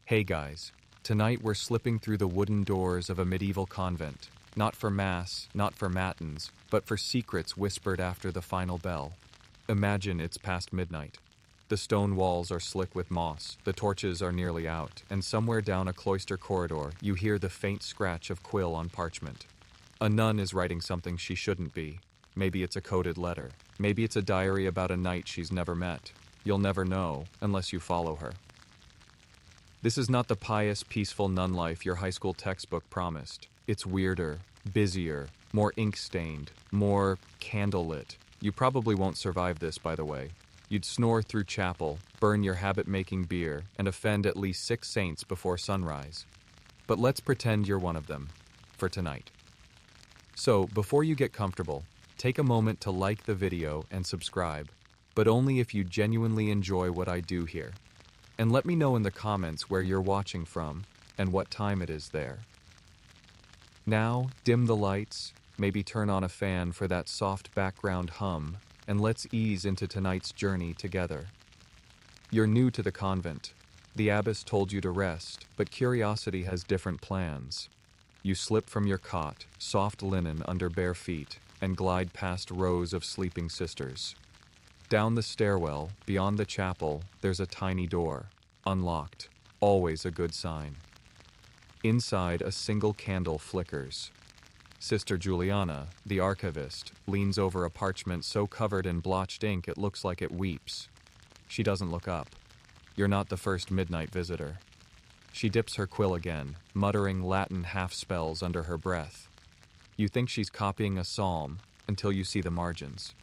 Hey guys, tonight we're slipping through the wooden doors of a medieval convent, not for mass, not for matins, but for secrets whispered after the final bell. Imagine it's past midnight. The stone walls are slick with moss, the torches are nearly out, and somewhere down a cloister corridor you hear the faint scratch of quill on parchment. A nun is writing something she shouldn't be. Maybe it's a coded letter. Maybe it's a diary about a knight she's never met. You'll never know unless you follow her. This is not the pious, peaceful nun life your high school textbook promised. It's weirder, busier, more ink-stained, more candlelit. You probably won't survive this, by the way. You'd snore through chapel, burn your habit-making beer, and offend at least 6 saints before sunrise. But let's pretend you're one of them, for tonight. So, before you get comfortable, take a moment to like the video and subscribe, but only if you genuinely enjoy what I do here. And let me know in the comments where you're watching from and what time it is there. Now, dim the lights, maybe turn on a fan for that soft background hum, and let's ease into tonight's journey together. You're new to the convent. The abbess told you to rest, but curiosity has different plans. You slip from your cot, soft linen under bare feet, and glide past rows of sleeping sisters. Down the stairwell, beyond the chapel, there's a tiny door, unlocked, always a good sign. Inside, a single candle flickers. Sister Juliana, the archivist, leans over a parchment so covered in blotched ink it looks like it weeps. She doesn't look up. You're not the first midnight visitor. She dips her quill again, muttering Latin half-spells under her breath. You think she's copying a psalm until you see the margins.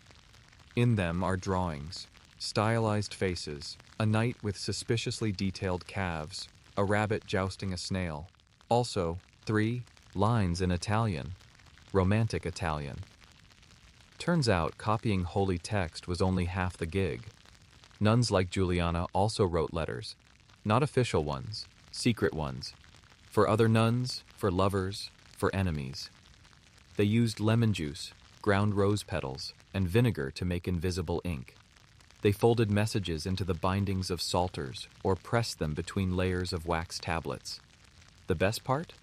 In them are drawings, stylized faces, a knight with suspiciously detailed calves, a rabbit jousting a snail. Also, 3 lines in Italian. Romantic Italian. Turns out copying holy text was only half the gig. Nuns like Juliana also wrote letters. Not official ones, secret ones. For other nuns, for lovers, for enemies. They used lemon juice, ground rose petals, and vinegar to make invisible ink. They folded messages into the bindings of psalters or pressed them between layers of wax tablets. The best part?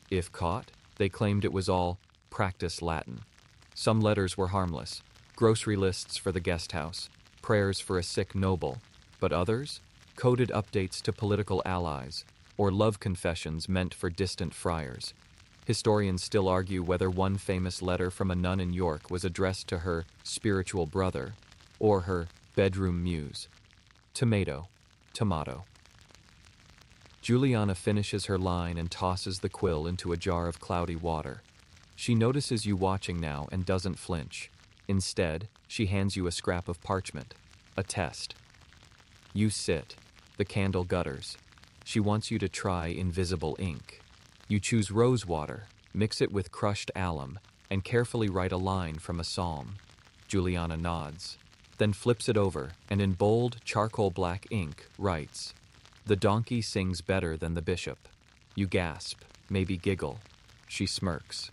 If caught, they claimed it was all practice Latin. Some letters were harmless, grocery lists for the guest house, prayers for a sick noble, but others? Coded updates to political allies, or love confessions meant for distant friars. Historians still argue whether one famous letter from a nun in York was addressed to her spiritual brother, or her bedroom muse. Tomato. Juliana finishes her line and tosses the quill into a jar of cloudy water. She notices you watching now and doesn't flinch. Instead, she hands you a scrap of parchment. A test. You sit. The candle gutters. She wants you to try invisible ink. You choose rose water, mix it with crushed alum, and carefully write a line from a psalm. Juliana nods, then flips it over, and in bold, charcoal black ink, writes, "The donkey sings better than the bishop." You gasp, maybe giggle. She smirks.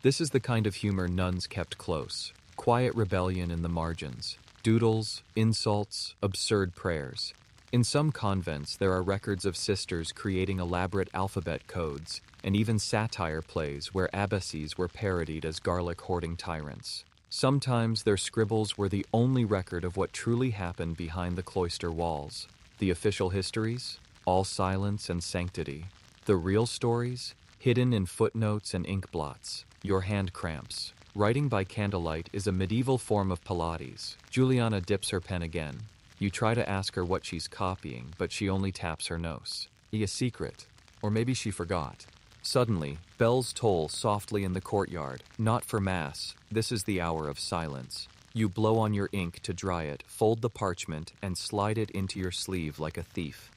This is the kind of humor nuns kept close. Quiet rebellion in the margins. Doodles, insults, absurd prayers. In some convents, there are records of sisters creating elaborate alphabet codes, and even satire plays where abbesses were parodied as garlic-hoarding tyrants. Sometimes their scribbles were the only record of what truly happened behind the cloister walls. The official histories? All silence and sanctity. The real stories? Hidden in footnotes and ink blots. Your hand cramps. Writing by candlelight is a medieval form of Pilates. Juliana dips her pen again. You try to ask her what she's copying, but she only taps her nose. A secret. Or maybe she forgot. Suddenly, bells toll softly in the courtyard. Not for mass. This is the hour of silence. You blow on your ink to dry it, fold the parchment, and slide it into your sleeve like a thief.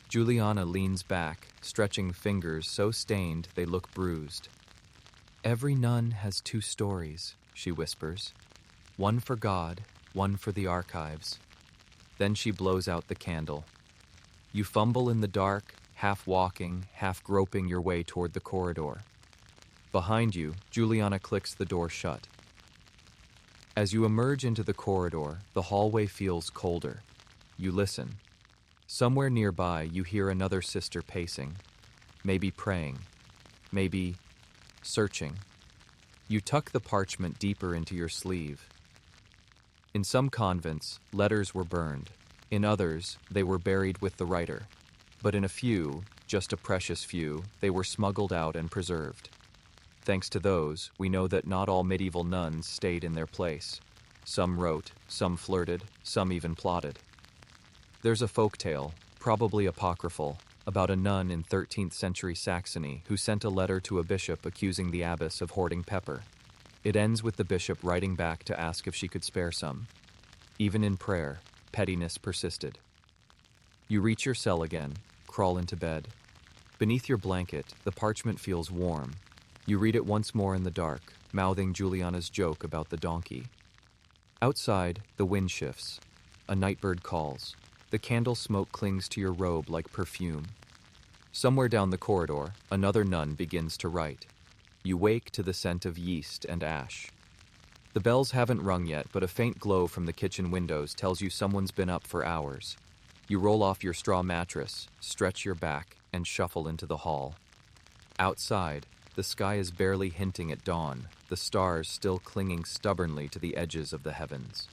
Juliana leans back, stretching fingers so stained they look bruised. "Every nun has 2 stories," she whispers. "One for God, one for the archives." Then she blows out the candle. You fumble in the dark, half walking, half groping your way toward the corridor. Behind you, Juliana clicks the door shut. As you emerge into the corridor, the hallway feels colder. You listen. Somewhere nearby, you hear another sister pacing, maybe praying, maybe searching. You tuck the parchment deeper into your sleeve. In some convents, letters were burned. In others, they were buried with the writer. But in a few, just a precious few, they were smuggled out and preserved. Thanks to those, we know that not all medieval nuns stayed in their place. Some wrote, some flirted, some even plotted. There's a folktale, probably apocryphal, about a nun in 13th century Saxony who sent a letter to a bishop accusing the abbess of hoarding pepper. It ends with the bishop writing back to ask if she could spare some. Even in prayer, pettiness persisted. You reach your cell again, crawl into bed. Beneath your blanket, the parchment feels warm. You read it once more in the dark, mouthing Juliana's joke about the donkey. Outside, the wind shifts. A nightbird calls. The candle smoke clings to your robe like perfume. Somewhere down the corridor, another nun begins to write. You wake to the scent of yeast and ash. The bells haven't rung yet, but a faint glow from the kitchen windows tells you someone's been up for hours. You roll off your straw mattress, stretch your back, and shuffle into the hall. Outside, the sky is barely hinting at dawn, the stars still clinging stubbornly to the edges of the heavens.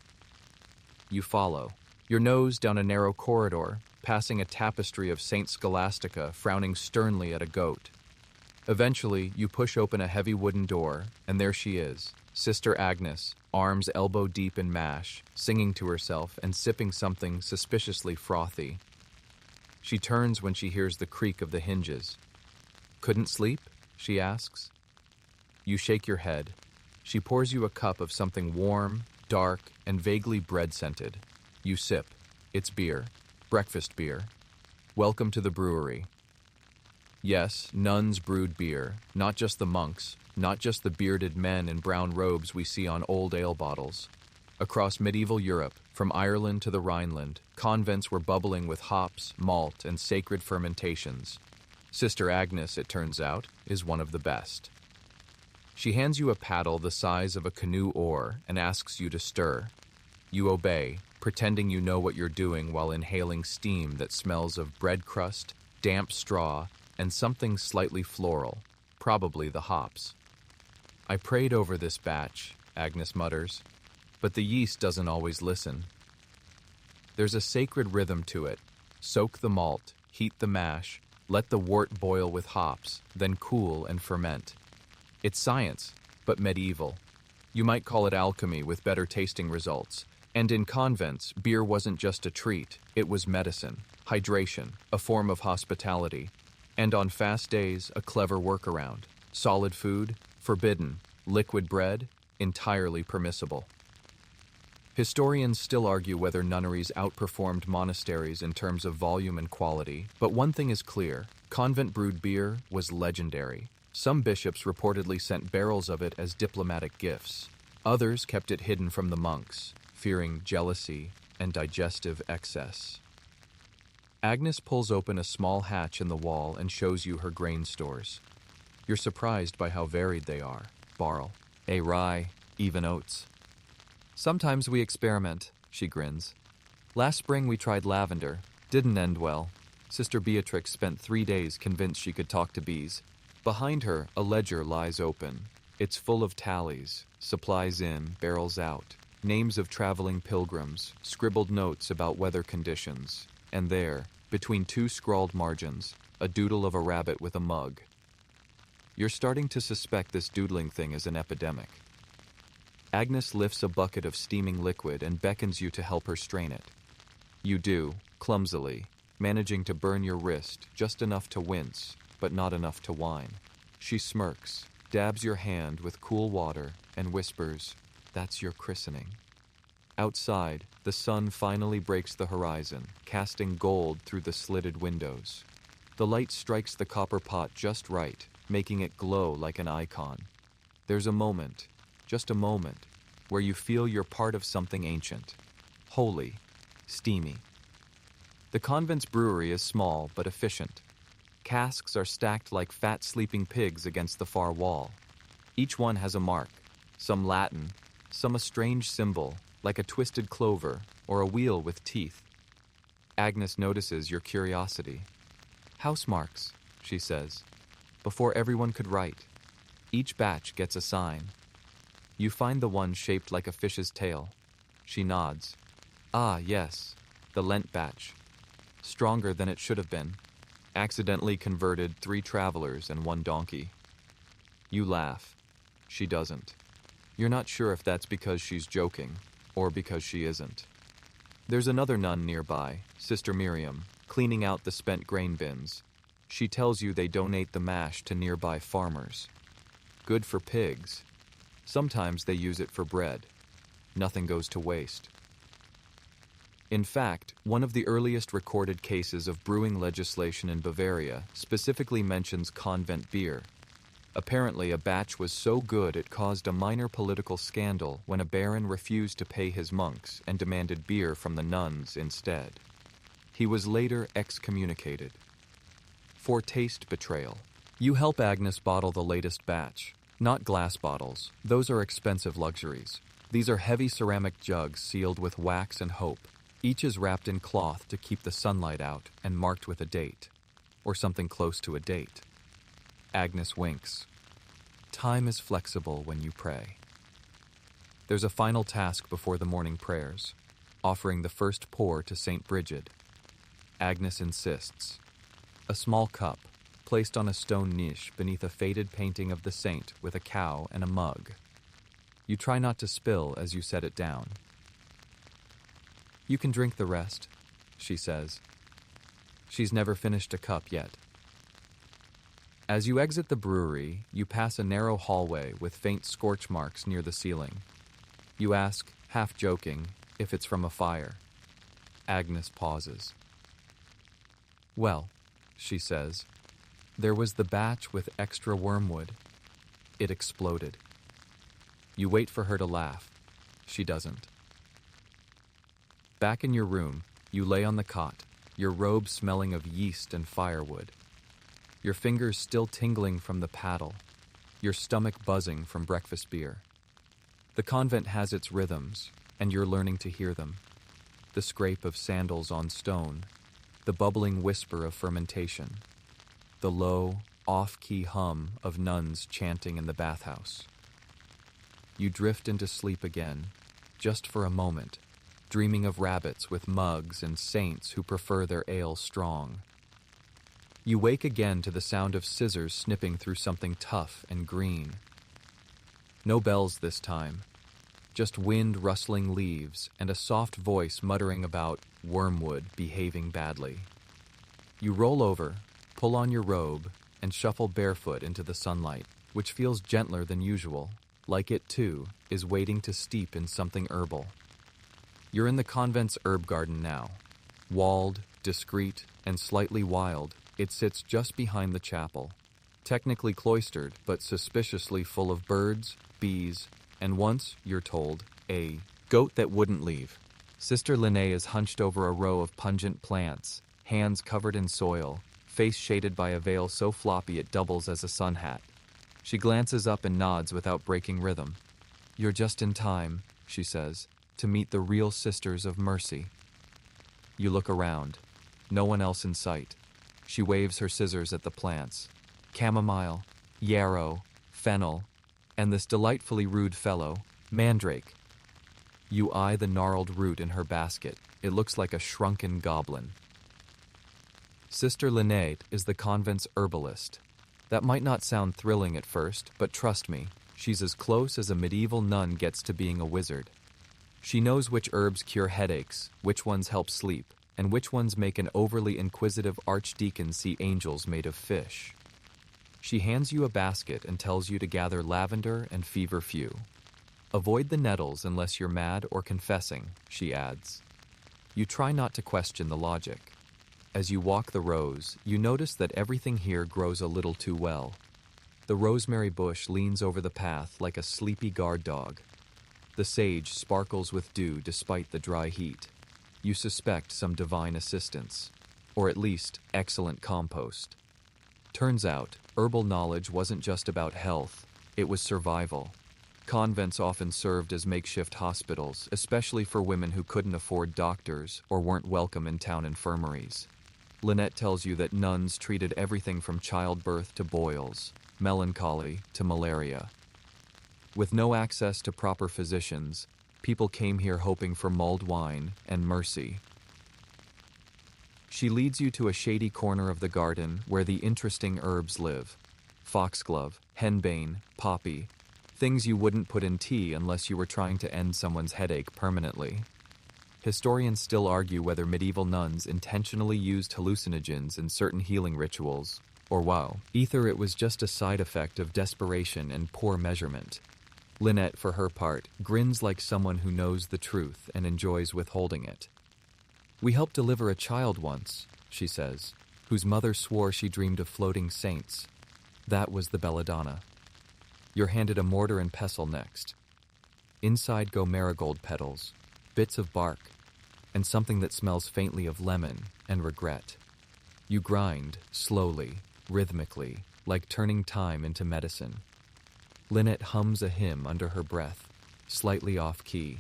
You follow, your nose down a narrow corridor, passing a tapestry of Saint Scholastica frowning sternly at a goat. Eventually, you push open a heavy wooden door, and there she is, Sister Agnes, arms elbow-deep in mash, singing to herself and sipping something suspiciously frothy. She turns when she hears the creak of the hinges. "Couldn't sleep?" she asks. You shake your head. She pours you a cup of something warm, dark, and vaguely bread-scented. You sip. It's beer. Breakfast beer. Welcome to the brewery. Yes, nuns brewed beer, not just the monks, not just the bearded men in brown robes we see on old ale bottles. Across medieval Europe, from Ireland to the Rhineland, convents were bubbling with hops, malt, and sacred fermentations. Sister Agnes, it turns out, is one of the best. She hands you a paddle the size of a canoe oar and asks you to stir. You obey, pretending you know what you're doing while inhaling steam that smells of bread crust, damp straw, and something slightly floral, probably the hops. "I prayed over this batch," Agnes mutters, "but the yeast doesn't always listen." There's a sacred rhythm to it. Soak the malt, heat the mash, let the wort boil with hops, then cool and ferment. It's science, but medieval. You might call it alchemy with better tasting results. And in convents, beer wasn't just a treat, it was medicine, hydration, a form of hospitality. And on fast days, a clever workaround. Solid food, forbidden. Liquid bread, entirely permissible. Historians still argue whether nunneries outperformed monasteries in terms of volume and quality, but one thing is clear: convent brewed beer was legendary. Some bishops reportedly sent barrels of it as diplomatic gifts. Others kept it hidden from the monks, fearing jealousy and digestive excess. Agnes pulls open a small hatch in the wall and shows you her grain stores. You're surprised by how varied they are. Barley, rye, even oats. "Sometimes we experiment," she grins. "Last spring we tried lavender. Didn't end well. Sister Beatrix spent 3 days convinced she could talk to bees. Behind her, a ledger lies open. It's full of tallies, supplies in, barrels out, names of traveling pilgrims, scribbled notes about weather conditions, and there, between 2 scrawled margins, a doodle of a rabbit with a mug. You're starting to suspect this doodling thing is an epidemic. Agnes lifts a bucket of steaming liquid and beckons you to help her strain it. You do, clumsily, managing to burn your wrist just enough to wince, but not enough to whine. She smirks, dabs your hand with cool water, and whispers, "That's your christening." Outside, the sun finally breaks the horizon, casting gold through the slitted windows. The light strikes the copper pot just right, making it glow like an icon. There's a moment, just a moment, where you feel you're part of something ancient, holy, steamy. The convent's brewery is small but efficient. Casks are stacked like fat sleeping pigs against the far wall. Each one has a mark, some Latin, some a strange symbol, like a twisted clover or a wheel with teeth. Agnes notices your curiosity. House marks, she says, before everyone could write. Each batch gets a sign. You find the one shaped like a fish's tail. She nods. Ah, yes, the Lent batch. Stronger than it should have been. Accidentally converted 3 travelers and 1 donkey. You laugh. She doesn't. You're not sure if that's because she's joking or because she isn't. There's another nun nearby, Sister Miriam, cleaning out the spent grain bins. She tells you they donate the mash to nearby farmers. Good for pigs. Sometimes they use it for bread. Nothing goes to waste. In fact, one of the earliest recorded cases of brewing legislation in Bavaria specifically mentions convent beer. Apparently, a batch was so good it caused a minor political scandal when a baron refused to pay his monks and demanded beer from the nuns instead. He was later excommunicated. For taste betrayal. You help Agnes bottle the latest batch. Not glass bottles. Those are expensive luxuries. These are heavy ceramic jugs sealed with wax and hope. Each is wrapped in cloth to keep the sunlight out and marked with a date. Or something close to a date. Agnes winks. Time is flexible when you pray. There's a final task before the morning prayers, offering the first pour to St. Bridget. Agnes insists. A small cup, placed on a stone niche beneath a faded painting of the saint with a cow and a mug. You try not to spill as you set it down. You can drink the rest, she says. She's never finished a cup yet. As you exit the brewery, you pass a narrow hallway with faint scorch marks near the ceiling. You ask, half joking, if it's from a fire. Agnes pauses. Well, she says, there was the batch with extra wormwood. It exploded. You wait for her to laugh. She doesn't. Back in your room, you lay on the cot, your robe smelling of yeast and firewood. Your fingers still tingling from the paddle, your stomach buzzing from breakfast beer. The convent has its rhythms, and you're learning to hear them. The scrape of sandals on stone, the bubbling whisper of fermentation, the low, off-key hum of nuns chanting in the bathhouse. You drift into sleep again, just for a moment, dreaming of rabbits with mugs and saints who prefer their ale strong. You wake again to the sound of scissors snipping through something tough and green. No bells this time, just wind rustling leaves and a soft voice muttering about wormwood behaving badly. You roll over, pull on your robe, and shuffle barefoot into the sunlight, which feels gentler than usual, like it, too, is waiting to steep in something herbal. You're in the convent's herb garden now. Walled, discreet, and slightly wild, it sits just behind the chapel. Technically cloistered, but suspiciously full of birds, bees, and once, you're told, a goat that wouldn't leave. Sister Linnaea is hunched over a row of pungent plants, hands covered in soil, face shaded by a veil so floppy it doubles as a sun hat. She glances up and nods without breaking rhythm. You're just in time, she says, to meet the real Sisters of Mercy. You look around. No one else in sight. She waves her scissors at the plants. Chamomile, yarrow, fennel, and this delightfully rude fellow, mandrake. You eye the gnarled root in her basket. It looks like a shrunken goblin. Sister Linnaea is the convent's herbalist. That might not sound thrilling at first, but trust me, she's as close as a medieval nun gets to being a wizard. She knows which herbs cure headaches, which ones help sleep, and which ones make an overly inquisitive archdeacon see angels made of fish. She hands you a basket and tells you to gather lavender and feverfew. Avoid the nettles unless you're mad or confessing, she adds. You try not to question the logic. As you walk the rows, you notice that everything here grows a little too well. The rosemary bush leans over the path like a sleepy guard dog. The sage sparkles with dew despite the dry heat. You suspect some divine assistance, or at least excellent compost. Turns out, herbal knowledge wasn't just about health, it was survival. Convents often served as makeshift hospitals, especially for women who couldn't afford doctors or weren't welcome in town infirmaries. Lynette tells you that nuns treated everything from childbirth to boils, melancholy to malaria. With no access to proper physicians, people came here hoping for mulled wine and mercy. She leads you to a shady corner of the garden where the interesting herbs live. Foxglove, henbane, poppy, things you wouldn't put in tea unless you were trying to end someone's headache permanently. Historians still argue whether medieval nuns intentionally used hallucinogens in certain healing rituals, or either it was just a side effect of desperation and poor measurement. Lynette, for her part, grins like someone who knows the truth and enjoys withholding it. "We helped deliver a child once," she says, "whose mother swore she dreamed of floating saints. That was the belladonna. You're handed a mortar and pestle next. Inside go marigold petals, bits of bark, and something that smells faintly of lemon and regret. You grind, slowly, rhythmically, like turning time into medicine." Lynette hums a hymn under her breath, slightly off-key.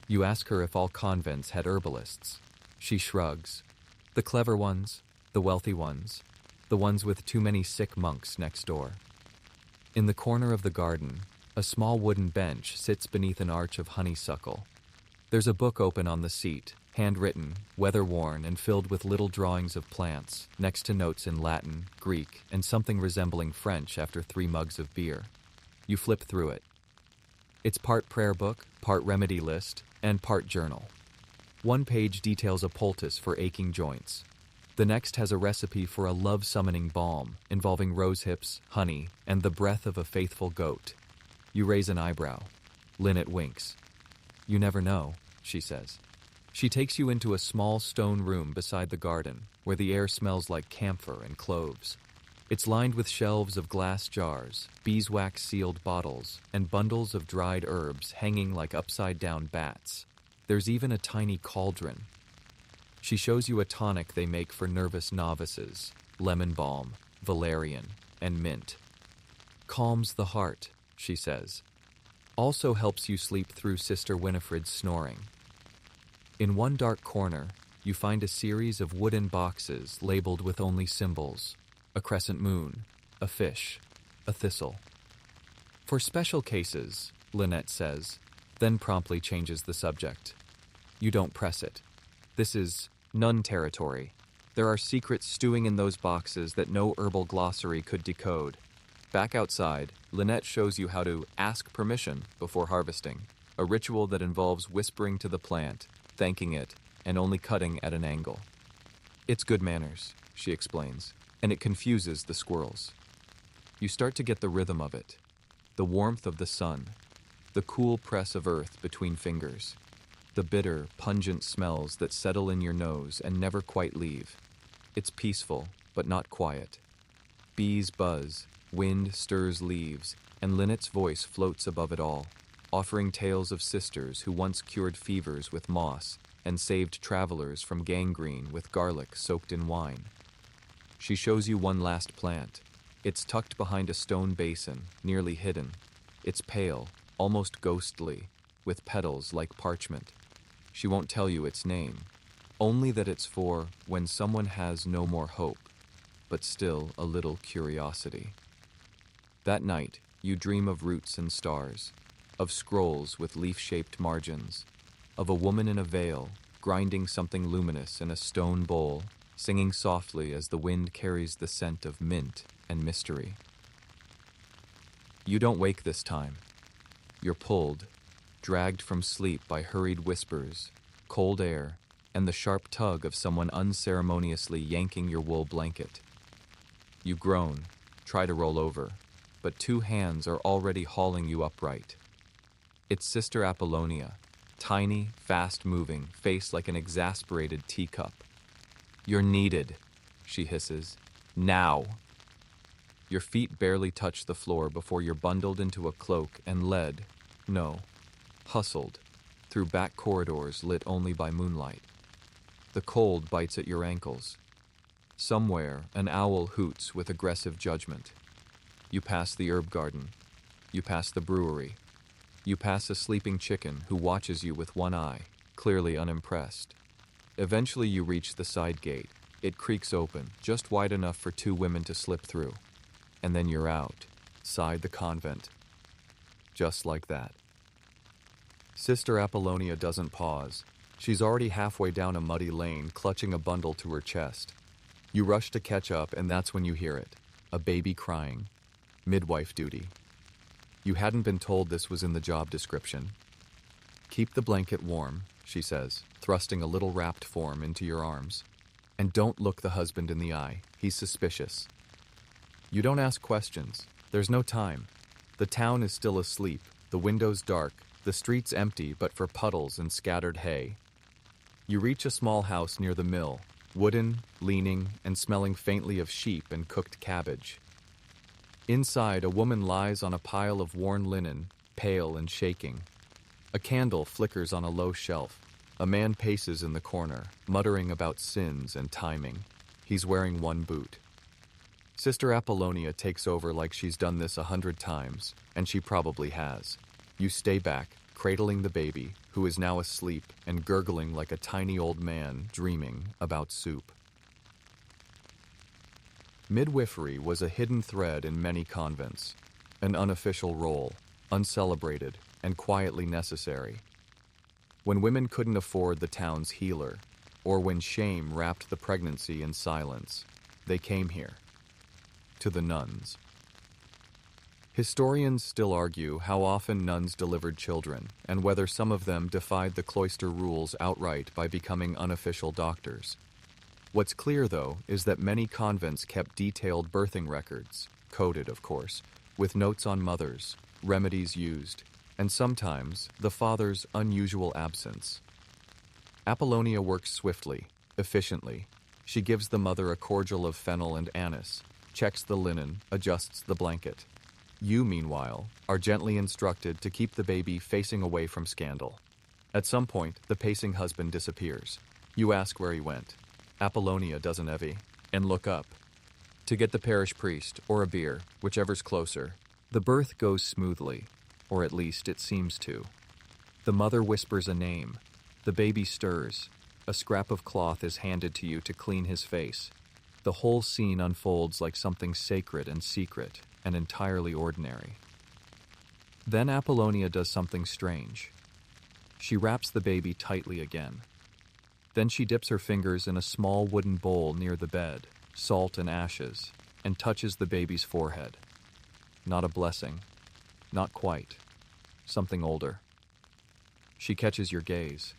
You ask her if all convents had herbalists. She shrugs. "The clever ones, the wealthy ones, the ones with too many sick monks next door." In the corner of the garden, a small wooden bench sits beneath an arch of honeysuckle. There's a book open on the seat, handwritten, weather-worn, and filled with little drawings of plants, next to notes in Latin, Greek, and something resembling French after 3 mugs of beer. You flip through it. It's part prayer book, part remedy list, and part journal. One page details a poultice for aching joints. The next has a recipe for a love-summoning balm involving rose hips, honey, and the breath of a faithful goat. You raise an eyebrow. Lynette winks. "You never know," she says. She takes you into a small stone room beside the garden, where the air smells like camphor and cloves. It's lined with shelves of glass jars, beeswax-sealed bottles, and bundles of dried herbs hanging like upside-down bats. There's even a tiny cauldron. She shows you a tonic they make for nervous novices: lemon balm, valerian, and mint. "Calms the heart," she says. "Also helps you sleep through Sister Winifred's snoring." In one dark corner, you find a series of wooden boxes labeled with only symbols: a crescent moon, a fish, a thistle. "For special cases," Lynette says, then promptly changes the subject. You don't press it. "This is nun territory. There are secrets stewing in those boxes that no herbal glossary could decode." Back outside, Lynette shows you how to ask permission before harvesting, a ritual that involves whispering to the plant, thanking it, and only cutting at an angle. "It's good manners," she explains, "and it confuses the squirrels." You start to get the rhythm of it, the warmth of the sun, the cool press of earth between fingers, the bitter, pungent smells that settle in your nose and never quite leave. It's peaceful, but not quiet. Bees buzz, wind stirs leaves, and Lynette's voice floats above it all, offering tales of sisters who once cured fevers with moss and saved travelers from gangrene with garlic soaked in wine. She shows you one last plant. It's tucked behind a stone basin, nearly hidden. It's pale, almost ghostly, with petals like parchment. She won't tell you its name, only that it's for when someone has no more hope, but still a little curiosity. That night, you dream of roots and stars, of scrolls with leaf-shaped margins, of a woman in a veil, grinding something luminous in a stone bowl, singing softly as the wind carries the scent of mint and mystery. You don't wake this time. You're pulled, dragged from sleep by hurried whispers, cold air, and the sharp tug of someone unceremoniously yanking your wool blanket. You groan, try to roll over, but 2 hands are already hauling you upright. It's Sister Apollonia, tiny, fast-moving, face like an exasperated teacup. "You're needed," she hisses. "Now!" Your feet barely touch the floor before you're bundled into a cloak and hustled, through back corridors lit only by moonlight. The cold bites at your ankles. Somewhere, an owl hoots with aggressive judgment. You pass the herb garden. You pass the brewery, You pass a sleeping chicken who watches you with one eye, clearly unimpressed. Eventually you reach the side gate. It creaks open, just wide enough for two women to slip through. And then you're outside the convent. Just like that. Sister Apollonia doesn't pause. She's already halfway down a muddy lane, clutching a bundle to her chest. You rush to catch up, and that's when you hear it. A baby crying. Midwife duty. You hadn't been told this was in the job description. Keep the blanket warm, she says, thrusting a little wrapped form into your arms. And don't look the husband in the eye. He's suspicious. You don't ask questions. There's no time. The town is still asleep, the windows dark, the streets empty but for puddles and scattered hay. You reach a small house near the mill, wooden, leaning, and smelling faintly of sheep and cooked cabbage. Inside, a woman lies on a pile of worn linen, pale and shaking. A candle flickers on a low shelf. A man paces in the corner, muttering about sins and timing. He's wearing one boot. Sister Apollonia takes over like she's done this 100 times, and she probably has. You stay back, cradling the baby, who is now asleep and gurgling like a tiny old man dreaming about soup. Midwifery was a hidden thread in many convents, an unofficial role, uncelebrated, and quietly necessary. When women couldn't afford the town's healer, or when shame wrapped the pregnancy in silence, they came here, to the nuns. Historians still argue how often nuns delivered children, and whether some of them defied the cloister rules outright by becoming unofficial doctors. What's clear, though, is that many convents kept detailed birthing records, coded, of course, with notes on mothers, remedies used, and sometimes the father's unusual absence. Apollonia works swiftly, efficiently. She gives the mother a cordial of fennel and anise, checks the linen, adjusts the blanket. You, meanwhile, are gently instructed to keep the baby facing away from scandal. At some point, the pacing husband disappears. You ask where he went. Apollonia doesn't heavy, and look up. To get the parish priest, or a beer, whichever's closer. The birth goes smoothly, or at least it seems to. The mother whispers a name. The baby stirs. A scrap of cloth is handed to you to clean his face. The whole scene unfolds like something sacred and secret, and entirely ordinary. Then Apollonia does something strange. She wraps the baby tightly again. Then she dips her fingers in a small wooden bowl near the bed, salt and ashes, and touches the baby's forehead. Not a blessing. Not quite. Something older. She catches your gaze.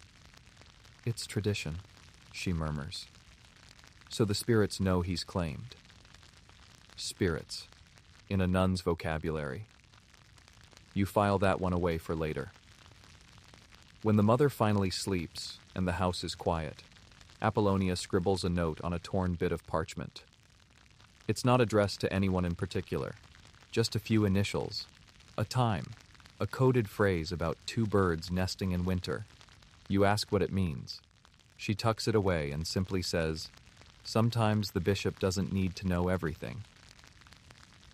It's tradition, she murmurs. So the spirits know he's claimed. Spirits, in a nun's vocabulary. You file that one away for later. When the mother finally sleeps and the house is quiet, Apollonia scribbles a note on a torn bit of parchment. It's not addressed to anyone in particular, just a few initials, a time, a coded phrase about two birds nesting in winter. You ask what it means. She tucks it away and simply says, "Sometimes the bishop doesn't need to know everything."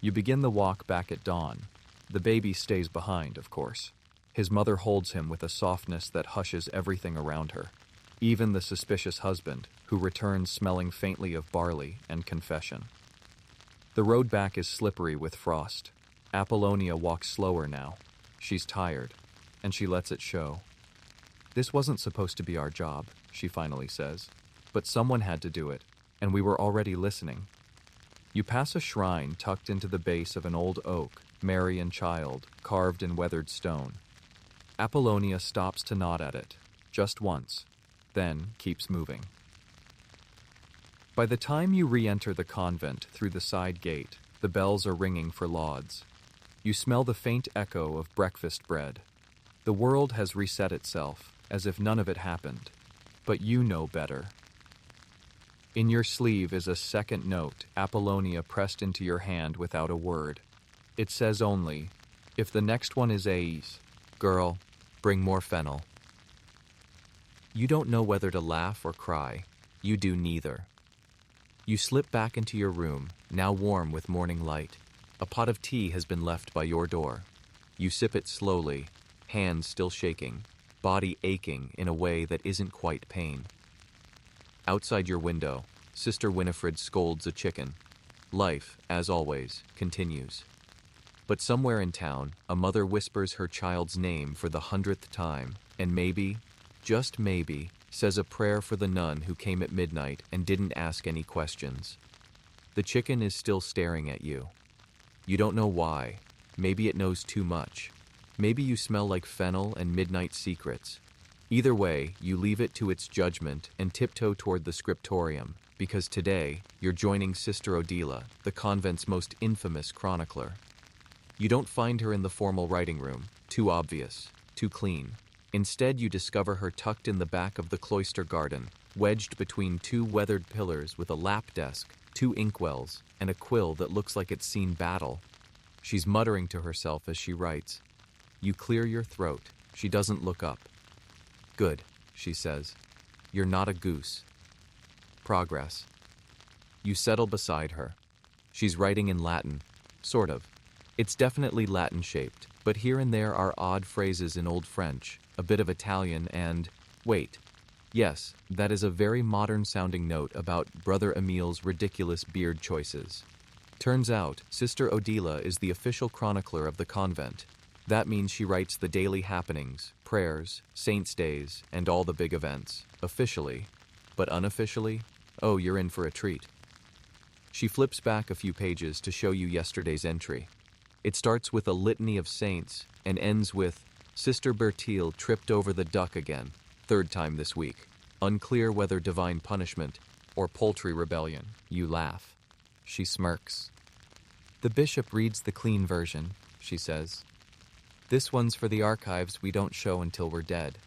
You begin the walk back at dawn. The baby stays behind, of course. His mother holds him with a softness that hushes everything around her, even the suspicious husband, who returns smelling faintly of barley and confession. The road back is slippery with frost. Apollonia walks slower now. She's tired, and she lets it show. "This wasn't supposed to be our job," she finally says, "but someone had to do it, and we were already listening." You pass a shrine tucked into the base of an old oak, Mary and Child, carved in weathered stone. Apollonia stops to nod at it, just once, then keeps moving. By the time you re-enter the convent through the side gate, the bells are ringing for lauds. You smell the faint echo of breakfast bread. The world has reset itself, as if none of it happened. But you know better. In your sleeve is a second note, Apollonia pressed into your hand without a word. It says only, "If the next one is A's, girl, bring more fennel." You don't know whether to laugh or cry. You do neither. You slip back into your room, now warm with morning light. A pot of tea has been left by your door. You sip it slowly, hands still shaking, body aching in a way that isn't quite pain. Outside your window, Sister Winifred scolds a chicken. Life, as always, continues. But somewhere in town, a mother whispers her child's name for the 100th time, and maybe, just maybe, says a prayer for the nun who came at midnight and didn't ask any questions. The chicken is still staring at you. You don't know why. Maybe it knows too much. Maybe you smell like fennel and midnight secrets. Either way, you leave it to its judgment and tiptoe toward the scriptorium, because today, you're joining Sister Odila, the convent's most infamous chronicler. You don't find her in the formal writing room, too obvious, too clean. Instead, you discover her tucked in the back of the cloister garden, wedged between two weathered pillars with a lap desk, 2 inkwells, and a quill that looks like it's seen battle. She's muttering to herself as she writes. You clear your throat. She doesn't look up. Good, she says. You're not a goose. Progress. You settle beside her. She's writing in Latin. Sort of. It's definitely Latin-shaped, but here and there are odd phrases in Old French, a bit of Italian, and... wait. Yes, that is a very modern-sounding note about Brother Emile's ridiculous beard choices. Turns out, Sister Odila is the official chronicler of the convent. That means she writes the daily happenings, prayers, saints' days, and all the big events, officially. But unofficially, oh, you're in for a treat. She flips back a few pages to show you yesterday's entry. It starts with a litany of saints and ends with, Sister Bertile tripped over the duck again, 3rd time this week. Unclear whether divine punishment or poultry rebellion. You laugh. She smirks. The bishop reads the clean version, she says. This one's for the archives we don't show until we're dead.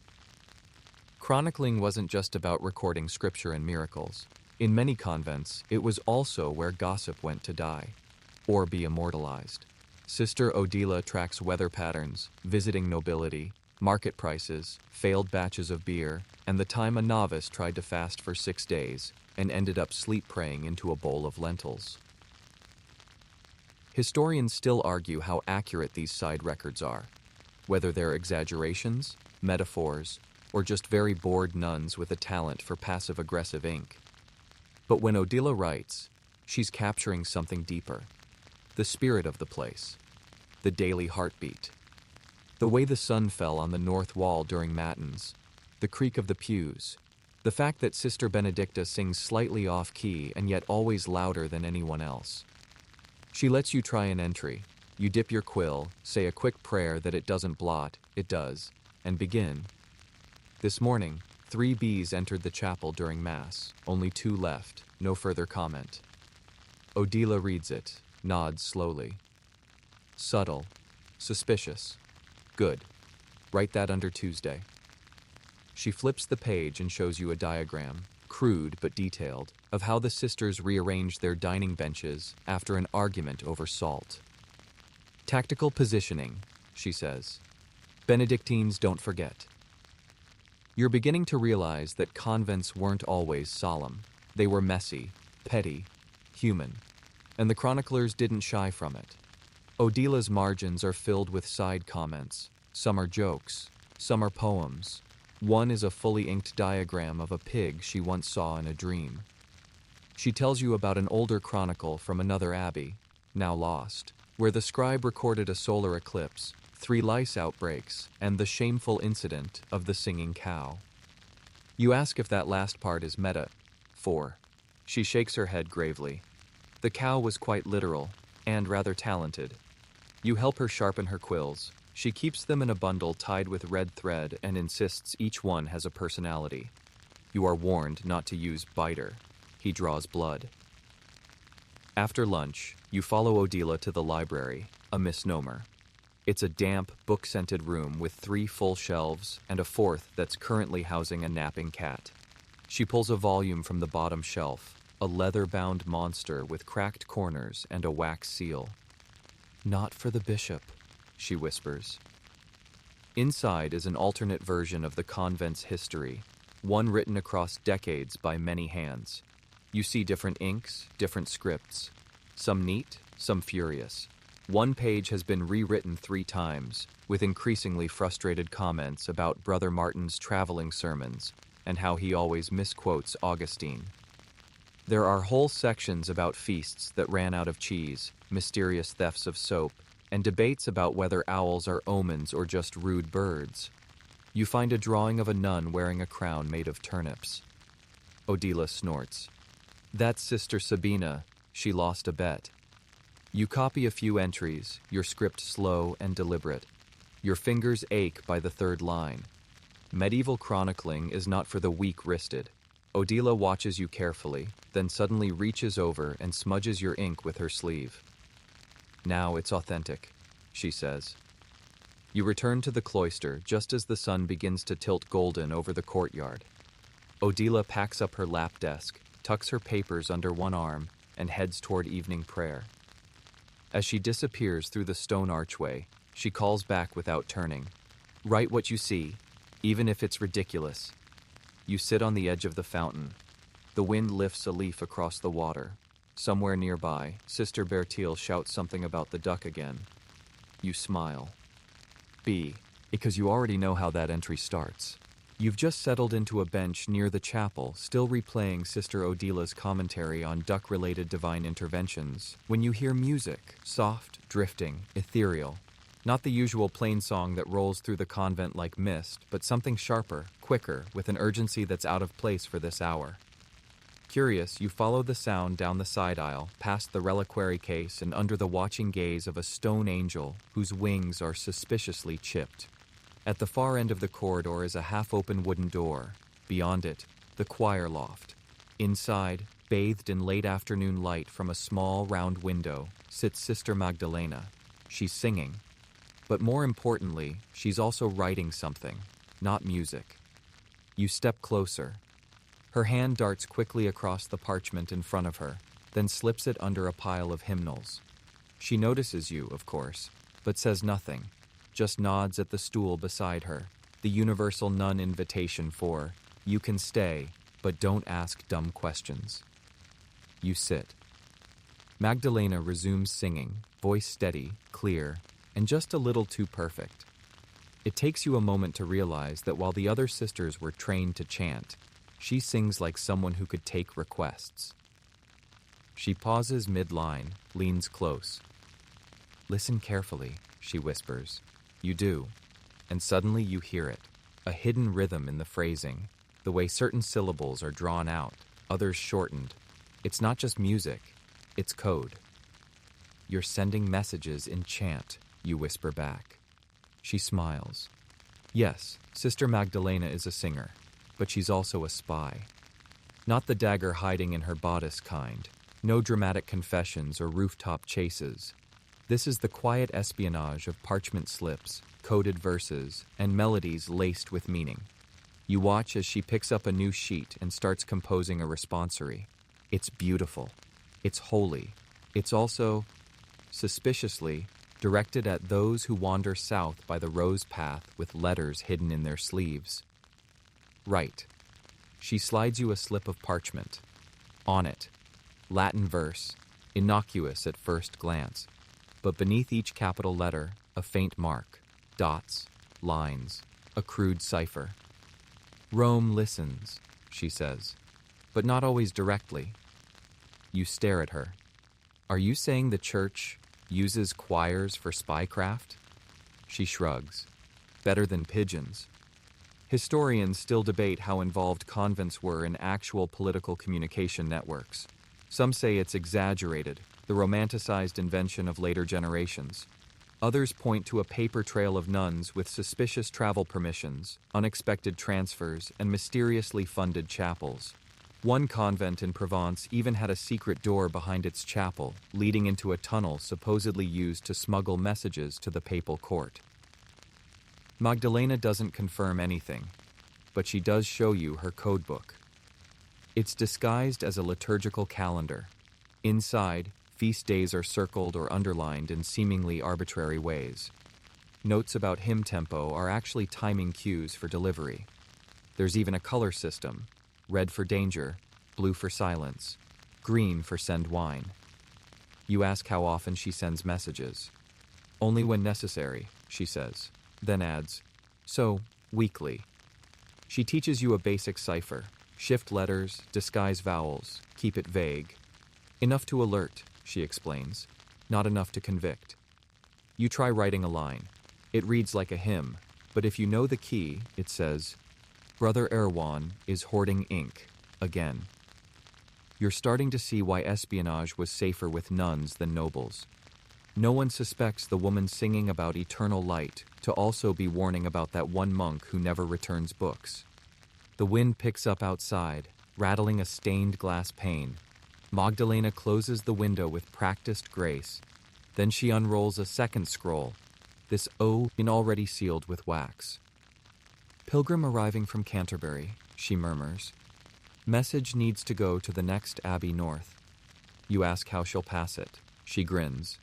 Chronicling wasn't just about recording scripture and miracles. In many convents, it was also where gossip went to die, or be immortalized. Sister Odila tracks weather patterns, visiting nobility, market prices, failed batches of beer, and the time a novice tried to fast for 6 days and ended up sleep praying into a bowl of lentils. Historians still argue how accurate these side records are, whether they're exaggerations, metaphors, or just very bored nuns with a talent for passive-aggressive ink. But when Odila writes, she's capturing something deeper. The spirit of the place. The daily heartbeat. The way the sun fell on the north wall during matins. The creak of the pews. The fact that Sister Benedicta sings slightly off-key and yet always louder than anyone else. She lets you try an entry. You dip your quill, say a quick prayer that it doesn't blot, it does, and begin. This morning, 3 bees entered the chapel during Mass, only 2 left, no further comment. Odila reads it, nods slowly. Subtle. Suspicious. Good. Write that under Tuesday. She flips the page and shows you a diagram, crude but detailed, of how the sisters rearranged their dining benches after an argument over salt. Tactical positioning, she says. Benedictines don't forget. You're beginning to realize that convents weren't always solemn. They were messy, petty, human. And the chroniclers didn't shy from it. Odila's margins are filled with side comments. Some are jokes, some are poems. One is a fully inked diagram of a pig she once saw in a dream. She tells you about an older chronicle from another abbey, now lost, where the scribe recorded a solar eclipse, 3 lice outbreaks, and the shameful incident of the singing cow. You ask if that last part is metaphor. She shakes her head gravely. The cow was quite literal, and rather talented. You help her sharpen her quills. She keeps them in a bundle tied with red thread and insists each one has a personality. You are warned not to use biter. He draws blood. After lunch, you follow Odila to the library, a misnomer. It's a damp, book-scented room with 3 full shelves and a 4th that's currently housing a napping cat. She pulls a volume from the bottom shelf, a leather-bound monster with cracked corners and a wax seal. Not for the bishop, she whispers. Inside is an alternate version of the convent's history, one written across decades by many hands. You see different inks, different scripts, some neat, some furious. One page has been rewritten 3 times, with increasingly frustrated comments about Brother Martin's traveling sermons and how he always misquotes Augustine. There are whole sections about feasts that ran out of cheese, mysterious thefts of soap, and debates about whether owls are omens or just rude birds. You find a drawing of a nun wearing a crown made of turnips. Odila snorts. That's Sister Sabina. She lost a bet. You copy a few entries, your script slow and deliberate. Your fingers ache by the 3rd line. Medieval chronicling is not for the weak-wristed. Odila watches you carefully, then suddenly reaches over and smudges your ink with her sleeve. Now it's authentic, she says. You return to the cloister just as the sun begins to tilt golden over the courtyard. Odila packs up her lap desk, tucks her papers under one arm, and heads toward evening prayer. As she disappears through the stone archway, she calls back without turning. Write what you see, even if it's ridiculous. You sit on the edge of the fountain. The wind lifts a leaf across the water. Somewhere nearby, Sister Bertil shouts something about the duck again. You smile. Because you already know how that entry starts. You've just settled into a bench near the chapel, still replaying Sister Odila's commentary on duck-related divine interventions, when you hear music, soft, drifting, ethereal. Not the usual plain song that rolls through the convent like mist, but something sharper, quicker, with an urgency that's out of place for this hour. Curious, you follow the sound down the side aisle, past the reliquary case and under the watching gaze of a stone angel whose wings are suspiciously chipped. At the far end of the corridor is a half-open wooden door. Beyond it, the choir loft. Inside, bathed in late afternoon light from a small, round window, sits Sister Magdalena. She's singing. But more importantly, she's also writing something, not music. You step closer. Her hand darts quickly across the parchment in front of her, then slips it under a pile of hymnals. She notices you, of course, but says nothing, just nods at the stool beside her, the universal nun invitation for, you can stay, but don't ask dumb questions. You sit. Magdalena resumes singing, voice steady, clear, and just a little too perfect. It takes you a moment to realize that while the other sisters were trained to chant, she sings like someone who could take requests. She pauses mid-line, leans close. Listen carefully, she whispers. You do, and suddenly you hear it, a hidden rhythm in the phrasing, the way certain syllables are drawn out, others shortened. It's not just music, it's code. You're sending messages in chant, you whisper back. She smiles. Yes, Sister Magdalena is a singer, but she's also a spy. Not the dagger hiding in her bodice kind, no dramatic confessions or rooftop chases. This is the quiet espionage of parchment slips, coded verses, and melodies laced with meaning. You watch as she picks up a new sheet and starts composing a responsory. It's beautiful. It's holy. It's also, suspiciously, directed at those who wander south by the rose path with letters hidden in their sleeves. Right. She slides you a slip of parchment. On it, Latin verse, innocuous at first glance, but beneath each capital letter, a faint mark, dots, lines, a crude cipher. Rome listens, she says, but not always directly. You stare at her. Are you saying the church uses choirs for spycraft? She shrugs. Better than pigeons. Historians still debate how involved convents were in actual political communication networks. Some say it's exaggerated, the romanticized invention of later generations. Others point to a paper trail of nuns with suspicious travel permissions, unexpected transfers, and mysteriously funded chapels. One convent in Provence even had a secret door behind its chapel, leading into a tunnel supposedly used to smuggle messages to the papal court. Magdalena doesn't confirm anything, but she does show you her codebook. It's disguised as a liturgical calendar. Inside, feast days are circled or underlined in seemingly arbitrary ways. Notes about hymn tempo are actually timing cues for delivery. There's even a color system: red for danger, blue for silence, green for send wine. You ask how often she sends messages. Only when necessary, she says, then adds, so, weekly. She teaches you a basic cipher, shift letters, disguise vowels, keep it vague. Enough to alert, she explains, not enough to convict. You try writing a line. It reads like a hymn, but if you know the key, it says, Brother Erwan is hoarding ink, again. You're starting to see why espionage was safer with nuns than nobles. No one suspects the woman singing about eternal light to also be warning about that one monk who never returns books. The wind picks up outside, rattling a stained glass pane. Magdalena closes the window with practiced grace. Then she unrolls a second scroll, this O in already sealed with wax. Pilgrim arriving from Canterbury, she murmurs. Message needs to go to the next abbey north. You ask how she'll pass it. She grins.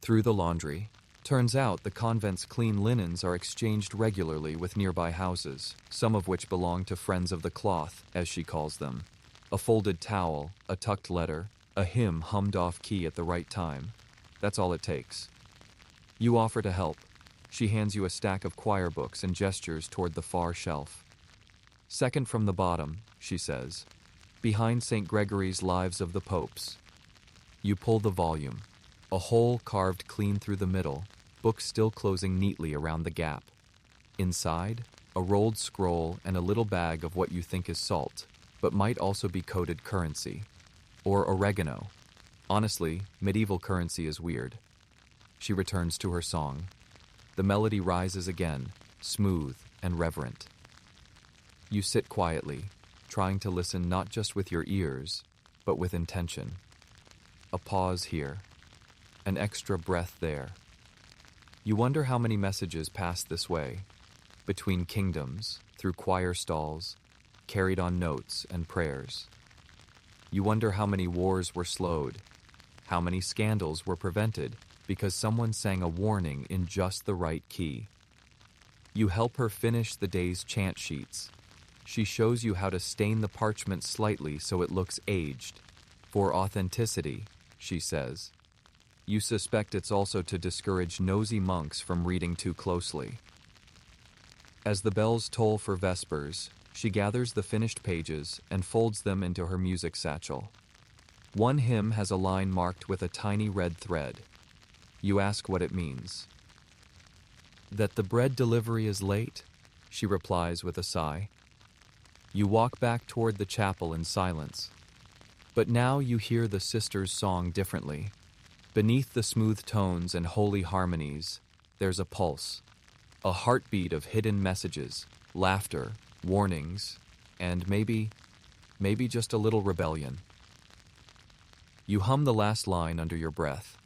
Through the laundry. Turns out the convent's clean linens are exchanged regularly with nearby houses, some of which belong to friends of the cloth, as she calls them. A folded towel, a tucked letter, a hymn hummed off key at the right time. That's all it takes. You offer to help. She hands you a stack of choir books and gestures toward the far shelf. Second from the bottom, she says. Behind St. Gregory's Lives of the Popes. You pull the volume. A hole carved clean through the middle, book still closing neatly around the gap. Inside, a rolled scroll and a little bag of what you think is salt, but might also be coded currency. Or oregano. Honestly, medieval currency is weird. She returns to her song. The melody rises again, smooth and reverent. You sit quietly, trying to listen not just with your ears, but with intention. A pause here. An extra breath there. You wonder how many messages pass this way, between kingdoms, through choir stalls, carried on notes and prayers. You wonder how many wars were slowed, how many scandals were prevented because someone sang a warning in just the right key. You help her finish the day's chant sheets. She shows you how to stain the parchment slightly so it looks aged. For authenticity, she says. You suspect it's also to discourage nosy monks from reading too closely. As the bells toll for vespers, she gathers the finished pages and folds them into her music satchel. One hymn has a line marked with a tiny red thread. You ask what it means. That the bread delivery is late, she replies with a sigh. You walk back toward the chapel in silence. But now you hear the sisters' song differently. Beneath the smooth tones and holy harmonies, there's a pulse, a heartbeat of hidden messages, laughter, warnings, and maybe just a little rebellion. You hum the last line under your breath.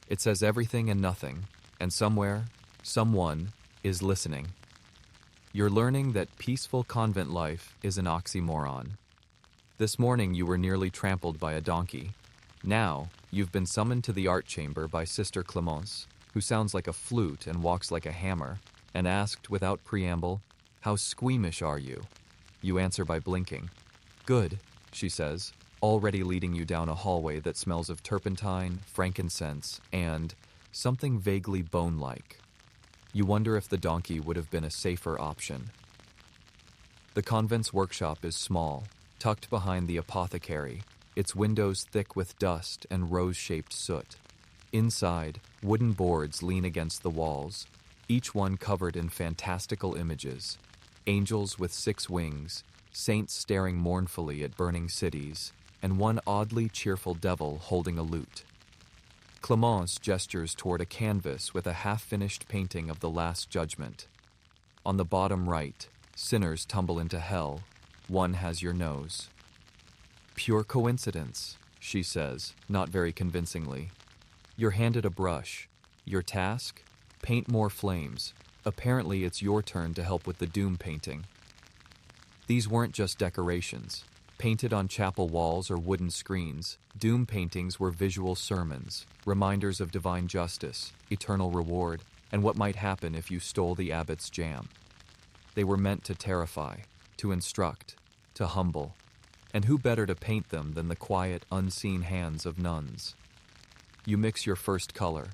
It says everything and nothing, and somewhere, someone is listening. You're learning that peaceful convent life is an oxymoron. This morning you were nearly trampled by a donkey. Now, you've been summoned to the art chamber by Sister Clemence, who sounds like a flute and walks like a hammer, and asked without preamble, "How squeamish are you?" You answer by blinking. "Good," she says, already leading you down a hallway that smells of turpentine, frankincense, and something vaguely bone-like. You wonder if the donkey would have been a safer option. The convent's workshop is small, tucked behind the apothecary, its windows thick with dust and rose-shaped soot. Inside, wooden boards lean against the walls, each one covered in fantastical images. Angels with 6 wings, saints staring mournfully at burning cities, and one oddly cheerful devil holding a lute. Clemence gestures toward a canvas with a half-finished painting of the Last Judgment. On the bottom right, sinners tumble into hell. One has your nose. "Pure coincidence," she says, not very convincingly. You're handed a brush. Your task? Paint more flames. Apparently it's your turn to help with the doom painting. These weren't just decorations. Painted on chapel walls or wooden screens, doom paintings were visual sermons, reminders of divine justice, eternal reward, and what might happen if you stole the abbot's jam. They were meant to terrify, to instruct, to humble. And who better to paint them than the quiet, unseen hands of nuns? You mix your first color.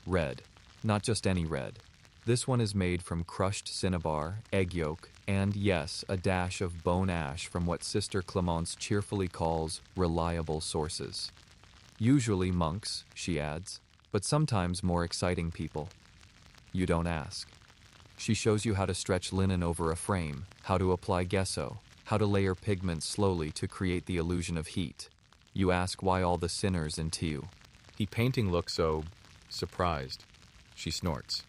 Red. Not just any red. This one is made from crushed cinnabar, egg yolk, and yes, a dash of bone ash from what Sister Clemence cheerfully calls reliable sources. Usually monks, she adds, but sometimes more exciting people. You don't ask. She shows you how to stretch linen over a frame, how to apply gesso, how to layer pigments slowly to create the illusion of heat. You ask why all the sinners in tea. The painting looks so surprised. She snorts.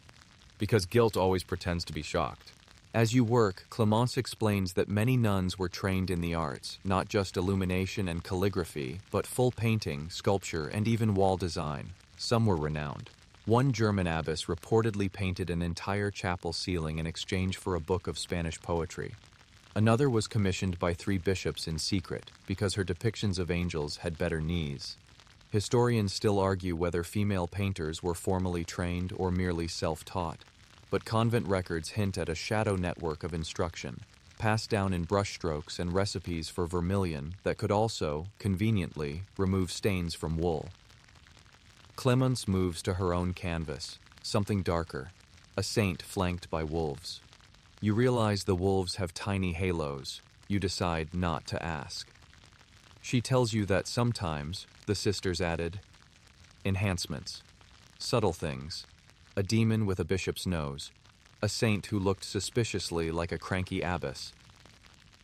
Because guilt always pretends to be shocked. As you work, Clemence explains that many nuns were trained in the arts, not just illumination and calligraphy, but full painting, sculpture, and even wall design. Some were renowned. One German abbess reportedly painted an entire chapel ceiling in exchange for a book of Spanish poetry. Another was commissioned by 3 bishops in secret, because her depictions of angels had better knees. Historians still argue whether female painters were formally trained or merely self-taught. But convent records hint at a shadow network of instruction, passed down in brushstrokes and recipes for vermilion that could also, conveniently, remove stains from wool. Clemence moves to her own canvas, something darker, a saint flanked by wolves. You realize the wolves have tiny halos. You decide not to ask. She tells you that sometimes, the sisters added, enhancements, subtle things, a demon with a bishop's nose, a saint who looked suspiciously like a cranky abbess.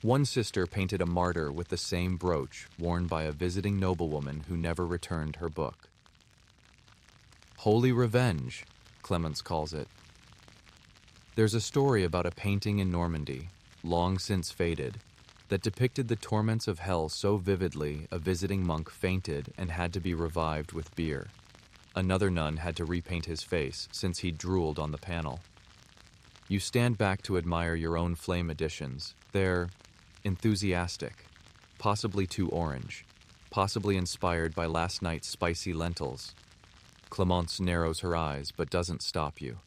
One sister painted a martyr with the same brooch worn by a visiting noblewoman who never returned her book. Holy revenge, Clemence calls it. There's a story about a painting in Normandy, long since faded, that depicted the torments of hell so vividly a visiting monk fainted and had to be revived with beer. Another nun had to repaint his face since he'd drooled on the panel. You stand back to admire your own flame editions. They're enthusiastic, possibly too orange, possibly inspired by last night's spicy lentils. Clemence narrows her eyes but doesn't stop you.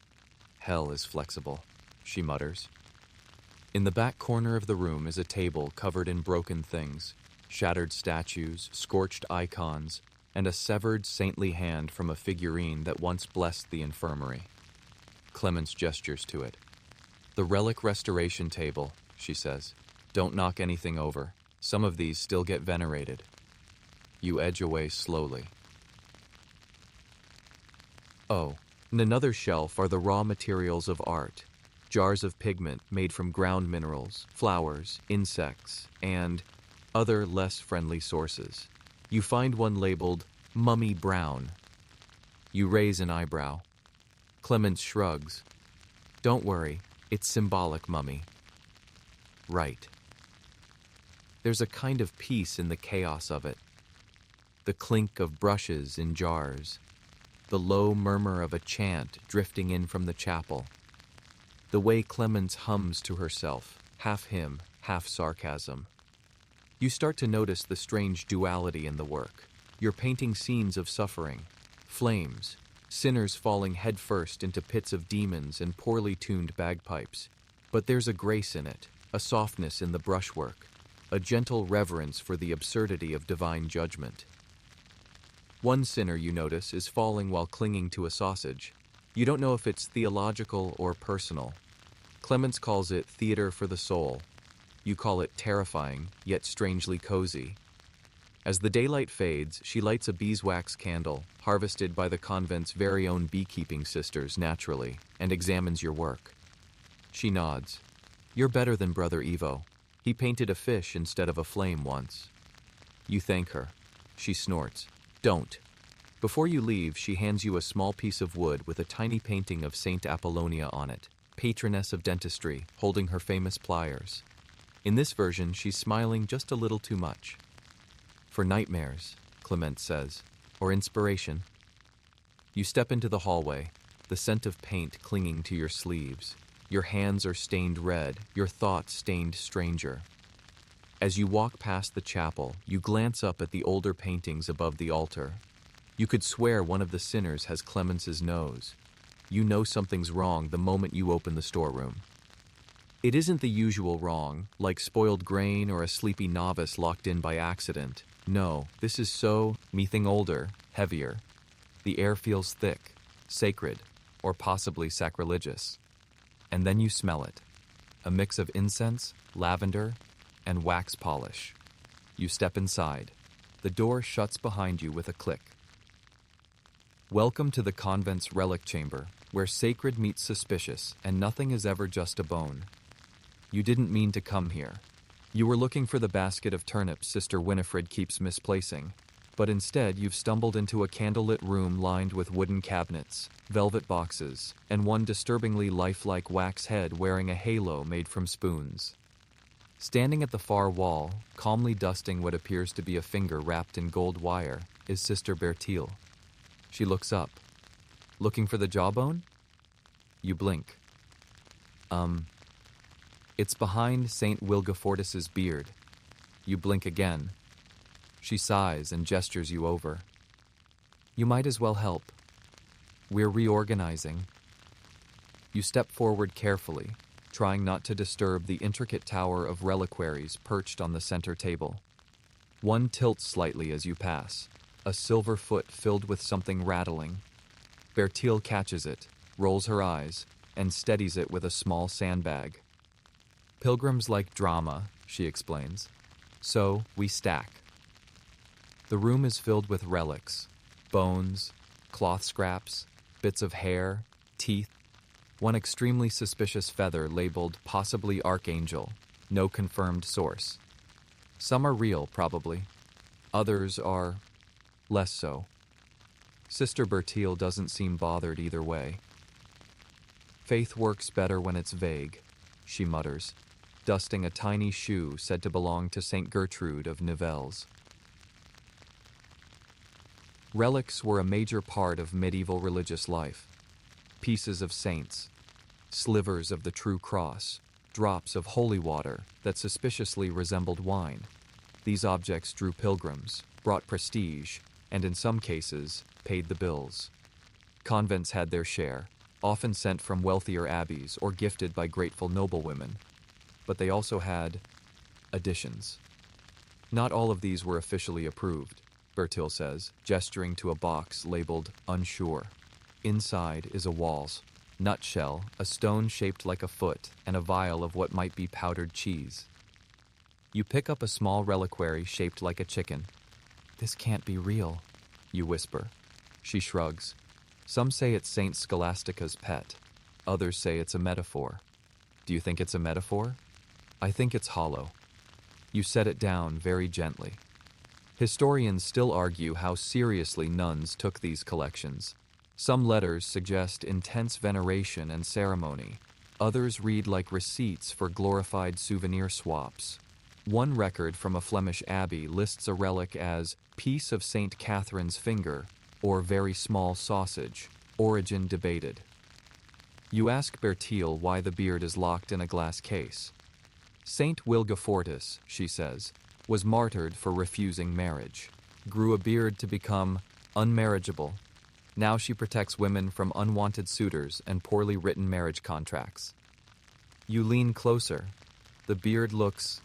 Hell is flexible, she mutters. In the back corner of the room is a table covered in broken things, shattered statues, scorched icons, and a severed saintly hand from a figurine that once blessed the infirmary. Clemence gestures to it. The relic restoration table, she says. Don't knock anything over. Some of these still get venerated. You edge away slowly. Oh, in another shelf are the raw materials of art. Jars of pigment made from ground minerals, flowers, insects, and other less friendly sources. You find one labeled Mummy Brown. You raise an eyebrow. Clemence shrugs. Don't worry, it's symbolic, Mummy. Right. There's a kind of peace in the chaos of it. The clink of brushes in jars. The low murmur of a chant drifting in from the chapel. The way Clemence hums to herself, half hymn, half sarcasm. You start to notice the strange duality in the work. You're painting scenes of suffering, flames, sinners falling headfirst into pits of demons and poorly tuned bagpipes. But there's a grace in it, a softness in the brushwork, a gentle reverence for the absurdity of divine judgment. One sinner, you notice, is falling while clinging to a sausage. You don't know if it's theological or personal. Clemence calls it theater for the soul. You call it terrifying, yet strangely cozy. As the daylight fades, she lights a beeswax candle, harvested by the convent's very own beekeeping sisters naturally, and examines your work. She nods. You're better than Brother Ivo. He painted a fish instead of a flame once. You thank her. She snorts. Don't. Before you leave, she hands you a small piece of wood with a tiny painting of Saint Apollonia on it, patroness of dentistry, holding her famous pliers. In this version, she's smiling just a little too much. For nightmares, Clemence says, or inspiration. You step into the hallway, the scent of paint clinging to your sleeves. Your hands are stained red, your thoughts stained stranger. As you walk past the chapel, you glance up at the older paintings above the altar. You could swear one of the sinners has Clemence's nose. You know something's wrong the moment you open the storeroom. It isn't the usual wrong, like spoiled grain or a sleepy novice locked in by accident. No, this is so, me thing older, heavier. The air feels thick, sacred, or possibly sacrilegious. And then you smell it. A mix of incense, lavender, and wax polish. You step inside. The door shuts behind you with a click. Welcome to the convent's relic chamber, where sacred meets suspicious and nothing is ever just a bone. You didn't mean to come here. You were looking for the basket of turnips Sister Winifred keeps misplacing, but instead you've stumbled into a candlelit room lined with wooden cabinets, velvet boxes, and one disturbingly lifelike wax head wearing a halo made from spoons. Standing at the far wall, calmly dusting what appears to be a finger wrapped in gold wire, is Sister Bertile. She looks up. Looking for the jawbone? You blink. It's behind St. Wilgefortis's beard. You blink again. She sighs and gestures you over. You might as well help. We're reorganizing. You step forward carefully, trying not to disturb the intricate tower of reliquaries perched on the center table. One tilts slightly as you pass, a silver foot filled with something rattling. Bertile catches it, rolls her eyes, and steadies it with a small sandbag. Pilgrims like drama, she explains. So we stack. The room is filled with relics, bones, cloth scraps, bits of hair, teeth, one extremely suspicious feather labeled possibly Archangel, no confirmed source. Some are real, probably. Others are less so. Sister Bertile doesn't seem bothered either way. Faith works better when it's vague, she mutters, dusting a tiny shoe said to belong to St. Gertrude of Nivelles. Relics were a major part of medieval religious life. Pieces of saints, slivers of the true cross, drops of holy water that suspiciously resembled wine. These objects drew pilgrims, brought prestige, and in some cases, paid the bills. Convents had their share, often sent from wealthier abbeys or gifted by grateful noblewomen. But they also had additions. Not all of these were officially approved, Bertile says, gesturing to a box labeled unsure. Inside is a waltz, nutshell, a stone shaped like a foot, and a vial of what might be powdered cheese. You pick up a small reliquary shaped like a chicken. This can't be real, you whisper. She shrugs. Some say it's Saint Scholastica's pet. Others say it's a metaphor. Do you think it's a metaphor? I think it's hollow. You set it down very gently. Historians still argue how seriously nuns took these collections. Some letters suggest intense veneration and ceremony. Others read like receipts for glorified souvenir swaps. One record from a Flemish abbey lists a relic as piece of St. Catherine's finger or very small sausage, origin debated. You ask Bertile why the beard is locked in a glass case. St. Wilgefortis, she says, was martyred for refusing marriage, grew a beard to become unmarriageable. Now she protects women from unwanted suitors and poorly written marriage contracts. You lean closer. The beard looks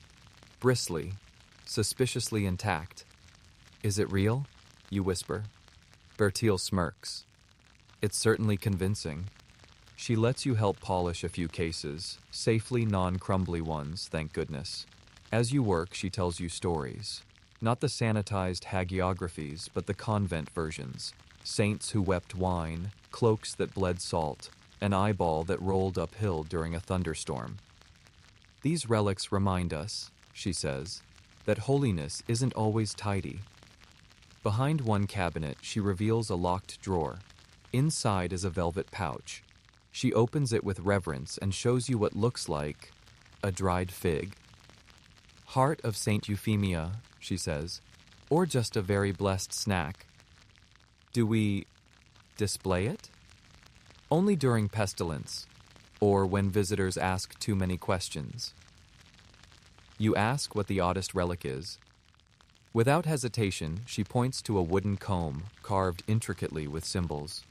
bristly, suspiciously intact. Is it real? You whisper. Bertile smirks. It's certainly convincing. She lets you help polish a few cases, safely non-crumbly ones, thank goodness. As you work, she tells you stories. Not the sanitized hagiographies, but the convent versions. Saints who wept wine, cloaks that bled salt, an eyeball that rolled uphill during a thunderstorm. These relics remind us, she says, that holiness isn't always tidy. Behind one cabinet, she reveals a locked drawer. Inside is a velvet pouch. She opens it with reverence and shows you what looks like a dried fig. Heart of Saint Euphemia, she says, or just a very blessed snack. Do we display it? Only during pestilence, or when visitors ask too many questions. You ask what the oddest relic is. Without hesitation, she points to a wooden comb carved intricately with symbols.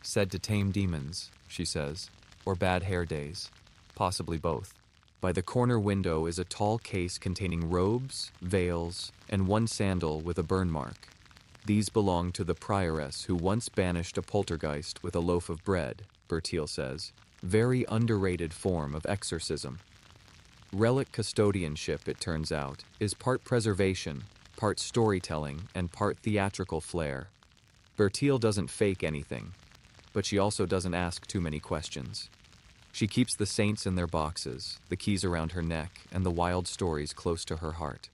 Said to tame demons, she says, or bad hair days, possibly both. By the corner window is a tall case containing robes, veils, and one sandal with a burn mark. These belong to the prioress who once banished a poltergeist with a loaf of bread, Bertil says. Very underrated form of exorcism. Relic custodianship, it turns out, is part preservation, part storytelling, and part theatrical flair. Bertil doesn't fake anything, but she also doesn't ask too many questions. She keeps the saints in their boxes, the keys around her neck, and the wild stories close to her heart.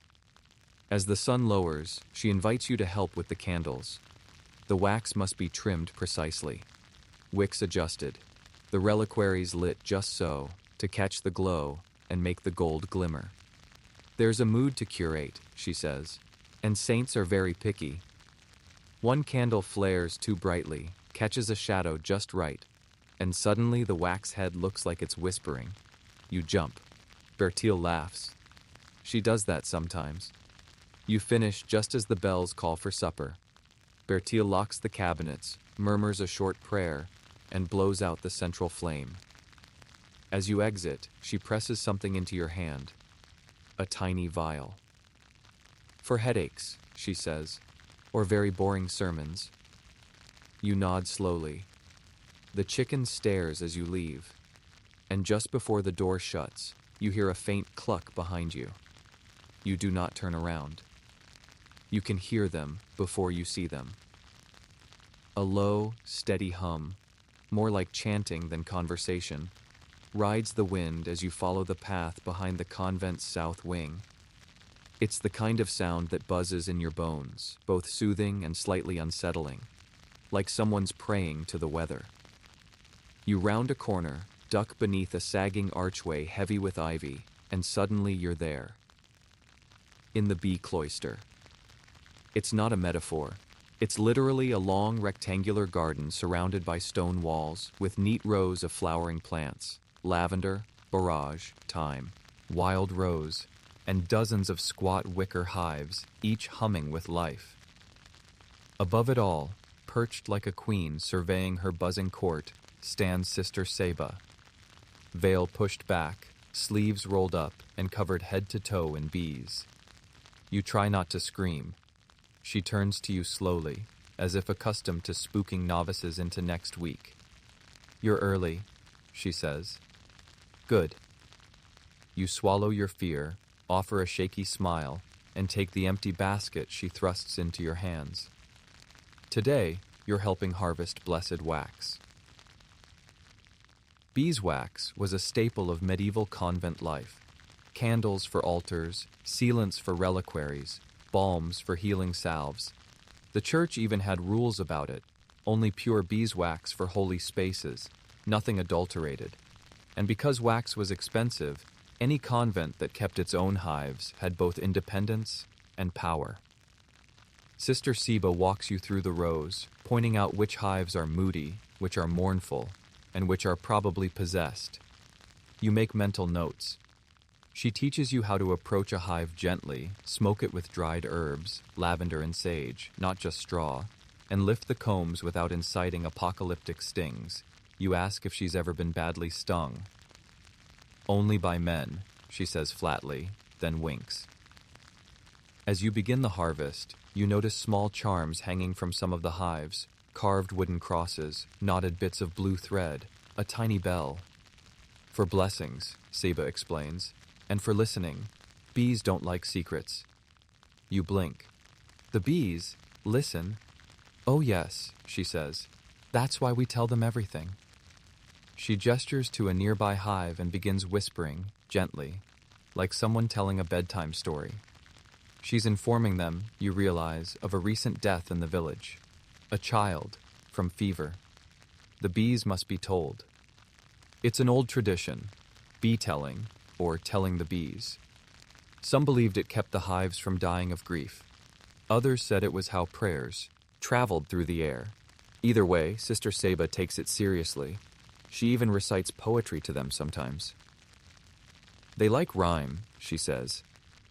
As the sun lowers, she invites you to help with the candles. The wax must be trimmed precisely, wicks adjusted, the reliquaries lit just so, to catch the glow and make the gold glimmer. There's a mood to curate, she says, and saints are very picky. One candle flares too brightly, catches a shadow just right, and suddenly the wax head looks like it's whispering. You jump. Bertil laughs. She does that sometimes. You finish just as the bells call for supper. Bertil locks the cabinets, murmurs a short prayer, and blows out the central flame. As you exit, she presses something into your hand. A tiny vial. For headaches, she says, or very boring sermons. You nod slowly. The chicken stares as you leave, and just before the door shuts, you hear a faint cluck behind you. You do not turn around. You can hear them before you see them. A low, steady hum, more like chanting than conversation, rides the wind as you follow the path behind the convent's south wing. It's the kind of sound that buzzes in your bones, both soothing and slightly unsettling, like someone's praying to the weather. You round a corner, duck beneath a sagging archway heavy with ivy, and suddenly you're there. In the bee cloister. It's not a metaphor. It's literally a long rectangular garden surrounded by stone walls with neat rows of flowering plants, lavender, borage, thyme, wild rose, and dozens of squat wicker hives, each humming with life. Above it all, perched like a queen surveying her buzzing court, stands Sister Seba. Veil pushed back, sleeves rolled up and covered head to toe in bees. You try not to scream. She turns to you slowly, as if accustomed to spooking novices into next week. You're early, she says. Good. You swallow your fear, offer a shaky smile, and take the empty basket she thrusts into your hands. Today, you're helping harvest blessed wax. Beeswax was a staple of medieval convent life. Candles for altars, sealants for reliquaries, balms for healing salves. The church even had rules about it, only pure beeswax for holy spaces, nothing adulterated. And because wax was expensive, any convent that kept its own hives had both independence and power. Sister Seba walks you through the rows, pointing out which hives are moody, which are mournful, and which are probably possessed. You make mental notes. She teaches you how to approach a hive gently, smoke it with dried herbs, lavender and sage, not just straw, and lift the combs without inciting apocalyptic stings. You ask if she's ever been badly stung. Only by men, she says flatly, then winks. As you begin the harvest, you notice small charms hanging from some of the hives, carved wooden crosses, knotted bits of blue thread, a tiny bell. For blessings, Seba explains, and for listening. Bees don't like secrets. You blink. The bees listen. Oh yes, she says. That's why we tell them everything. She gestures to a nearby hive and begins whispering, gently, like someone telling a bedtime story. She's informing them, you realize, of a recent death in the village. A child, from fever. The bees must be told. It's an old tradition, bee-telling, or telling the bees. Some believed it kept the hives from dying of grief. Others said it was how prayers traveled through the air. Either way, Sister Seba takes it seriously. She even recites poetry to them sometimes. They like rhyme, she says,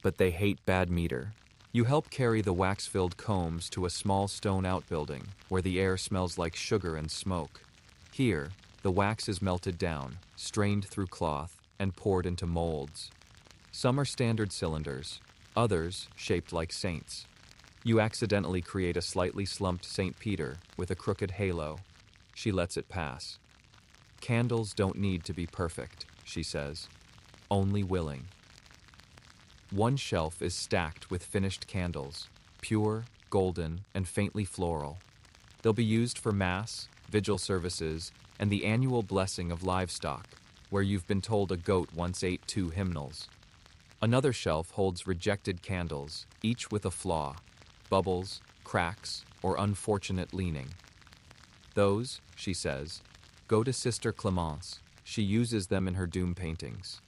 but they hate bad meter. You help carry the wax-filled combs to a small stone outbuilding where the air smells like sugar and smoke. Here, the wax is melted down, strained through cloth, and poured into molds. Some are standard cylinders, others shaped like saints. You accidentally create a slightly slumped St. Peter with a crooked halo. She lets it pass. Candles don't need to be perfect, she says. Only willing. One shelf is stacked with finished candles, pure, golden, and faintly floral. They'll be used for Mass, vigil services, and the annual blessing of livestock, where you've been told a goat once ate 2 hymnals. Another shelf holds rejected candles, each with a flaw, bubbles, cracks, or unfortunate leaning. Those, she says, go to Sister Clemence. She uses them in her doom paintings.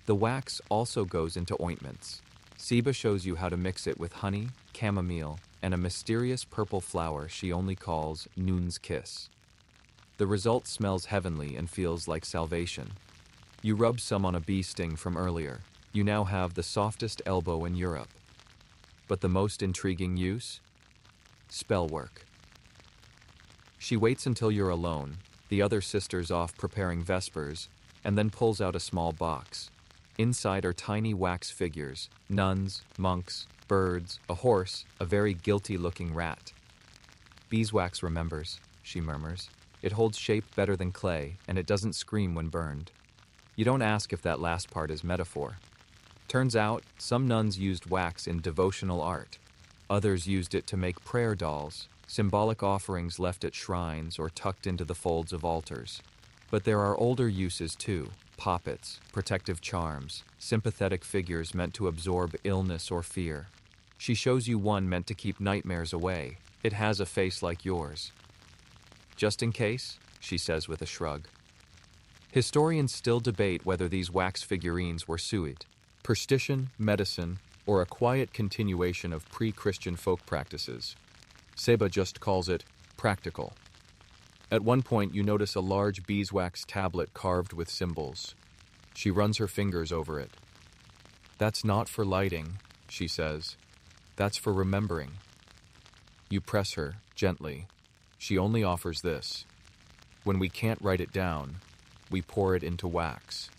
The wax also goes into ointments. Seba shows you how to mix it with honey, chamomile, and a mysterious purple flower she only calls Nuns' kiss. The result smells heavenly and feels like salvation. You rub some on a bee sting from earlier. You now have the softest elbow in Europe. But the most intriguing use? Spell work. She waits until you're alone, the other sisters off preparing vespers, and then pulls out a small box. Inside are tiny wax figures, nuns, monks, birds, a horse, a very guilty-looking rat. Beeswax remembers, she murmurs. It holds shape better than clay, and it doesn't scream when burned. You don't ask if that last part is metaphor. Turns out, some nuns used wax in devotional art. Others used it to make prayer dolls, symbolic offerings left at shrines or tucked into the folds of altars. But there are older uses too. Poppets, protective charms, sympathetic figures meant to absorb illness or fear. She shows you one meant to keep nightmares away. It has a face like yours. Just in case, she says with a shrug. Historians still debate whether these wax figurines were suit, superstition, medicine, or a quiet continuation of pre-Christian folk practices. Seba just calls it practical. At one point, you notice a large beeswax tablet carved with symbols. She runs her fingers over it. That's not for lighting, she says. That's for remembering. You press her, gently. She only offers this. When we can't write it down, we pour it into wax.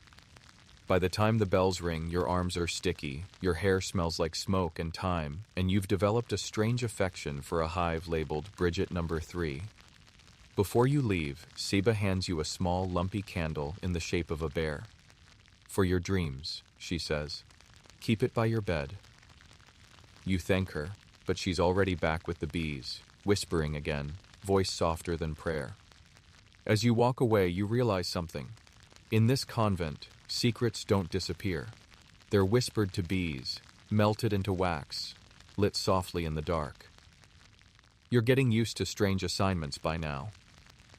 By the time the bells ring, your arms are sticky, your hair smells like smoke and thyme, and you've developed a strange affection for a hive labeled Bridget No. 3. Before you leave, Seba hands you a small, lumpy candle in the shape of a bear. For your dreams, she says. Keep it by your bed. You thank her, but she's already back with the bees, whispering again, voice softer than prayer. As you walk away, you realize something. In this convent, secrets don't disappear. They're whispered to bees, melted into wax, lit softly in the dark. You're getting used to strange assignments by now.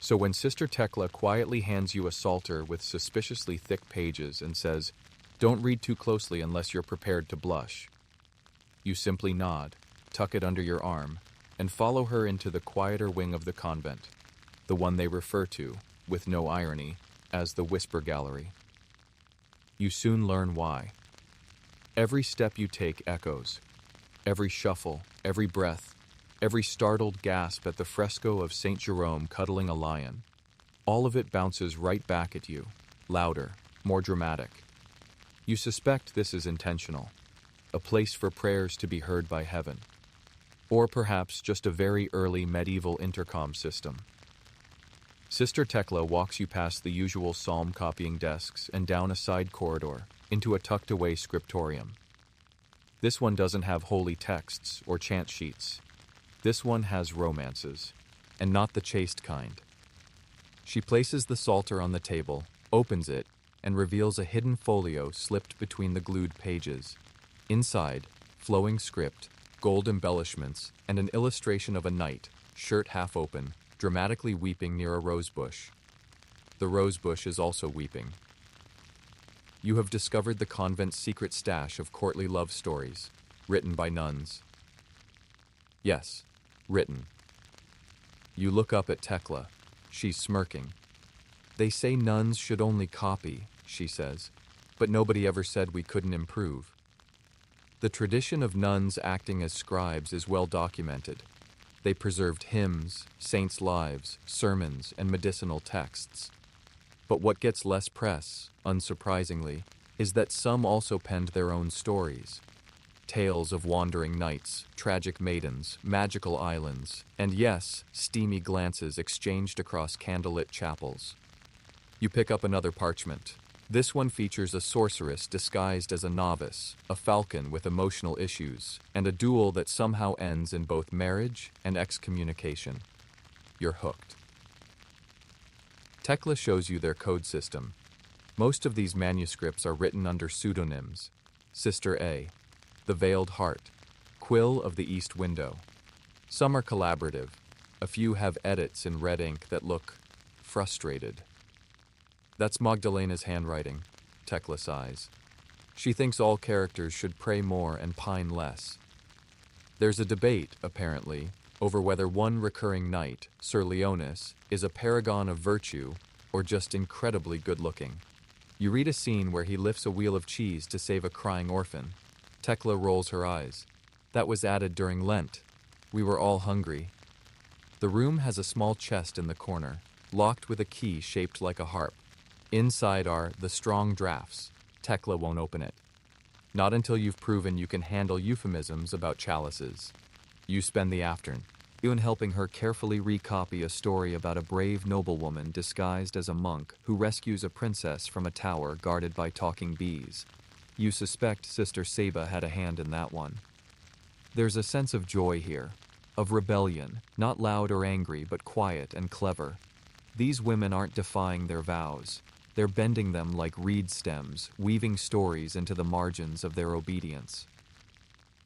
So when Sister Tekla quietly hands you a psalter with suspiciously thick pages and says, "Don't read too closely unless you're prepared to blush," you simply nod, tuck it under your arm, and follow her into the quieter wing of the convent, the one they refer to, with no irony, as the Whisper Gallery. You soon learn why. Every step you take echoes. Every shuffle, every breath, every startled gasp at the fresco of St. Jerome cuddling a lion. All of it bounces right back at you, louder, more dramatic. You suspect this is intentional, a place for prayers to be heard by heaven. Or perhaps just a very early medieval intercom system. Sister Tekla walks you past the usual psalm-copying desks and down a side corridor into a tucked-away scriptorium. This one doesn't have holy texts or chant sheets. This one has romances, and not the chaste kind. She places the psalter on the table, opens it, and reveals a hidden folio slipped between the glued pages. Inside, flowing script, gold embellishments, and an illustration of a knight, shirt half open, dramatically weeping near a rosebush. The rosebush is also weeping. You have discovered the convent's secret stash of courtly love stories, written by nuns. Yes, written. You look up at Tekla. She's smirking. They say nuns should only copy, she says, but nobody ever said we couldn't improve. The tradition of nuns acting as scribes is well documented. They preserved hymns, saints' lives, sermons, and medicinal texts. But what gets less press, unsurprisingly, is that some also penned their own stories. tales of wandering knights, tragic maidens, magical islands, and yes, steamy glances exchanged across candlelit chapels. You pick up another parchment. This one features a sorceress disguised as a novice, a falcon with emotional issues, and a duel that somehow ends in both marriage and excommunication. You're hooked. Tekla shows you their code system. Most of these manuscripts are written under pseudonyms. Sister A, The Veiled Heart, Quill of the East Window. Some are collaborative. A few have edits in red ink that look frustrated. That's Magdalena's handwriting, Tekla sighs. She thinks all characters should pray more and pine less. There's a debate, apparently, over whether one recurring knight, Sir Leonis, is a paragon of virtue or just incredibly good-looking. You read a scene where he lifts a wheel of cheese to save a crying orphan. Tekla rolls her eyes. That was added during Lent. We were all hungry. The room has a small chest in the corner, locked with a key shaped like a harp. Inside are the strong drafts. Tekla won't open it. Not until you've proven you can handle euphemisms about chalices. You spend the afternoon helping her carefully recopy a story about a brave noblewoman disguised as a monk who rescues a princess from a tower guarded by talking bees. You suspect Sister Saba had a hand in that one. There's a sense of joy here, of rebellion, not loud or angry but quiet and clever. These women aren't defying their vows. They're bending them like reed stems, weaving stories into the margins of their obedience.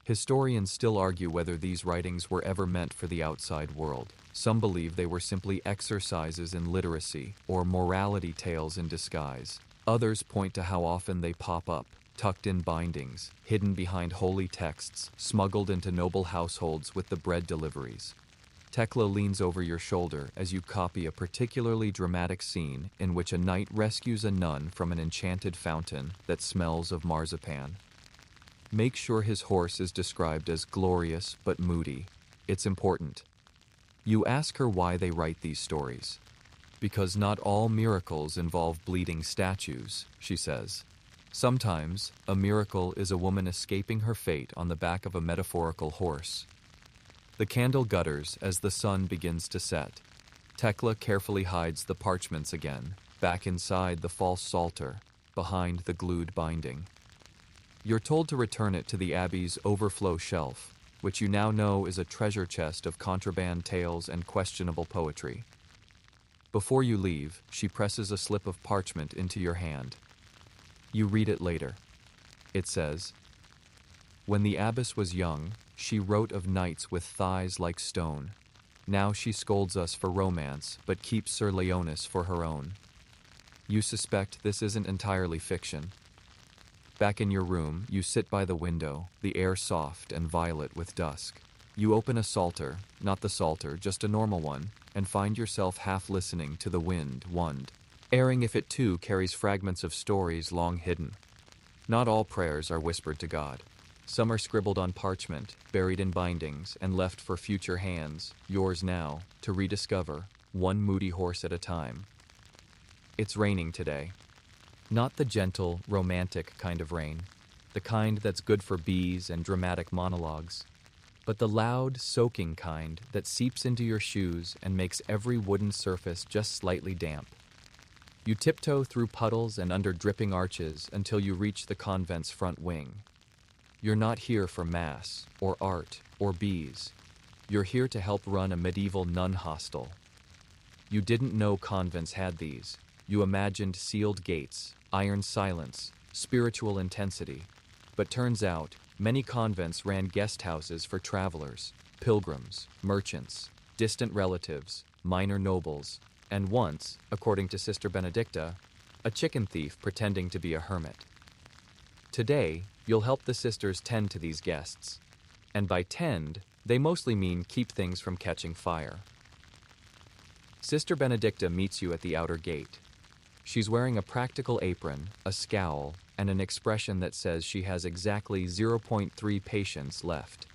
Historians still argue whether these writings were ever meant for the outside world. Some believe they were simply exercises in literacy or morality tales in disguise. Others point to how often they pop up, tucked in bindings, hidden behind holy texts, smuggled into noble households with the bread deliveries. Tekla leans over your shoulder as you copy a particularly dramatic scene in which a knight rescues a nun from an enchanted fountain that smells of marzipan. Make sure his horse is described as glorious but moody. It's important. You ask her why they write these stories. Because not all miracles involve bleeding statues, she says. Sometimes, a miracle is a woman escaping her fate on the back of a metaphorical horse. The candle gutters as the sun begins to set. Tekla carefully hides the parchments again, back inside the false psalter, behind the glued binding. You're told to return it to the Abbey's overflow shelf, which you now know is a treasure chest of contraband tales and questionable poetry. Before you leave, she presses a slip of parchment into your hand. You read it later. It says, "When the abbess was young, she wrote of knights with thighs like stone. Now she scolds us for romance, but keeps Sir Leonis for her own." You suspect this isn't entirely fiction. Back in your room, you sit by the window, the air soft and violet with dusk. You open a psalter, not the psalter, just a normal one, and find yourself half listening to the wind, airing if it too carries fragments of stories long hidden. Not all prayers are whispered to God. Some are scribbled on parchment, buried in bindings, and left for future hands, yours now, to rediscover, one moody horse at a time. It's raining today. Not the gentle, romantic kind of rain, the kind that's good for bees and dramatic monologues, but the loud, soaking kind that seeps into your shoes and makes every wooden surface just slightly damp. You tiptoe through puddles and under dripping arches until you reach the convent's front wing. You're not here for mass, or art, or bees. You're here to help run a medieval nun hostel. You didn't know convents had these. You imagined sealed gates, iron silence, spiritual intensity. But turns out, many convents ran guest houses for travelers, pilgrims, merchants, distant relatives, minor nobles, and once, according to Sister Benedicta, a chicken thief pretending to be a hermit. Today, you'll help the sisters tend to these guests. And by tend, they mostly mean keep things from catching fire. Sister Benedicta meets you at the outer gate. She's wearing a practical apron, a scowl, and an expression that says she has exactly 0.3 patients left.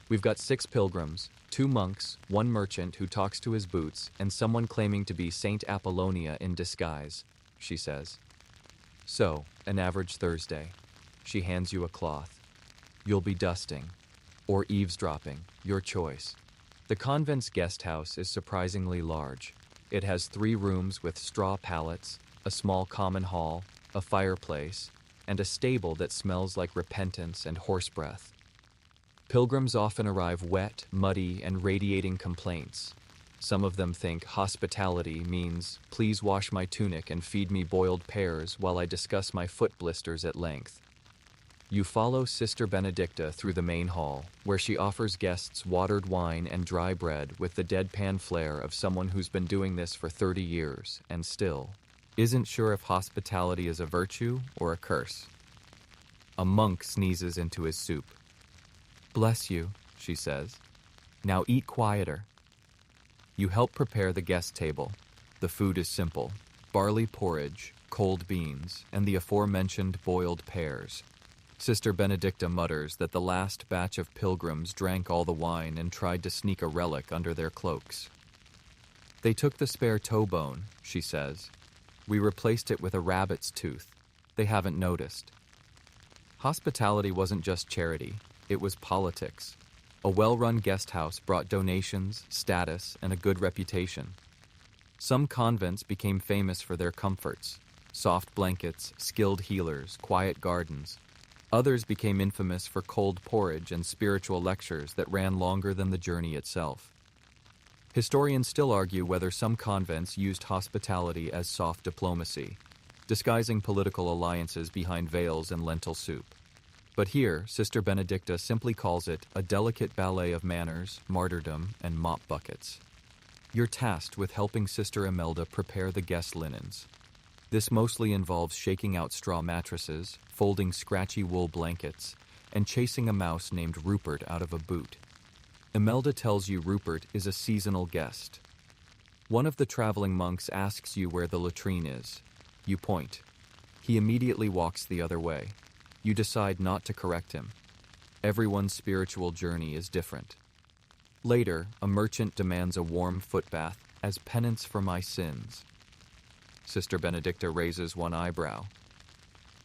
We've got 6 pilgrims, 2 monks, 1 merchant who talks to his boots, and someone claiming to be Saint Apollonia in disguise, she says. So, an average Thursday. She hands you a cloth. You'll be dusting. Or eavesdropping, your choice. The convent's guest house is surprisingly large. It has 3 rooms with straw pallets, a small common hall, a fireplace, and a stable that smells like repentance and horse breath. Pilgrims often arrive wet, muddy, and radiating complaints. Some of them think hospitality means, please wash my tunic and feed me boiled pears while I discuss my foot blisters at length. You follow Sister Benedicta through the main hall, where she offers guests watered wine and dry bread with the deadpan flair of someone who's been doing this for 30 years and still isn't sure if hospitality is a virtue or a curse. A monk sneezes into his soup. "Bless you," she says. "Now eat quieter." You help prepare the guest table. The food is simple: barley porridge, cold beans, and the aforementioned boiled pears. Sister Benedicta mutters that the last batch of pilgrims drank all the wine and tried to sneak a relic under their cloaks. "They took the spare toe bone," she says. "We replaced it with a rabbit's tooth. They haven't noticed." Hospitality wasn't just charity, it was politics. A well-run guest house brought donations, status, and a good reputation. Some convents became famous for their comforts: soft blankets, skilled healers, quiet gardens. Others became infamous for cold porridge and spiritual lectures that ran longer than the journey itself. Historians still argue whether some convents used hospitality as soft diplomacy, disguising political alliances behind veils and lentil soup. But here, Sister Benedicta simply calls it a delicate ballet of manners, martyrdom, and mop buckets. You're tasked with helping Sister Imelda prepare the guest linens. This mostly involves shaking out straw mattresses, folding scratchy wool blankets, and chasing a mouse named Rupert out of a boot. Imelda tells you Rupert is a seasonal guest. One of the traveling monks asks you where the latrine is. You point. He immediately walks the other way. You decide not to correct him. Everyone's spiritual journey is different. Later, a merchant demands a warm footbath as penance for my sins. Sister Benedicta raises one eyebrow.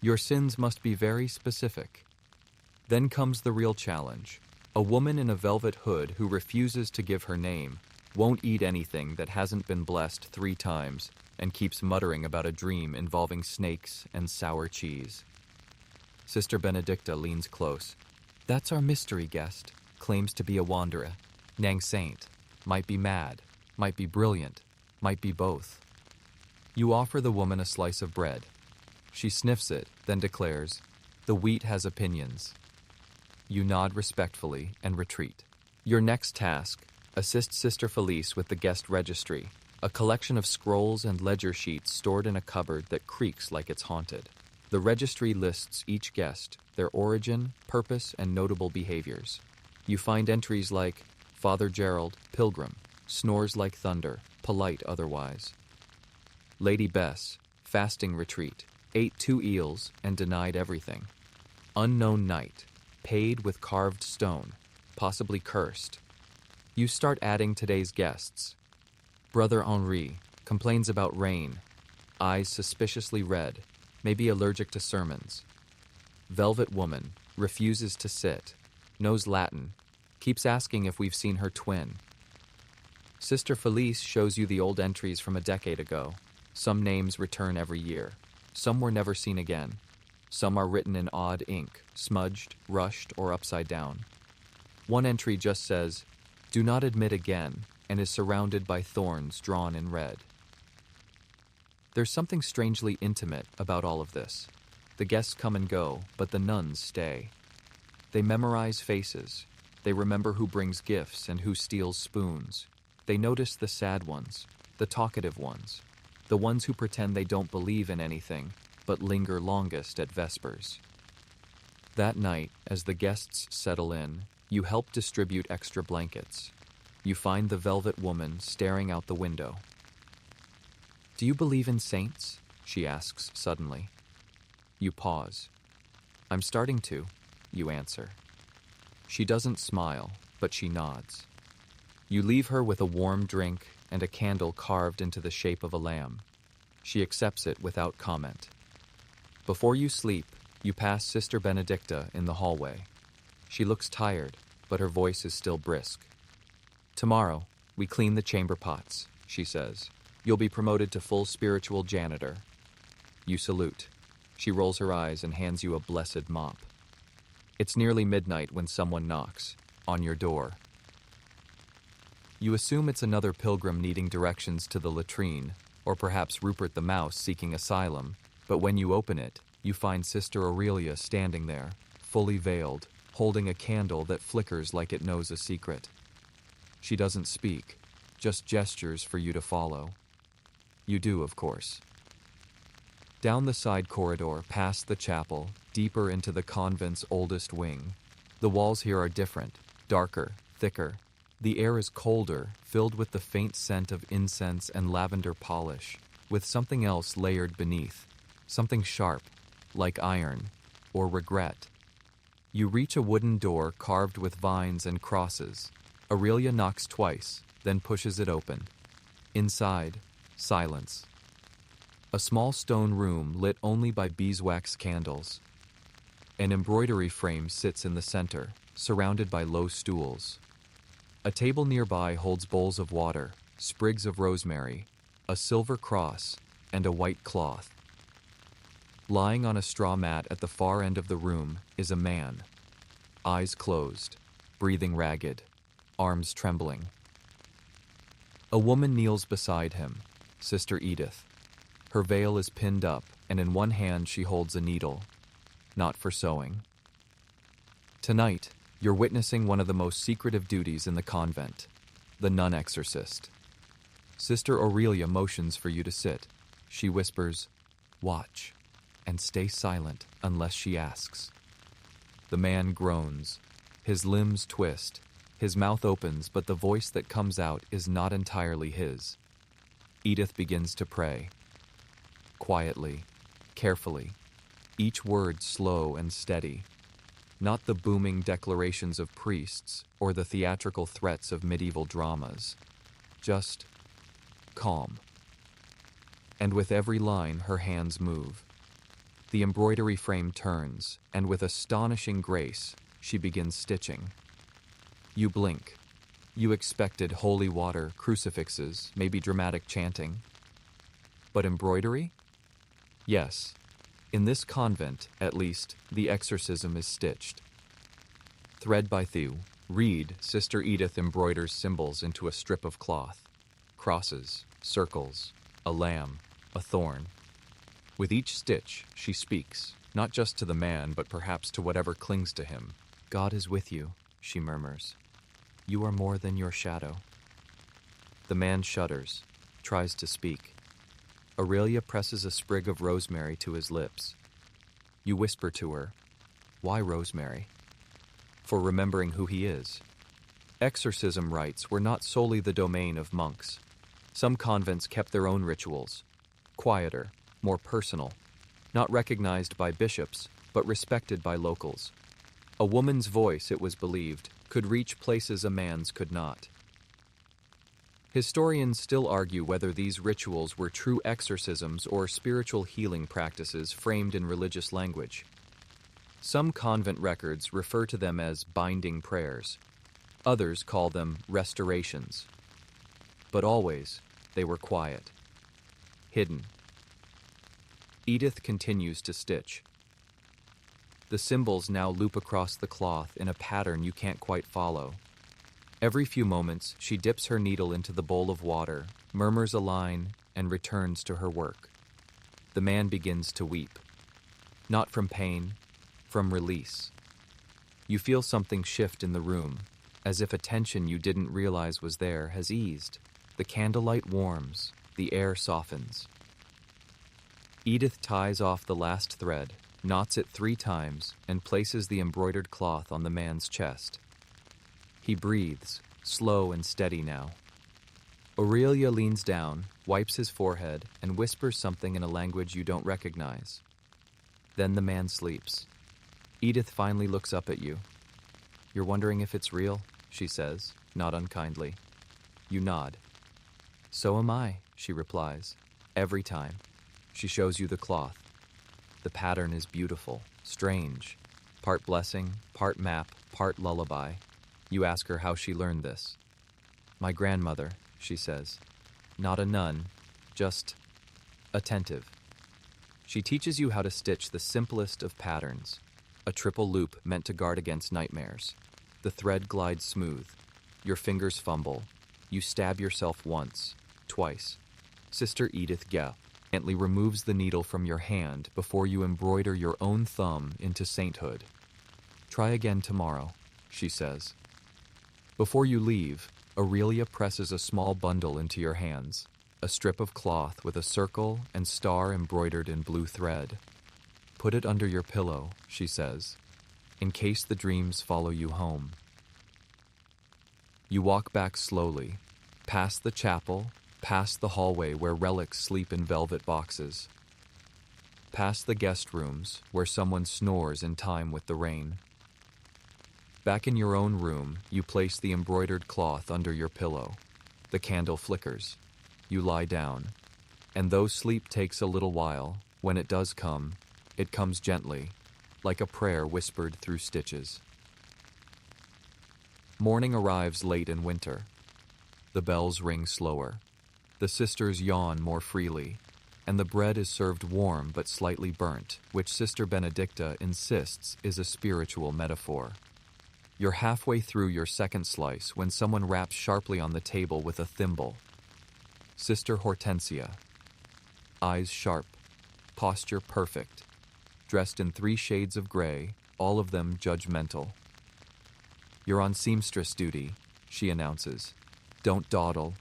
Your sins must be very specific. Then comes the real challenge. A woman in a velvet hood who refuses to give her name, won't eat anything that hasn't been blessed 3 times, and keeps muttering about a dream involving snakes and sour cheese. Sister Benedicta leans close. That's our mystery guest. Claims to be a wanderer. Nang saint. Might be mad. Might be brilliant. Might be both. You offer the woman a slice of bread. She sniffs it, then declares, "The wheat has opinions." You nod respectfully and retreat. Your next task: assist Sister Felice with the guest registry, a collection of scrolls and ledger sheets stored in a cupboard that creaks like it's haunted. The registry lists each guest, their origin, purpose, and notable behaviors. You find entries like Father Gerald, pilgrim, snores like thunder, polite otherwise. Lady Bess, fasting retreat, ate 2 eels and denied everything. Unknown knight, paid with carved stone, possibly cursed. You start adding today's guests. Brother Henri complains about rain, eyes suspiciously red, may be allergic to sermons. Velvet woman, refuses to sit, knows Latin, keeps asking if we've seen her twin. Sister Felice shows you the old entries from a decade ago. Some names return every year. Some were never seen again. Some are written in odd ink, smudged, rushed, or upside down. One entry just says, "Do not admit again," and is surrounded by thorns drawn in red. There's something strangely intimate about all of this. The guests come and go, but the nuns stay. They memorize faces. They remember who brings gifts and who steals spoons. They notice the sad ones, the talkative ones, the ones who pretend they don't believe in anything, but linger longest at Vespers. That night, as the guests settle in, you help distribute extra blankets. You find the velvet woman staring out the window. "Do you believe in saints?" she asks suddenly. You pause. "I'm starting to," you answer. She doesn't smile, but she nods. You leave her with a warm drink and a candle carved into the shape of a lamb. She accepts it without comment. Before you sleep, you pass Sister Benedicta in the hallway. She looks tired, but her voice is still brisk. "Tomorrow, we clean the chamber pots," she says. "You'll be promoted to full spiritual janitor." You salute. She rolls her eyes and hands you a blessed mop. It's nearly midnight when someone knocks on your door. You assume it's another pilgrim needing directions to the latrine, or perhaps Rupert the Mouse seeking asylum, but when you open it, you find Sister Aurelia standing there, fully veiled, holding a candle that flickers like it knows a secret. She doesn't speak, just gestures for you to follow. You do, of course. Down the side corridor, past the chapel, deeper into the convent's oldest wing. The walls here are different, darker, thicker. The air is colder, filled with the faint scent of incense and lavender polish, with something else layered beneath, something sharp, like iron, or regret. You reach a wooden door carved with vines and crosses. Aurelia knocks twice, then pushes it open. Inside, silence. A small stone room lit only by beeswax candles. An embroidery frame sits in the center, surrounded by low stools. A table nearby holds bowls of water, sprigs of rosemary, a silver cross, and a white cloth. Lying on a straw mat at the far end of the room is a man. Eyes closed, breathing ragged, arms trembling. A woman kneels beside him, Sister Edith. Her veil is pinned up, and in one hand she holds a needle, not for sewing. Tonight, you're witnessing one of the most secretive duties in the convent, the nun exorcist. Sister Aurelia motions for you to sit. She whispers, "Watch, and stay silent unless she asks." The man groans. His limbs twist. His mouth opens, but the voice that comes out is not entirely his. Edith begins to pray. Quietly, carefully, each word slow and steady. Not the booming declarations of priests or the theatrical threats of medieval dramas. Just calm. And with every line, her hands move. The embroidery frame turns, and with astonishing grace, she begins stitching. You blink. You expected holy water, crucifixes, maybe dramatic chanting. But embroidery? Yes. In this convent, at least, the exorcism is stitched. Thread by thread, Sister Edith embroiders symbols into a strip of cloth. Crosses, circles, a lamb, a thorn. With each stitch, she speaks, not just to the man, but perhaps to whatever clings to him. "God is with you," she murmurs. "You are more than your shadow." The man shudders, tries to speak. Aurelia presses a sprig of rosemary to his lips. You whisper to her, "Why rosemary?" "For remembering who he is." Exorcism rites were not solely the domain of monks. Some convents kept their own rituals, quieter, more personal, not recognized by bishops, but respected by locals. A woman's voice, it was believed, could reach places a man's could not. Historians still argue whether these rituals were true exorcisms or spiritual healing practices framed in religious language. Some convent records refer to them as binding prayers. Others call them restorations. But always, they were quiet, hidden. Edith continues to stitch. The symbols now loop across the cloth in a pattern you can't quite follow. Every few moments, she dips her needle into the bowl of water, murmurs a line, and returns to her work. The man begins to weep. Not from pain, from release. You feel something shift in the room, as if a tension you didn't realize was there has eased. The candlelight warms, the air softens. Edith ties off the last thread, knots it 3 times, and places the embroidered cloth on the man's chest. He breathes, slow and steady now. Aurelia leans down, wipes his forehead, and whispers something in a language you don't recognize. Then the man sleeps. Edith finally looks up at you. "You're wondering if it's real?" she says, not unkindly. You nod. "So am I," she replies. "Every time." She shows you the cloth. The pattern is beautiful, strange. Part blessing, part map, part lullaby. You ask her how she learned this. My grandmother, she says. Not a nun, just attentive. She teaches you how to stitch the simplest of patterns, a triple loop meant to guard against nightmares. The thread glides smooth. Your fingers fumble. You stab yourself once, twice. Sister Edith gently removes the needle from your hand before you embroider your own thumb into sainthood. Try again tomorrow, she says. Before you leave, Aurelia presses a small bundle into your hands, a strip of cloth with a circle and star embroidered in blue thread. Put it under your pillow, she says, in case the dreams follow you home. You walk back slowly, past the chapel, past the hallway where relics sleep in velvet boxes, past the guest rooms where someone snores in time with the rain. Back in your own room, you place the embroidered cloth under your pillow. The candle flickers. You lie down. And though sleep takes a little while, when it does come, it comes gently, like a prayer whispered through stitches. Morning arrives late in winter. The bells ring slower. The sisters yawn more freely, and the bread is served warm but slightly burnt, which Sister Benedicta insists is a spiritual metaphor. You're halfway through your second slice when someone raps sharply on the table with a thimble. Sister Hortensia. Eyes sharp, posture perfect, dressed in 3 shades of gray, all of them judgmental. You're on seamstress duty, she announces. Don't dawdle.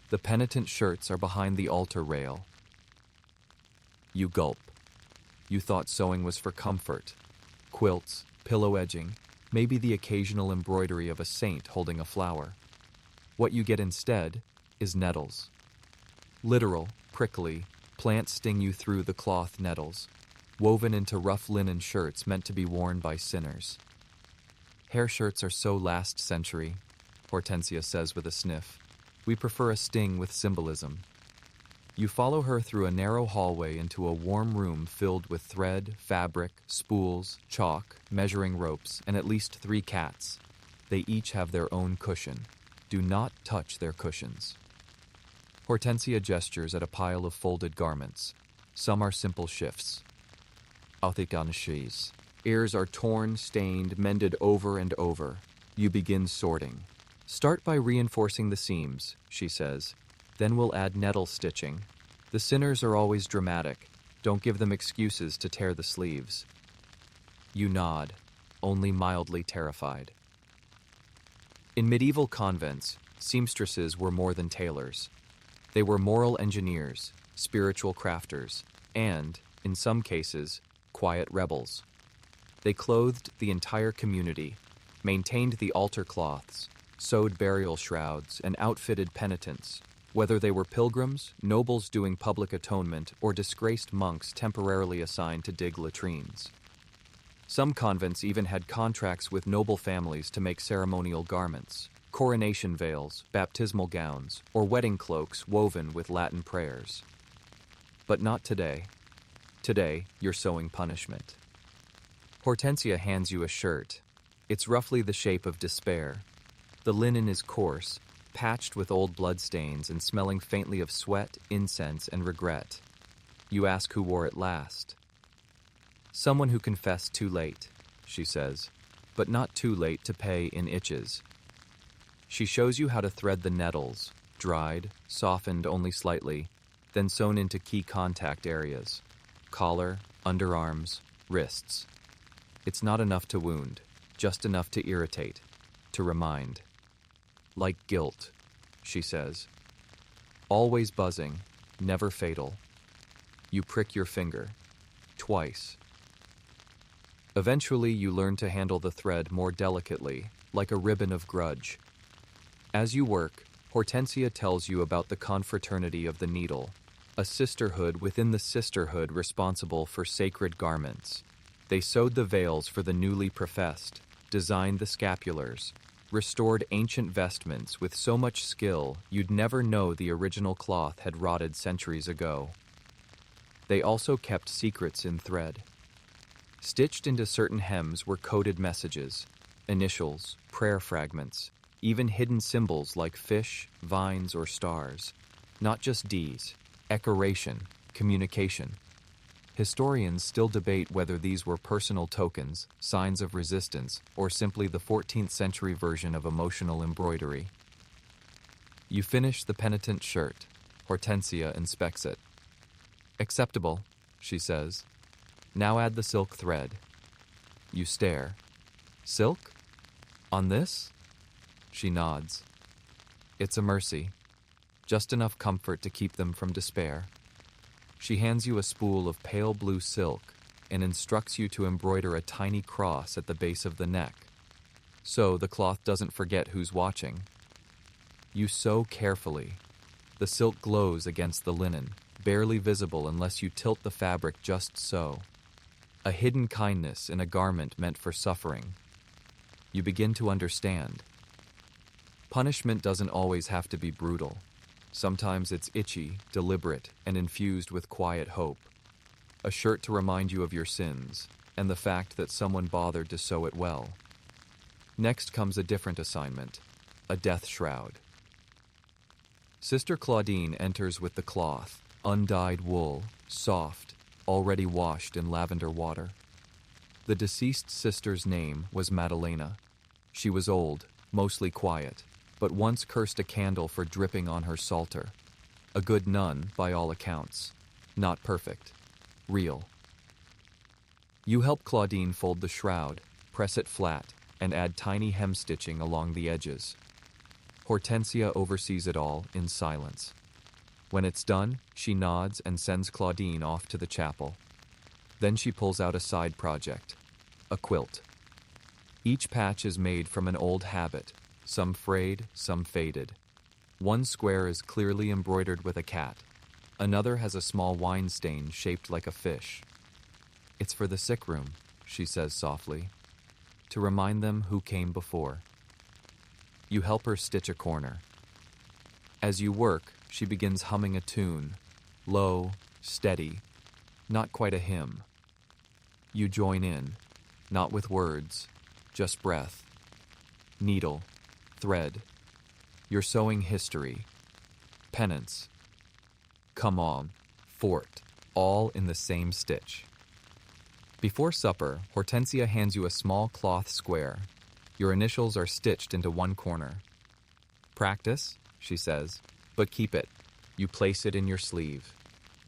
The penitent shirts are behind the altar rail. You gulp. You thought sewing was for comfort. Quilts, pillow edging, maybe the occasional embroidery of a saint holding a flower. What you get instead is nettles. Literal, prickly, plants sting you through the cloth nettles, woven into rough linen shirts meant to be worn by sinners. Hair shirts are so last century, Hortensia says with a sniff. We prefer a sting with symbolism. You follow her through a narrow hallway into a warm room filled with thread, fabric, spools, chalk, measuring ropes, and at least 3 cats. They each have their own cushion. Do not touch their cushions. Hortensia gestures at a pile of folded garments. Some are simple shifts. Ears are torn, stained, mended over and over. You begin sorting. Start by reinforcing the seams, she says. Then we'll add nettle stitching. The sinners are always dramatic. Don't give them excuses to tear the sleeves. You nod, only mildly terrified. In medieval convents, seamstresses were more than tailors. They were moral engineers, spiritual crafters, and, in some cases, quiet rebels. They clothed the entire community, maintained the altar cloths, sewed burial shrouds, and outfitted penitents, whether they were pilgrims, nobles doing public atonement, or disgraced monks temporarily assigned to dig latrines. Some convents even had contracts with noble families to make ceremonial garments, coronation veils, baptismal gowns, or wedding cloaks woven with Latin prayers. But not today. Today, you're sewing punishment. Hortensia hands you a shirt. It's roughly the shape of despair. The linen is coarse, patched with old bloodstains and smelling faintly of sweat, incense, and regret. You ask who wore it last. Someone who confessed too late, she says, but not too late to pay in itches. She shows you how to thread the nettles, dried, softened only slightly, then sewn into key contact areas: collar, underarms, wrists. It's not enough to wound, just enough to irritate, to remind. Like guilt, she says. Always buzzing, never fatal. You prick your finger, twice. Eventually, you learn to handle the thread more delicately, like a ribbon of grudge. As you work, Hortensia tells you about the confraternity of the needle, a sisterhood within the sisterhood responsible for sacred garments. They sewed the veils for the newly professed, designed the scapulars, restored ancient vestments with so much skill you'd never know the original cloth had rotted centuries ago. They also kept secrets in thread. Stitched into certain hems were coded messages, initials, prayer fragments, even hidden symbols like fish, vines, or stars. Not just Ds, echoration, communication. Historians still debate whether these were personal tokens, signs of resistance, or simply the 14th century version of emotional embroidery. You finish the penitent shirt. Hortensia inspects it. Acceptable, she says. Now add the silk thread. You stare. Silk? On this? She nods. It's a mercy. Just enough comfort to keep them from despair. She hands you a spool of pale blue silk and instructs you to embroider a tiny cross at the base of the neck, so the cloth doesn't forget who's watching. You sew carefully. The silk glows against the linen, barely visible unless you tilt the fabric just so. A hidden kindness in a garment meant for suffering. You begin to understand. Punishment doesn't always have to be brutal. Sometimes it's itchy, deliberate, and infused with quiet hope. A shirt to remind you of your sins, and the fact that someone bothered to sew it well. Next comes a different assignment, a death shroud. Sister Claudine enters with the cloth, undyed wool, soft, already washed in lavender water. The deceased sister's name was Madalena. She was old, mostly quiet, but once cursed a candle for dripping on her psalter. A good nun, by all accounts. Not perfect. Real. You help Claudine fold the shroud, press it flat, and add tiny hem stitching along the edges. Hortensia oversees it all in silence. When it's done, she nods and sends Claudine off to the chapel. Then she pulls out a side project, a quilt. Each patch is made from an old habit, some frayed, some faded. One square is clearly embroidered with a cat. Another has a small wine stain shaped like a fish. It's for the sick room, she says softly, to remind them who came before. You help her stitch a corner. As you work, she begins humming a tune, low, steady, not quite a hymn. You join in, not with words, just breath. Needle, thread. You're sewing history, penance. Come on, fort, all in the same stitch. Before supper, Hortensia hands you a small cloth square. Your initials are stitched into one corner. Practice, she says, but keep it. You place it in your sleeve.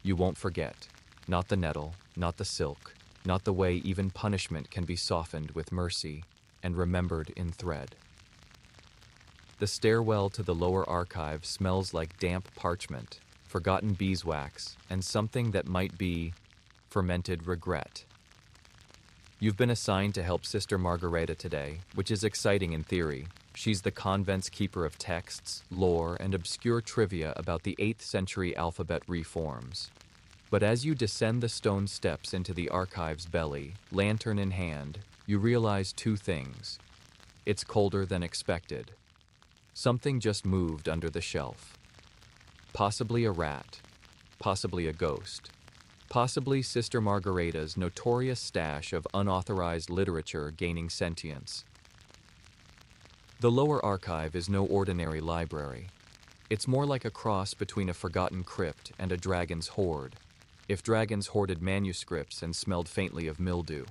You won't forget. Not the nettle, not the silk, not the way even punishment can be softened with mercy and remembered in thread. The stairwell to the lower archive smells like damp parchment, forgotten beeswax, and something that might be fermented regret. You've been assigned to help Sister Margareta today, which is exciting in theory. She's the convent's keeper of texts, lore, and obscure trivia about the 8th century alphabet reforms. But as you descend the stone steps into the archive's belly, lantern in hand, you realize two things. It's colder than expected. Something just moved under the shelf. Possibly a rat, possibly a ghost. Possibly Sister Margareta's notorious stash of unauthorized literature gaining sentience. The lower archive is no ordinary library. It's more like a cross between a forgotten crypt and a dragon's hoard, if dragons hoarded manuscripts and smelled faintly of mildew.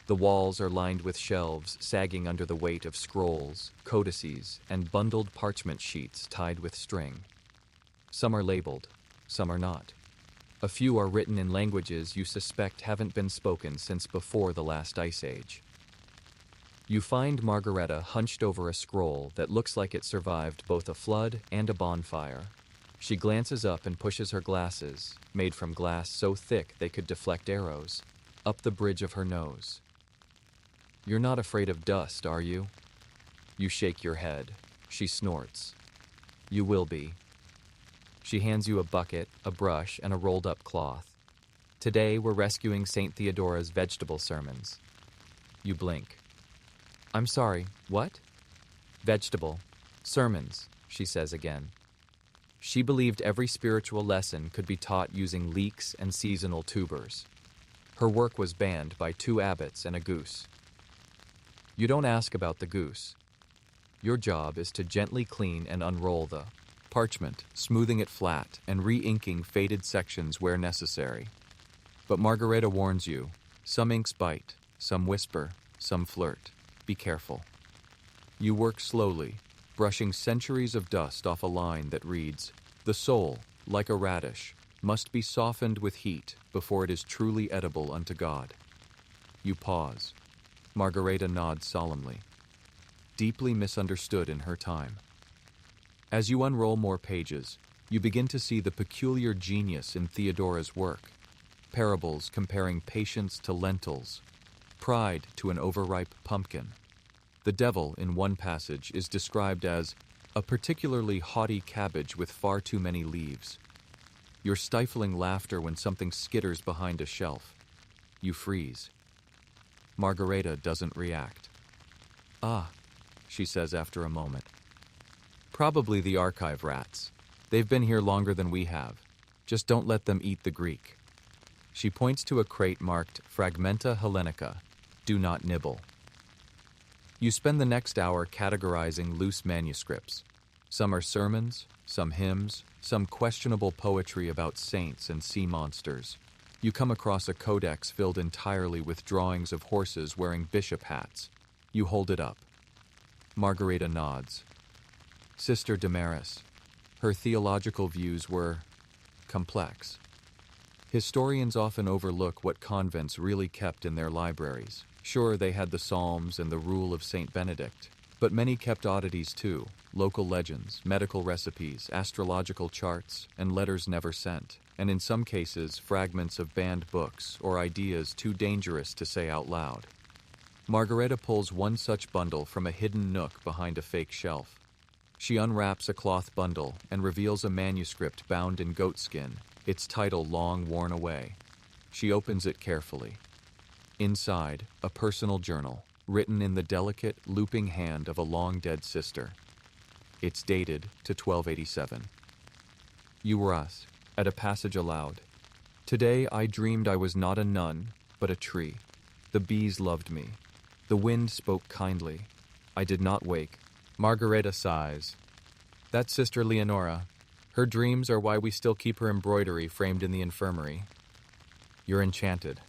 The walls are lined with shelves sagging under the weight of scrolls, codices, and bundled parchment sheets tied with string. Some are labeled, some are not. A few are written in languages you suspect haven't been spoken since before the last ice age. You find Margareta hunched over a scroll that looks like it survived both a flood and a bonfire. She glances up and pushes her glasses, made from glass so thick they could deflect arrows, up the bridge of her nose. You're not afraid of dust, are you? You shake your head. She snorts. You will be. She hands you a bucket, a brush, and a rolled-up cloth. Today, we're rescuing St. Theodora's vegetable sermons. You blink. I'm sorry, what? Vegetable. Sermons, she says again. She believed every spiritual lesson could be taught using leeks and seasonal tubers. Her work was banned by 2 abbots and a goose. You don't ask about the goose. Your job is to gently clean and unroll the parchment, smoothing it flat and re-inking faded sections where necessary. But Margareta warns you, some inks bite, some whisper, some flirt. Be careful. You work slowly, brushing centuries of dust off a line that reads, "The soul, like a radish, must be softened with heat before it is truly edible unto God." You pause. Margareta nods solemnly. Deeply misunderstood in her time. As you unroll more pages, you begin to see the peculiar genius in Theodora's work. Parables comparing patience to lentils, pride to an overripe pumpkin. The devil, in one passage, is described as a particularly haughty cabbage with far too many leaves. You're stifling laughter when something skitters behind a shelf. You freeze. Margareta doesn't react. "Ah," she says after a moment. "Probably the archive rats. They've been here longer than we have. Just don't let them eat the Greek." She points to a crate marked Fragmenta Hellenica, "Do not nibble." You spend the next hour categorizing loose manuscripts. Some are sermons, some hymns, some questionable poetry about saints and sea monsters. You come across a codex filled entirely with drawings of horses wearing bishop hats. You hold it up. Margareta nods. Sister Damaris. Her theological views were complex. Historians often overlook what convents really kept in their libraries. Sure, they had the Psalms and the Rule of St. Benedict, but many kept oddities too, local legends, medical recipes, astrological charts, and letters never sent, and in some cases, fragments of banned books or ideas too dangerous to say out loud. Margareta pulls one such bundle from a hidden nook behind a fake shelf. She unwraps a cloth bundle and reveals a manuscript bound in goatskin, its title long worn away. She opens it carefully. Inside, a personal journal, written in the delicate, looping hand of a long-dead sister. It's dated to 1287. You were us, at a passage aloud. Today I dreamed I was not a nun, but a tree. The bees loved me. The wind spoke kindly. I did not wake. Margareta sighs. That's Sister Leonora. Her dreams are why we still keep her embroidery framed in the infirmary. You're enchanted.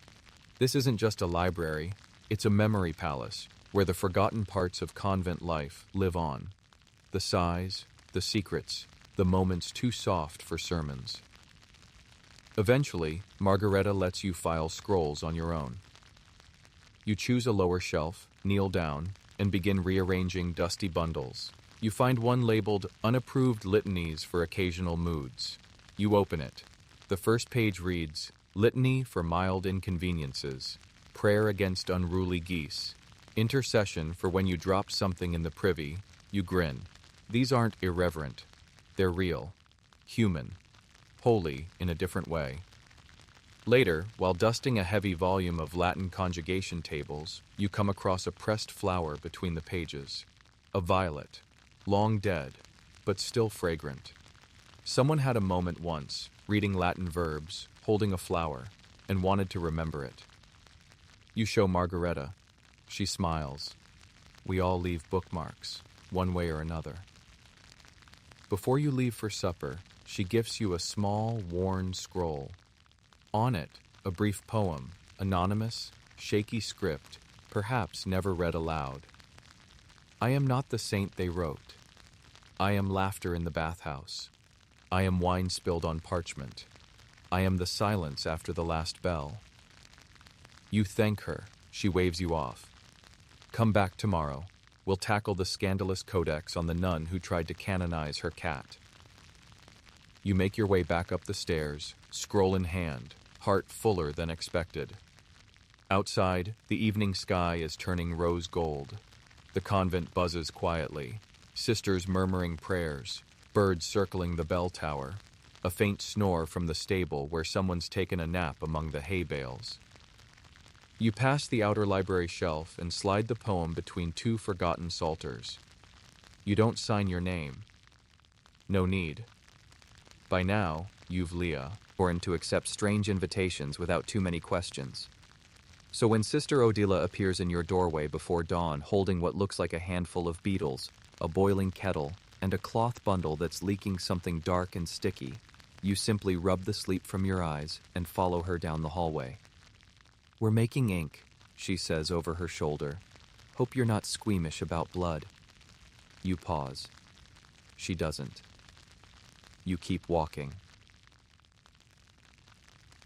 This isn't just a library, it's a memory palace where the forgotten parts of convent life live on. The sighs, the secrets, the moments too soft for sermons. Eventually, Margareta lets you file scrolls on your own. You choose a lower shelf, kneel down, and begin rearranging dusty bundles. You find one labeled Unapproved Litanies for Occasional Moods. You open it. The first page reads, Litany for Mild Inconveniences, Prayer Against Unruly Geese, Intercession for when you drop something in the privy. You grin. These aren't irreverent. They're real, human, holy in a different way. Later, while dusting a heavy volume of Latin conjugation tables, you come across a pressed flower between the pages. A violet, long dead, but still fragrant. Someone had a moment once, reading Latin verbs, holding a flower, and wanted to remember it. You show Margareta. She smiles. We all leave bookmarks, one way or another. Before you leave for supper, she gifts you a small, worn scroll. On it, a brief poem, anonymous, shaky script, perhaps never read aloud. I am not the saint they wrote. I am laughter in the bathhouse. I am wine spilled on parchment. I am the silence after the last bell. You thank her. She waves you off. Come back tomorrow. We'll tackle the scandalous codex on the nun who tried to canonize her cat. You make your way back up the stairs, scroll in hand, heart fuller than expected. Outside, the evening sky is turning rose gold. The convent buzzes quietly, sisters murmuring prayers, birds circling the bell tower, a faint snore from the stable where someone's taken a nap among the hay bales. You pass the outer library shelf and slide the poem between two forgotten psalters. You don't sign your name. No need. By now, you've Leah, born to accept strange invitations without too many questions. So when Sister Odila appears in your doorway before dawn holding what looks like a handful of beetles, a boiling kettle, and a cloth bundle that's leaking something dark and sticky, you simply rub the sleep from your eyes and follow her down the hallway. "We're making ink," she says over her shoulder. "Hope you're not squeamish about blood." You pause. She doesn't. You keep walking.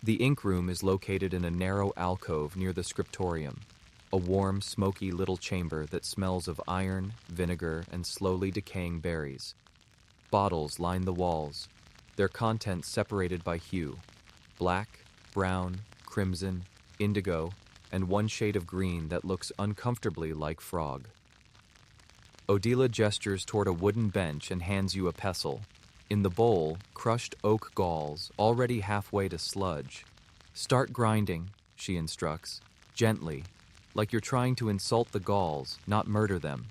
The ink room is located in a narrow alcove near the scriptorium, a warm, smoky little chamber that smells of iron, vinegar, and slowly decaying berries. Bottles line the walls, their contents separated by hue: black, brown, crimson, indigo, and one shade of green that looks uncomfortably like frog. Odila gestures toward a wooden bench and hands you a pestle. In the bowl, crushed oak galls, already halfway to sludge. "Start grinding," she instructs, gently, like you're trying to insult the galls, not murder them.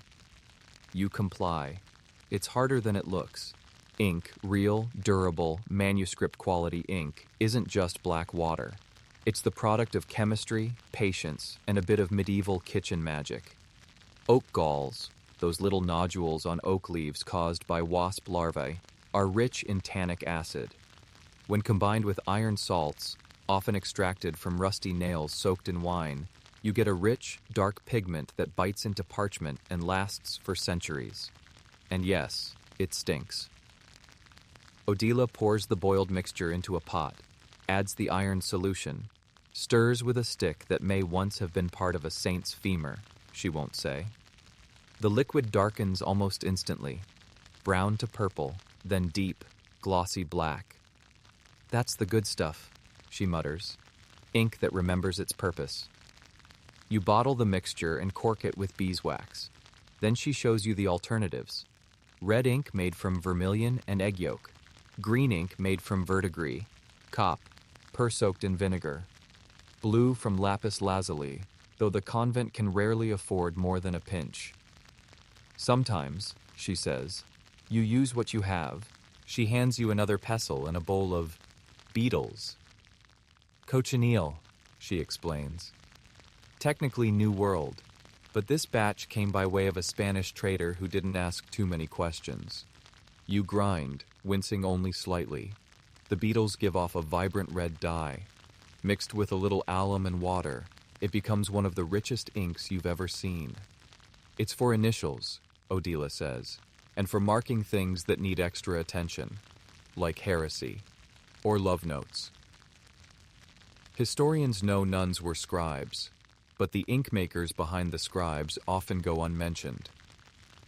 You comply. It's harder than it looks. Ink, real, durable, manuscript-quality ink, isn't just black water. It's the product of chemistry, patience, and a bit of medieval kitchen magic. Oak galls, those little nodules on oak leaves caused by wasp larvae, are rich in tannic acid. When combined with iron salts, often extracted from rusty nails soaked in wine, you get a rich, dark pigment that bites into parchment and lasts for centuries. And yes, it stinks. Odila pours the boiled mixture into a pot, adds the iron solution, stirs with a stick that may once have been part of a saint's femur, she won't say. The liquid darkens almost instantly, brown to purple, then deep, glossy black. "That's the good stuff," she mutters, ink that remembers its purpose. You bottle the mixture and cork it with beeswax. Then she shows you the alternatives. Red ink made from vermilion and egg yolk. Green ink made from verdigris, cop, soaked in vinegar. Blue from lapis lazuli, though the convent can rarely afford more than a pinch. "Sometimes," she says, "you use what you have." She hands you another pestle and a bowl of beetles. "Cochineal," she explains. "Technically New World, but this batch came by way of a Spanish trader who didn't ask too many questions." You grind, wincing only slightly. The beetles give off a vibrant red dye. Mixed with a little alum and water, it becomes one of the richest inks you've ever seen. "It's for initials," Odila says, "and for marking things that need extra attention, like heresy or love notes." Historians know nuns were scribes, but the ink makers behind the scribes often go unmentioned.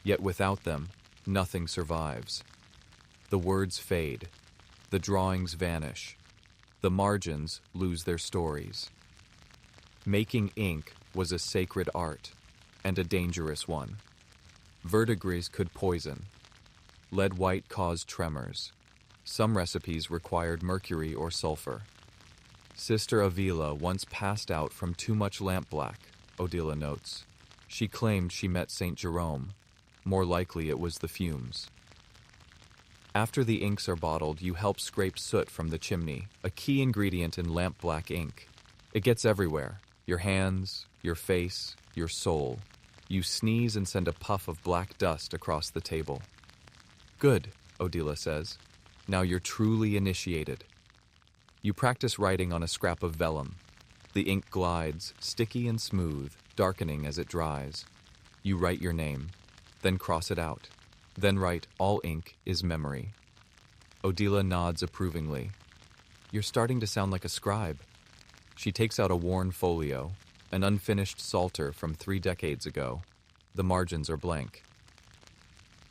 Yet without them, nothing survives. The words fade, the drawings vanish, the margins lose their stories. Making ink was a sacred art, and a dangerous one. Verdigris could poison. Lead white caused tremors. Some recipes required mercury or sulfur. Sister Avila once passed out from too much lampblack, Odila notes. She claimed she met St. Jerome. More likely it was the fumes. After the inks are bottled, you help scrape soot from the chimney, a key ingredient in lampblack ink. It gets everywhere. Your hands, your face, your soul. You sneeze and send a puff of black dust across the table. "Good," Odila says. "Now you're truly initiated." You practice writing on a scrap of vellum. The ink glides, sticky and smooth, darkening as it dries. You write your name, then cross it out. Then write, "All ink is memory." Odila nods approvingly. "You're starting to sound like a scribe." She takes out a worn folio, an unfinished psalter from 3 decades ago. The margins are blank.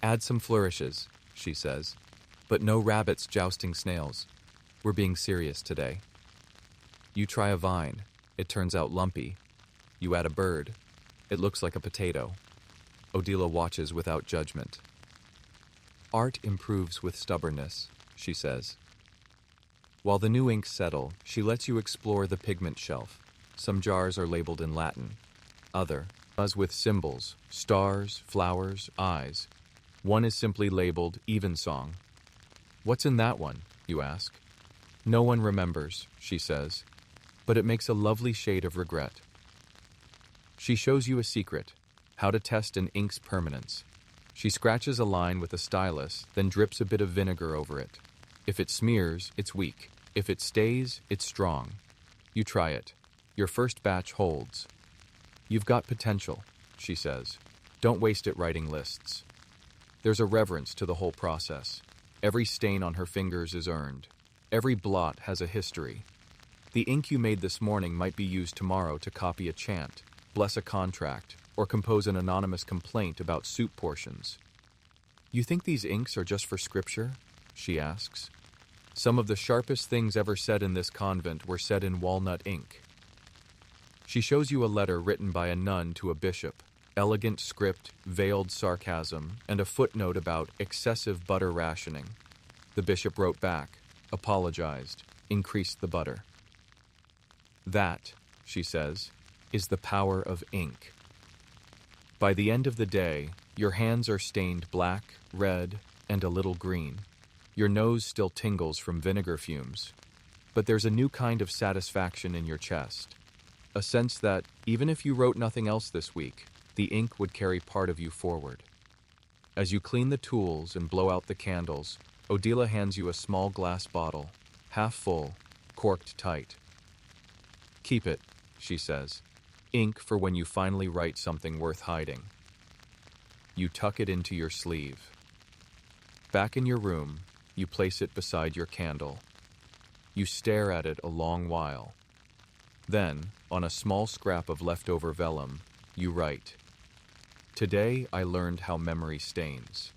"Add some flourishes," she says, "but no rabbits jousting snails. We're being serious today." You try a vine. It turns out lumpy. You add a bird. It looks like a potato. Odila watches without judgment. "Art improves with stubbornness," she says. While the new inks settle, she lets you explore the pigment shelf. Some jars are labeled in Latin. Other, with symbols, stars, flowers, eyes. One is simply labeled Evensong. "What's in that one?" you ask. "No one remembers," she says, "but it makes a lovely shade of regret. She shows you a secret: how to test an ink's permanence. She scratches a line with a stylus, then drips a bit of vinegar over it. If it smears, it's weak. If it stays, it's strong. You try it. Your first batch holds. You've got potential, she says. Don't waste it writing lists. There's a reverence to the whole process. Every stain on her fingers is earned. Every blot has a history. The ink you made this morning might be used tomorrow to copy a chant, bless a contract, or compose an anonymous complaint about soup portions. You think these inks are just for scripture? She asks. Some of the sharpest things ever said in this convent were said in walnut ink. She shows you a letter written by a nun to a bishop, elegant script, veiled sarcasm, and a footnote about excessive butter rationing. The bishop wrote back, apologized, increased the butter. That, she says, is the power of ink. By the end of the day, your hands are stained black, red, and a little green. Your nose still tingles from vinegar fumes. But there's a new kind of satisfaction in your chest. A sense that, even if you wrote nothing else this week, the ink would carry part of you forward. As you clean the tools and blow out the candles, Odila hands you a small glass bottle, half full, corked tight. Keep it, she says. Ink for when you finally write something worth hiding. You tuck it into your sleeve. Back in your room, you place it beside your candle. You stare at it a long while. Then, on a small scrap of leftover vellum, you write, "Today I learned how memory stains."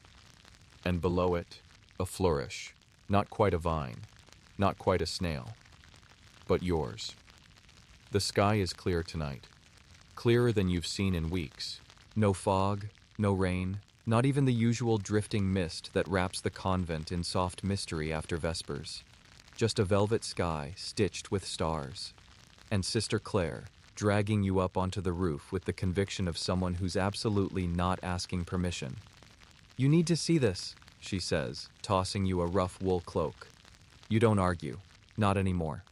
And below it, a flourish, not quite a vine, not quite a snail, but yours. The sky is clear tonight, clearer than you've seen in weeks. No fog, no rain, not even the usual drifting mist that wraps the convent in soft mystery after Vespers. Just a velvet sky stitched with stars. And Sister Claire, dragging you up onto the roof with the conviction of someone who's absolutely not asking permission. "You need to see this," she says, tossing you a rough wool cloak. You don't argue, not anymore.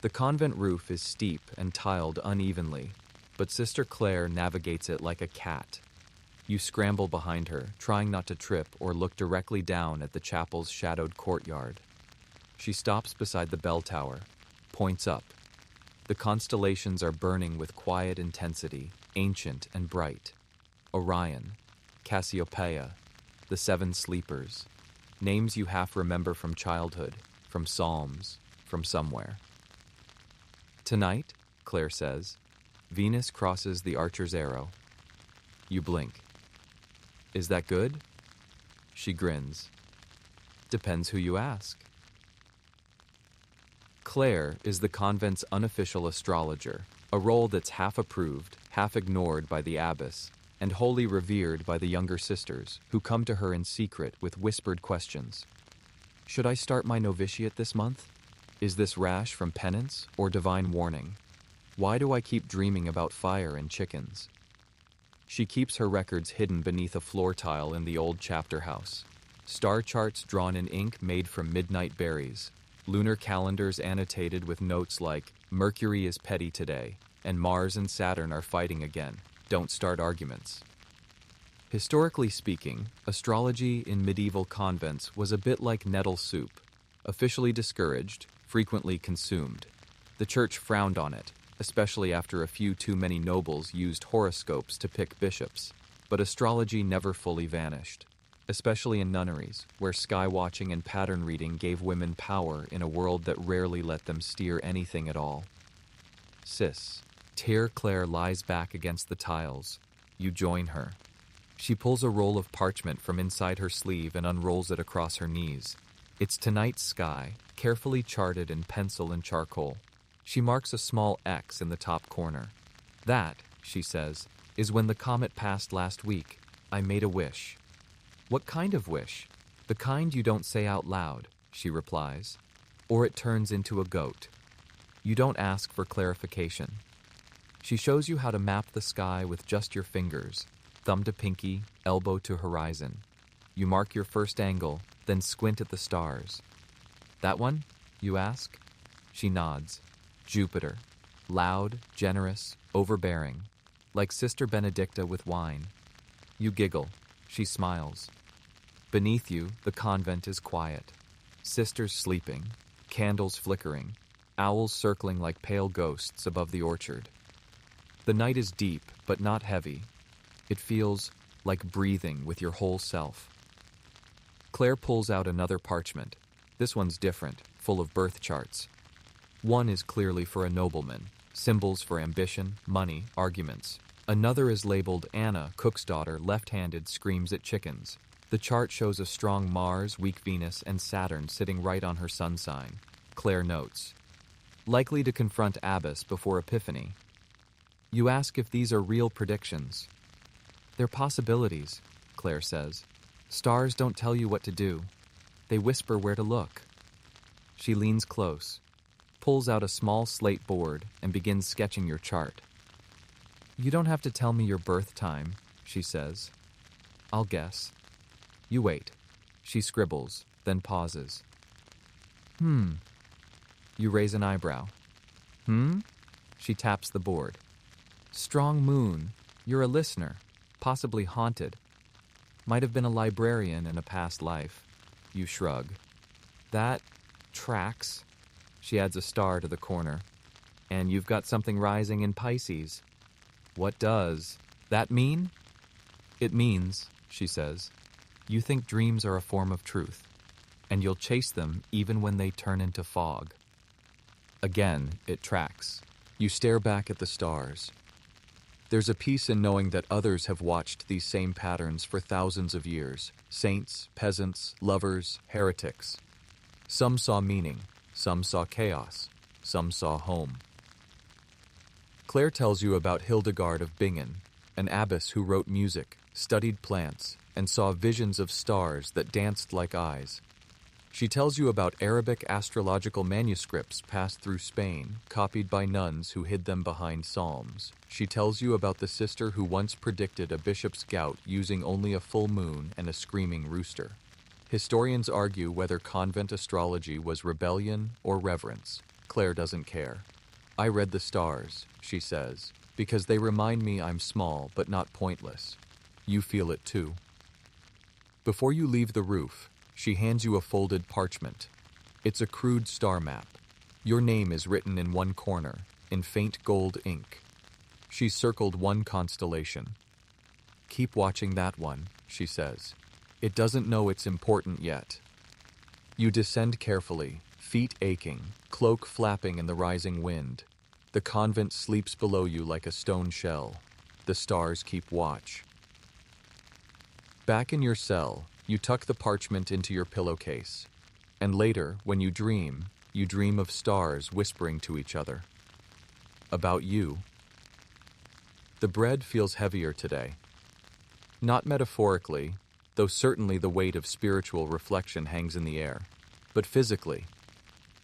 The convent roof is steep and tiled unevenly, but Sister Claire navigates it like a cat. You scramble behind her, trying not to trip or look directly down at the chapel's shadowed courtyard. She stops beside the bell tower, points up. The constellations are burning with quiet intensity, ancient and bright. Orion, Cassiopeia, the Seven Sleepers, names you half remember from childhood, from Psalms, from somewhere. Tonight, Claire says, Venus crosses the archer's arrow. You blink. Is that good? She grins. Depends who you ask. Claire is the convent's unofficial astrologer, a role that's half approved, half ignored by the abbess, and wholly revered by the younger sisters, who come to her in secret with whispered questions. Should I start my novitiate this month? Is this rash from penance or divine warning? Why do I keep dreaming about fire and chickens? She keeps her records hidden beneath a floor tile in the old chapter house. Star charts drawn in ink made from midnight berries. Lunar calendars annotated with notes like, Mercury is petty today, and Mars and Saturn are fighting again. Don't start arguments. Historically speaking, astrology in medieval convents was a bit like nettle soup, officially discouraged, frequently consumed. The church frowned on it, especially after a few too many nobles used horoscopes to pick bishops. But astrology never fully vanished, especially in nunneries, where sky-watching and pattern reading gave women power in a world that rarely let them steer anything at all. Sis. Tère Claire lies back against the tiles. You join her. She pulls a roll of parchment from inside her sleeve and unrolls it across her knees. It's tonight's sky, carefully charted in pencil and charcoal. She marks a small X in the top corner. That, she says, is when the comet passed last week. I made a wish. What kind of wish? The kind you don't say out loud, she replies. Or it turns into a goat. You don't ask for clarification. She shows you how to map the sky with just your fingers, thumb to pinky, elbow to horizon. You mark your first angle, then squint at the stars. That one? You ask. She nods. Jupiter. Loud, generous, overbearing, like Sister Benedicta with wine. You giggle. She smiles. Beneath you, the convent is quiet. Sisters sleeping, candles flickering, owls circling like pale ghosts above the orchard. The night is deep, but not heavy. It feels like breathing with your whole self. Claire pulls out another parchment. This one's different, full of birth charts. One is clearly for a nobleman, symbols for ambition, money, arguments. Another is labeled Anna, cook's daughter, left-handed, screams at chickens. The chart shows a strong Mars, weak Venus, and Saturn sitting right on her sun sign. Claire notes. Likely to confront Abbess before Epiphany. You ask if these are real predictions. They're possibilities, Claire says. Stars don't tell you what to do. They whisper where to look. She leans close, pulls out a small slate board, and begins sketching your chart. You don't have to tell me your birth time, she says. I'll guess. You wait. She scribbles, then pauses. You raise an eyebrow. She taps the board. Strong moon. You're a listener, possibly haunted. Might have been a librarian in a past life. You shrug. That tracks. She adds a star to the corner. And you've got something rising in Pisces. What does that mean? It means, she says, you think dreams are a form of truth, and you'll chase them even when they turn into fog. Again, it tracks. You stare back at the stars. There's a peace in knowing that others have watched these same patterns for thousands of years. Saints, peasants, lovers, heretics. Some saw meaning, some saw chaos, some saw home. Claire tells you about Hildegard of Bingen, an abbess who wrote music, studied plants, and saw visions of stars that danced like eyes. She tells you about Arabic astrological manuscripts passed through Spain, copied by nuns who hid them behind psalms. She tells you about the sister who once predicted a bishop's gout using only a full moon and a screaming rooster. Historians argue whether convent astrology was rebellion or reverence. Claire doesn't care. I read the stars, she says, because they remind me I'm small but not pointless. You feel it too. Before you leave the roof, she hands you a folded parchment. It's a crude star map. Your name is written in one corner, in faint gold ink. She's circled one constellation. Keep watching that one, she says. It doesn't know it's important yet. You descend carefully, feet aching, cloak flapping in the rising wind. The convent sleeps below you like a stone shell. The stars keep watch. Back in your cell, you tuck the parchment into your pillowcase. And later, when you dream of stars whispering to each other. About you. The bread feels heavier today. Not metaphorically, though certainly the weight of spiritual reflection hangs in the air, but physically.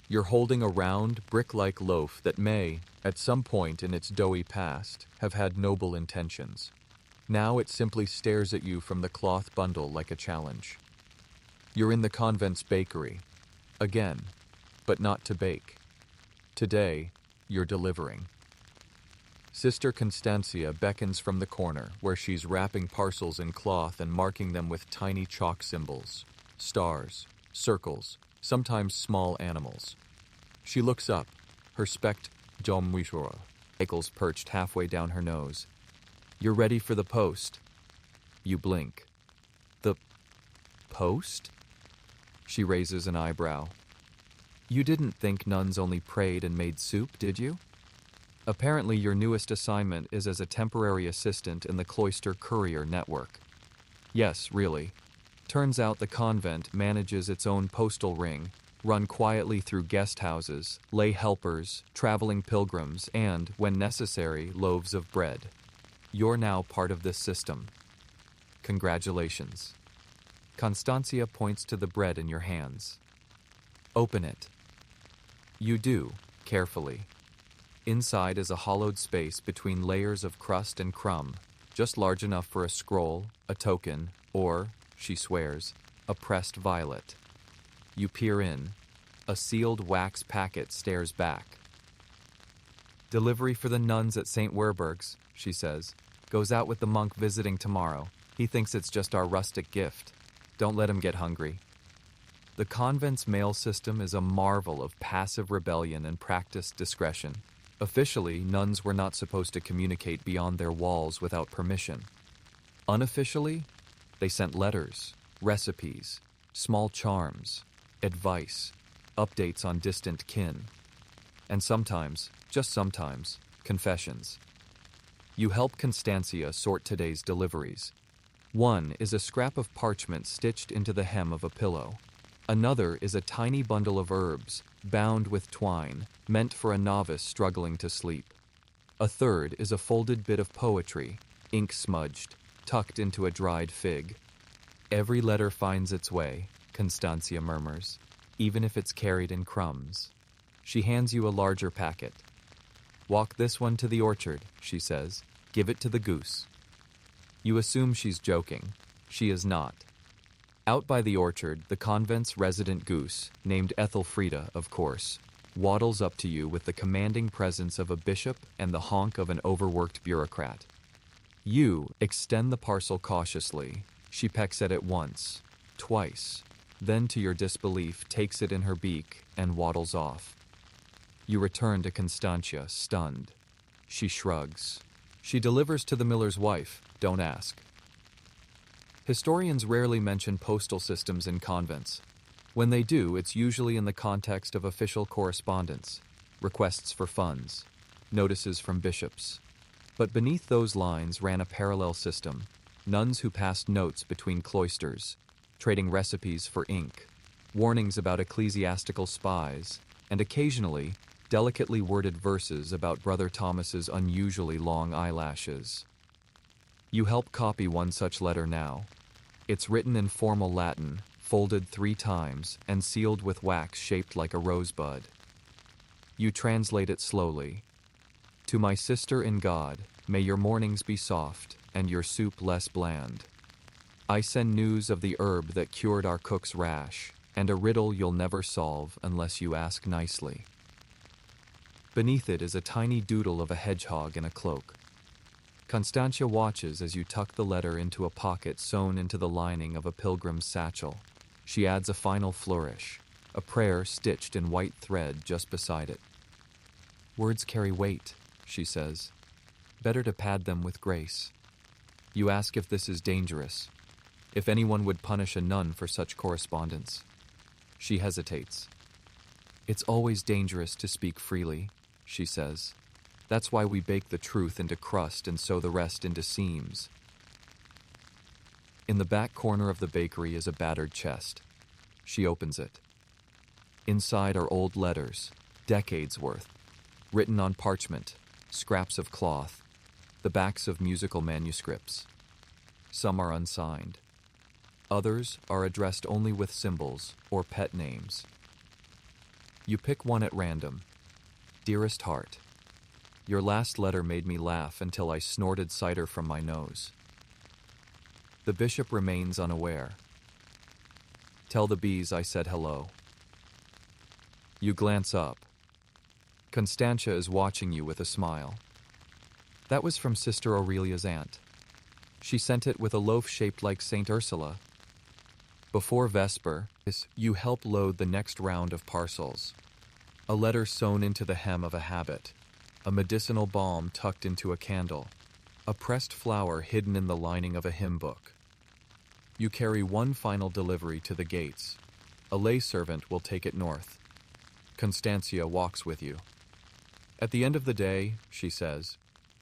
You're holding a round, brick-like loaf that may, at some point in its doughy past, have had noble intentions. Now it simply stares at you from the cloth bundle like a challenge. You're in the convent's bakery. Again, but not to bake. Today, you're delivering. Sister Constancia beckons from the corner, where she's wrapping parcels in cloth and marking them with tiny chalk symbols. Stars, circles, sometimes small animals. She looks up, her specked ankles perched halfway down her nose. You're ready for the post. You blink. The post? She raises an eyebrow. You didn't think nuns only prayed and made soup, did you? Apparently your newest assignment is as a temporary assistant in the cloister courier network. Yes, really. Turns out the convent manages its own postal ring, run quietly through guest houses, lay helpers, traveling pilgrims, and, when necessary, loaves of bread. You're now part of this system. Congratulations. Constancia points to the bread in your hands. Open it. You do, carefully. Inside is a hollowed space between layers of crust and crumb, just large enough for a scroll, a token, or, she swears, a pressed violet. You peer in. A sealed wax packet stares back. Delivery for the nuns at St. Werburgh's, she says. Goes out with the monk visiting tomorrow. He thinks it's just our rustic gift. Don't let him get hungry. The convent's mail system is a marvel of passive rebellion and practiced discretion. Officially, nuns were not supposed to communicate beyond their walls without permission. Unofficially, they sent letters, recipes, small charms, advice, updates on distant kin, and sometimes, just sometimes, confessions. You help Constantia sort today's deliveries. One is a scrap of parchment stitched into the hem of a pillow. Another is a tiny bundle of herbs, bound with twine, meant for a novice struggling to sleep. A third is a folded bit of poetry, ink-smudged, tucked into a dried fig. Every letter finds its way, Constantia murmurs, even if it's carried in crumbs. She hands you a larger packet. Walk this one to the orchard, she says. Give it to the goose. You assume she's joking. She is not. Out by the orchard, the convent's resident goose, named Ethelfrida, of course, waddles up to you with the commanding presence of a bishop and the honk of an overworked bureaucrat. You extend the parcel cautiously. She pecks at it once, twice, then to your disbelief takes it in her beak and waddles off. You return to Constantia, stunned. She shrugs. She delivers to the miller's wife, don't ask. Historians rarely mention postal systems in convents. When they do, it's usually in the context of official correspondence, requests for funds, notices from bishops. But beneath those lines ran a parallel system, nuns who passed notes between cloisters, trading recipes for ink, warnings about ecclesiastical spies, and occasionally, delicately worded verses about Brother Thomas's unusually long eyelashes. You help copy one such letter now. It's written in formal Latin, folded 3 times, and sealed with wax shaped like a rosebud. You translate it slowly. To my sister in God, may your mornings be soft, and your soup less bland. I send news of the herb that cured our cook's rash, and a riddle you'll never solve unless you ask nicely. Beneath it is a tiny doodle of a hedgehog in a cloak. Constantia watches as you tuck the letter into a pocket sewn into the lining of a pilgrim's satchel. She adds a final flourish, a prayer stitched in white thread just beside it. Words carry weight, she says. Better to pad them with grace. You ask if this is dangerous, if anyone would punish a nun for such correspondence. She hesitates. It's always dangerous to speak freely, she says. That's why we bake the truth into crust and sew the rest into seams. In the back corner of the bakery is a battered chest. She opens it. Inside are old letters, decades worth, written on parchment, scraps of cloth, the backs of musical manuscripts. Some are unsigned. Others are addressed only with symbols or pet names. You pick one at random. Dearest heart, your last letter made me laugh until I snorted cider from my nose. The bishop remains unaware. Tell the bees I said hello. You glance up. Constantia is watching you with a smile. That was from Sister Aurelia's aunt. She sent it with a loaf shaped like Saint Ursula. Before Vesper, you help load the next round of parcels. A letter sewn into the hem of a habit, a medicinal balm tucked into a candle, a pressed flower hidden in the lining of a hymn book. You carry one final delivery to the gates. A lay servant will take it north. Constantia walks with you. At the end of the day, she says,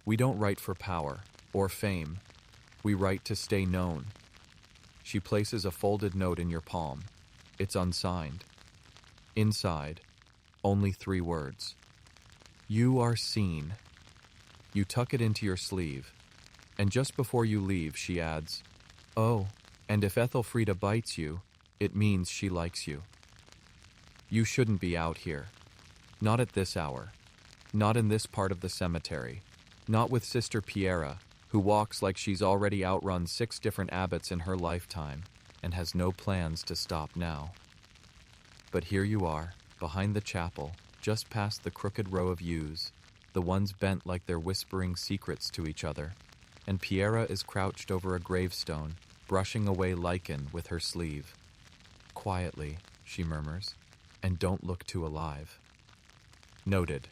we don't write for power or fame. We write to stay known. She places a folded note in your palm. It's unsigned. Inside, only 3 words. You are seen. You tuck it into your sleeve, and just before you leave, she adds, oh, and if Ethelfrida bites you, it means she likes you. You shouldn't be out here. Not at this hour. Not in this part of the cemetery. Not with Sister Piera, who walks like she's already outrun 6 different abbots in her lifetime and has no plans to stop now. But here you are, behind the chapel, just past the crooked row of yews, the ones bent like they're whispering secrets to each other, and Piera is crouched over a gravestone, brushing away lichen with her sleeve. Quietly, she murmurs, and don't look too alive. Noted.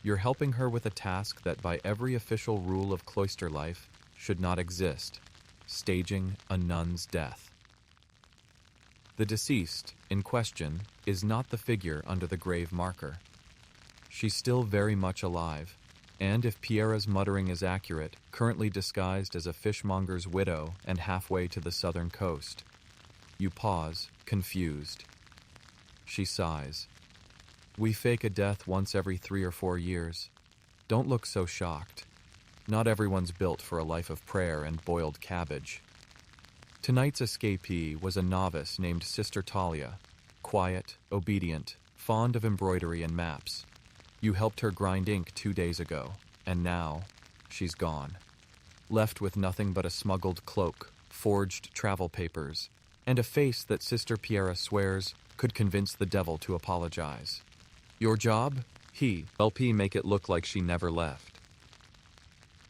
You're helping her with a task that by every official rule of cloister life should not exist, staging a nun's death. The deceased, in question, is not the figure under the grave marker. She's still very much alive, and if Piera's muttering is accurate, currently disguised as a fishmonger's widow and halfway to the southern coast. You pause, confused. She sighs. We fake a death once every 3 or 4 years. Don't look so shocked. Not everyone's built for a life of prayer and boiled cabbage. Tonight's escapee was a novice named Sister Talia, quiet, obedient, fond of embroidery and maps. You helped her grind ink 2 days ago, and now she's gone. Left with nothing but a smuggled cloak, forged travel papers, and a face that Sister Piera swears could convince the devil to apologize. Your job? LP make it look like she never left.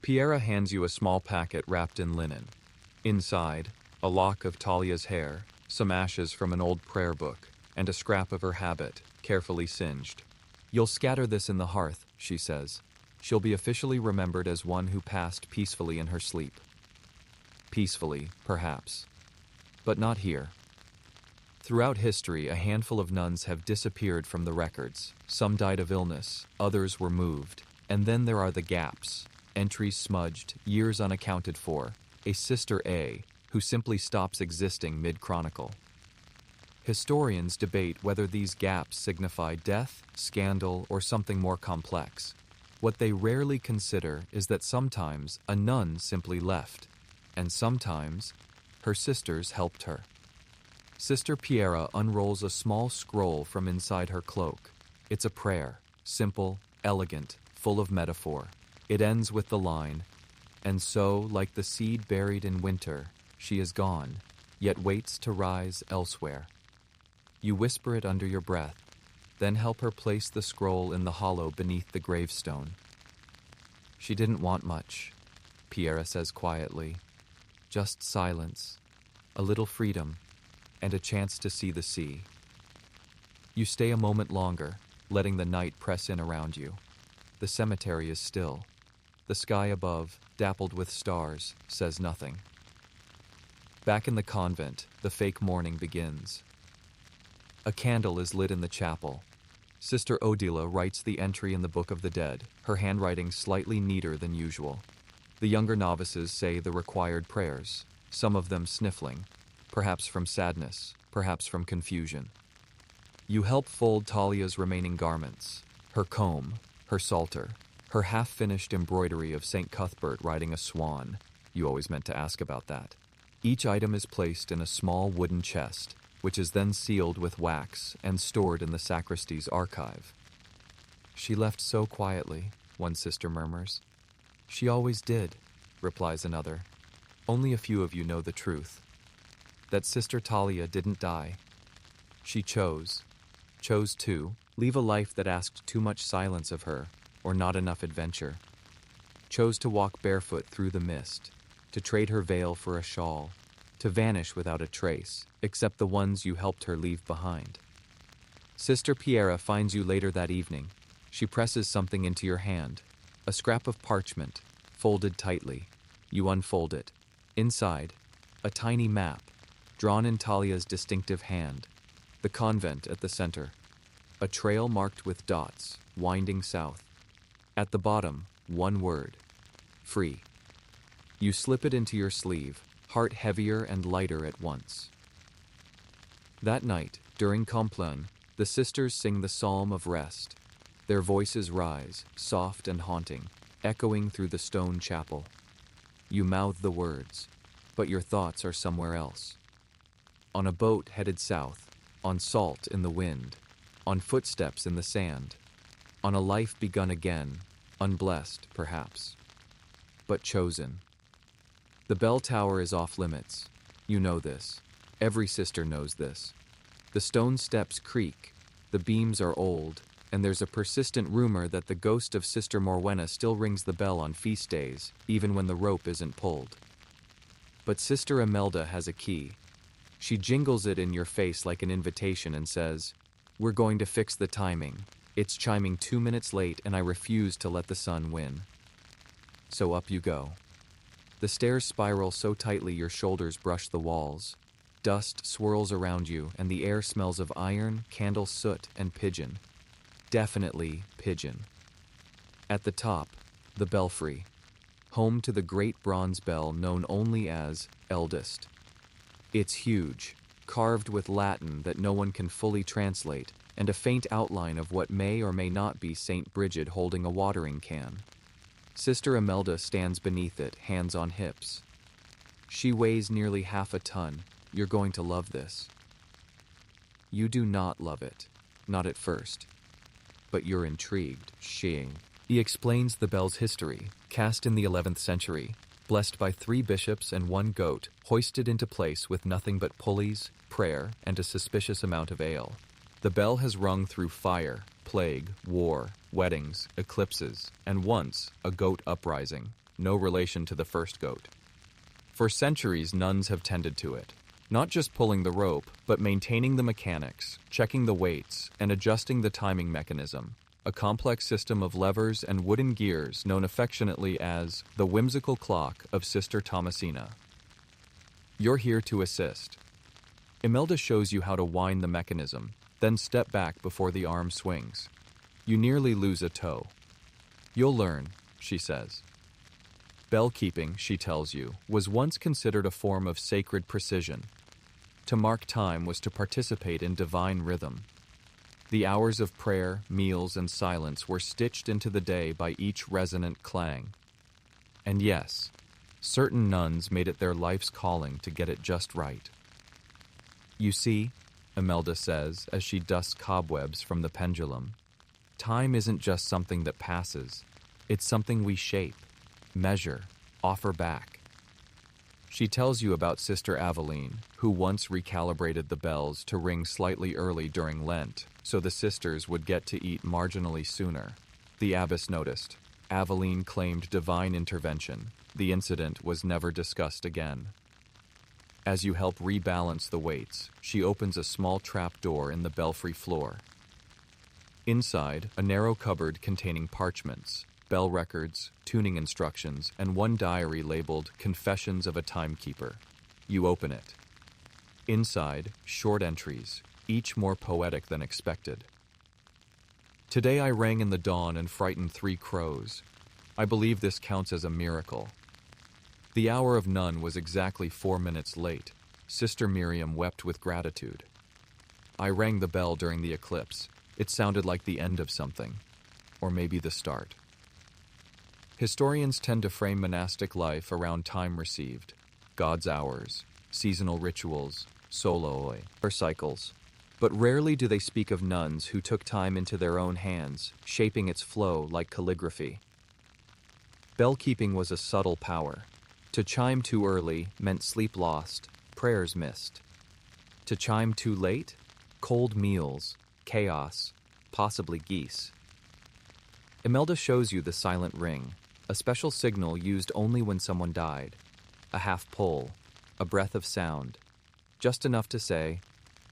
Piera hands you a small packet wrapped in linen. Inside, a lock of Talia's hair, some ashes from an old prayer book, and a scrap of her habit, carefully singed. You'll scatter this in the hearth, she says. She'll be officially remembered as one who passed peacefully in her sleep. Peacefully, perhaps. But not here. Throughout history, a handful of nuns have disappeared from the records. Some died of illness, others were moved. And then there are the gaps, entries smudged, years unaccounted for, a Sister A, who simply stops existing mid-chronicle. Historians debate whether these gaps signify death, scandal, or something more complex. What they rarely consider is that sometimes a nun simply left, and sometimes her sisters helped her. Sister Piera unrolls a small scroll from inside her cloak. It's a prayer, simple, elegant, full of metaphor. It ends with the line, "And so, like the seed buried in winter, she is gone, yet waits to rise elsewhere." You whisper it under your breath, then help her place the scroll in the hollow beneath the gravestone. She didn't want much, Piera says quietly. Just silence, a little freedom, and a chance to see the sea. You stay a moment longer, letting the night press in around you. The cemetery is still. The sky above, dappled with stars, says nothing. Back in the convent, the fake mourning begins. A candle is lit in the chapel. Sister Odila writes the entry in the Book of the Dead, her handwriting slightly neater than usual. The younger novices say the required prayers, some of them sniffling, perhaps from sadness, perhaps from confusion. You help fold Talia's remaining garments, her comb, her psalter, her half-finished embroidery of St. Cuthbert riding a swan. You always meant to ask about that. Each item is placed in a small wooden chest, which is then sealed with wax and stored in the sacristy's archive. She left so quietly, one sister murmurs. She always did, replies another. Only a few of you know the truth. That Sister Talia didn't die. She chose to leave a life that asked too much silence of her, or not enough adventure. Chose to walk barefoot through the mist, to trade her veil for a shawl, to vanish without a trace, except the ones you helped her leave behind. Sister Piera finds you later that evening. She presses something into your hand, a scrap of parchment, folded tightly. You unfold it. Inside, a tiny map, drawn in Talia's distinctive hand. The convent at the center. A trail marked with dots, winding south. At the bottom, one word. Free. You slip it into your sleeve, heart heavier and lighter at once. That night, during Compline, the sisters sing the Psalm of Rest. Their voices rise, soft and haunting, echoing through the stone chapel. You mouth the words, but your thoughts are somewhere else. On a boat headed south, on salt in the wind, on footsteps in the sand, on a life begun again, unblessed, perhaps, but chosen. The bell tower is off limits. You know this. Every sister knows this. The stone steps creak. The beams are old, And there's a persistent rumor that the ghost of Sister Morwenna still rings the bell on feast days, even when the rope isn't pulled. But Sister Imelda has a key. She jingles it in your face like an invitation and says, "We're going to fix the timing. It's chiming 2 minutes late and I refuse to let the sun win." So up you go. The stairs spiral so tightly your shoulders brush the walls. Dust swirls around you and the air smells of iron, candle soot, and pigeon. Definitely pigeon. At the top, the belfry, home to the great bronze bell known only as Eldest. It's huge, carved with Latin that no one can fully translate, and a faint outline of what may or may not be Saint Bridget holding a watering can. Sister Imelda stands beneath it, hands on hips. She weighs nearly half a ton. You're going to love this. You do not love it, not at first. But you're intrigued. He explains the bell's history, cast in the 11th century, blessed by 3 bishops and 1 goat, hoisted into place with nothing but pulleys, prayer, and a suspicious amount of ale. The bell has rung through fire, plague, war, weddings, eclipses, and once a goat uprising, no relation to the first goat. For centuries, nuns have tended to it, not just pulling the rope, but maintaining the mechanics, checking the weights, and adjusting the timing mechanism, a complex system of levers and wooden gears known affectionately as the whimsical clock of Sister Thomasina. You're here to assist. Imelda shows you how to wind the mechanism, then step back before the arm swings. You nearly lose a toe. You'll learn, she says. Bell keeping, she tells you, was once considered a form of sacred precision. To mark time was to participate in divine rhythm. The hours of prayer, meals, and silence were stitched into the day by each resonant clang. And yes, certain nuns made it their life's calling to get it just right. You see, Imelda says as she dusts cobwebs from the pendulum, time isn't just something that passes. It's something we shape, measure, offer back. She tells you about Sister Aveline, who once recalibrated the bells to ring slightly early during Lent, so the sisters would get to eat marginally sooner. The abbess noticed. Aveline claimed divine intervention. The incident was never discussed again. As you help rebalance the weights, she opens a small trap door in the belfry floor. Inside, a narrow cupboard containing parchments, bell records, tuning instructions, and 1 diary labeled Confessions of a Timekeeper. You open it. Inside, short entries, each more poetic than expected. Today I rang in the dawn and frightened 3 crows. I believe this counts as a miracle. The hour of none was exactly 4 minutes late. Sister Miriam wept with gratitude. I rang the bell during the eclipse. It sounded like the end of something, or maybe the start. Historians tend to frame monastic life around time received, God's hours, seasonal rituals, soloi, or cycles. But rarely do they speak of nuns who took time into their own hands, shaping its flow like calligraphy. Bell-keeping was a subtle power. To chime too early meant sleep lost, prayers missed. To chime too late? Cold meals, chaos, possibly geese. Imelda shows you the silent ring, a special signal used only when someone died. A half pull, a breath of sound, just enough to say,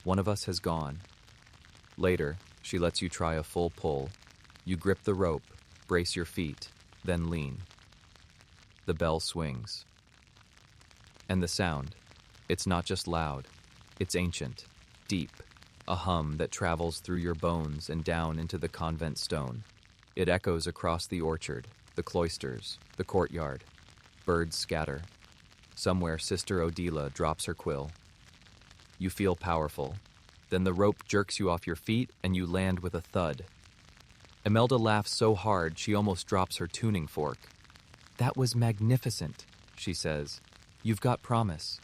"One of us has gone." Later, she lets you try a full pull. You grip the rope, brace your feet, then lean. The bell swings. And the sound, it's not just loud, it's ancient, deep, a hum that travels through your bones and down into the convent stone. It echoes across the orchard, the cloisters, the courtyard. Birds scatter. Somewhere Sister Odila drops her quill. You feel powerful. Then the rope jerks you off your feet and you land with a thud. Imelda laughs so hard she almost drops her tuning fork. "That was magnificent," she says. "You've got promise."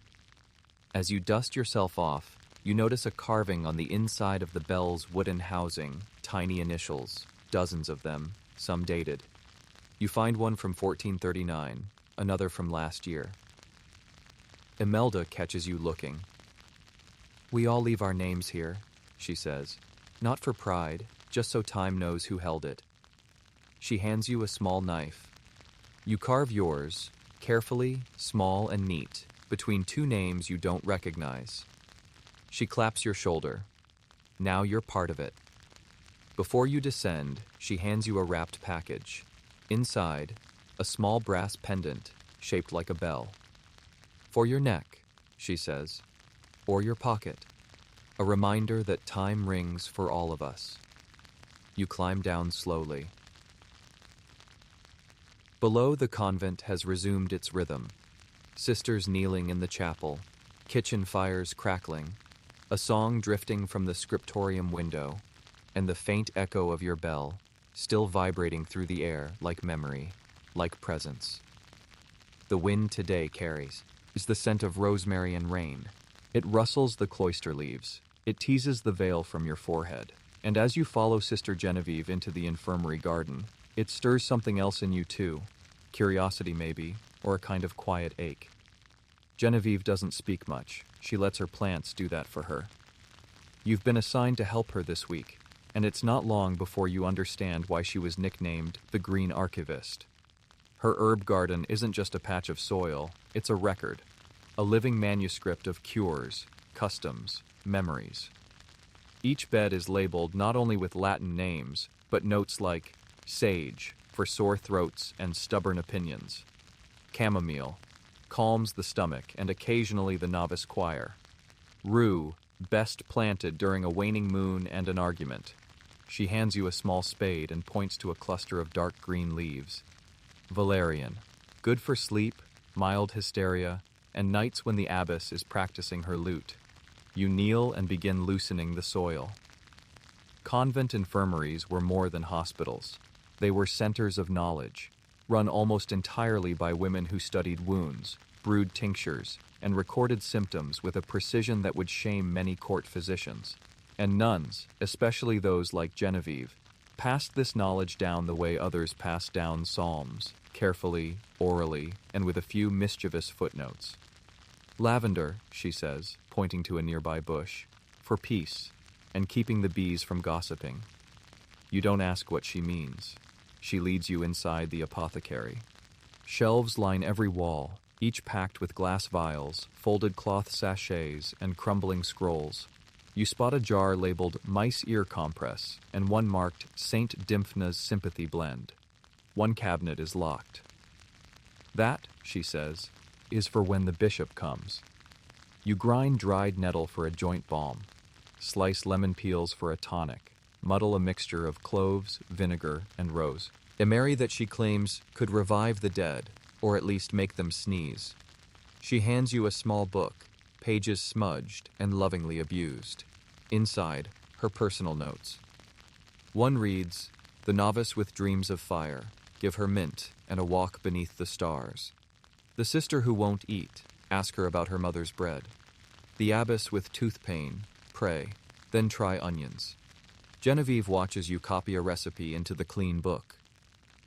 As you dust yourself off, you notice a carving on the inside of the bell's wooden housing, tiny initials, dozens of them, some dated. You find one from 1439, another from last year. Imelda catches you looking. "We all leave our names here," she says. "Not for pride, just so time knows who held it. She hands you a small knife. You carve yours, carefully, small and neat, between two names you don't recognize. She claps your shoulder. Now you're part of it. Before you descend, she hands you a wrapped package. Inside, a small brass pendant shaped like a bell. For your neck, she says, or your pocket. A reminder that time rings for all of us. You climb down slowly. Below, the convent has resumed its rhythm. Sisters kneeling in the chapel, kitchen fires crackling, a song drifting from the scriptorium window, and the faint echo of your bell, still vibrating through the air like memory, like presence. The wind today carries is the scent of rosemary and rain. It rustles the cloister leaves. It teases the veil from your forehead. And as you follow Sister Genevieve into the infirmary garden, it stirs something else in you too. Curiosity maybe, or a kind of quiet ache. Genevieve doesn't speak much. She lets her plants do that for her. You've been assigned to help her this week, and it's not long before you understand why she was nicknamed the Green Archivist. Her herb garden isn't just a patch of soil, it's a record, a living manuscript of cures, customs, memories. Each bed is labeled not only with Latin names, but notes like sage, for sore throats and stubborn opinions, chamomile, calms the stomach and occasionally the novice choir, rue, best planted during a waning moon and an argument. She hands you a small spade and points to a cluster of dark green leaves. Valerian, good for sleep, mild hysteria, and nights when the abbess is practicing her lute. You kneel and begin loosening the soil. Convent infirmaries were more than hospitals. They were centers of knowledge, run almost entirely by women who studied wounds, brewed tinctures, and recorded symptoms with a precision that would shame many court physicians. And nuns, especially those like Genevieve, passed this knowledge down the way others passed down psalms, carefully, orally, and with a few mischievous footnotes. Lavender, she says, pointing to a nearby bush, for peace, and keeping the bees from gossiping. You don't ask what she means. She leads you inside the apothecary. Shelves line every wall, each packed with glass vials, folded cloth sachets, and crumbling scrolls. You spot a jar labeled mice ear compress and one marked Saint Dymphna's sympathy blend. One cabinet is locked. That, she says, is for when the bishop comes. You grind dried nettle for a joint balm, slice lemon peels for a tonic, muddle a mixture of cloves, vinegar, and rose. A Mary that she claims could revive the dead, or at least make them sneeze. She hands you a small book, pages smudged and lovingly abused. Inside, her personal notes. One reads, "The novice with dreams of fire, give her mint and a walk beneath the stars. The sister who won't eat, ask her about her mother's bread. The abbess with tooth pain, pray, then try onions." Genevieve watches you copy a recipe into the clean book.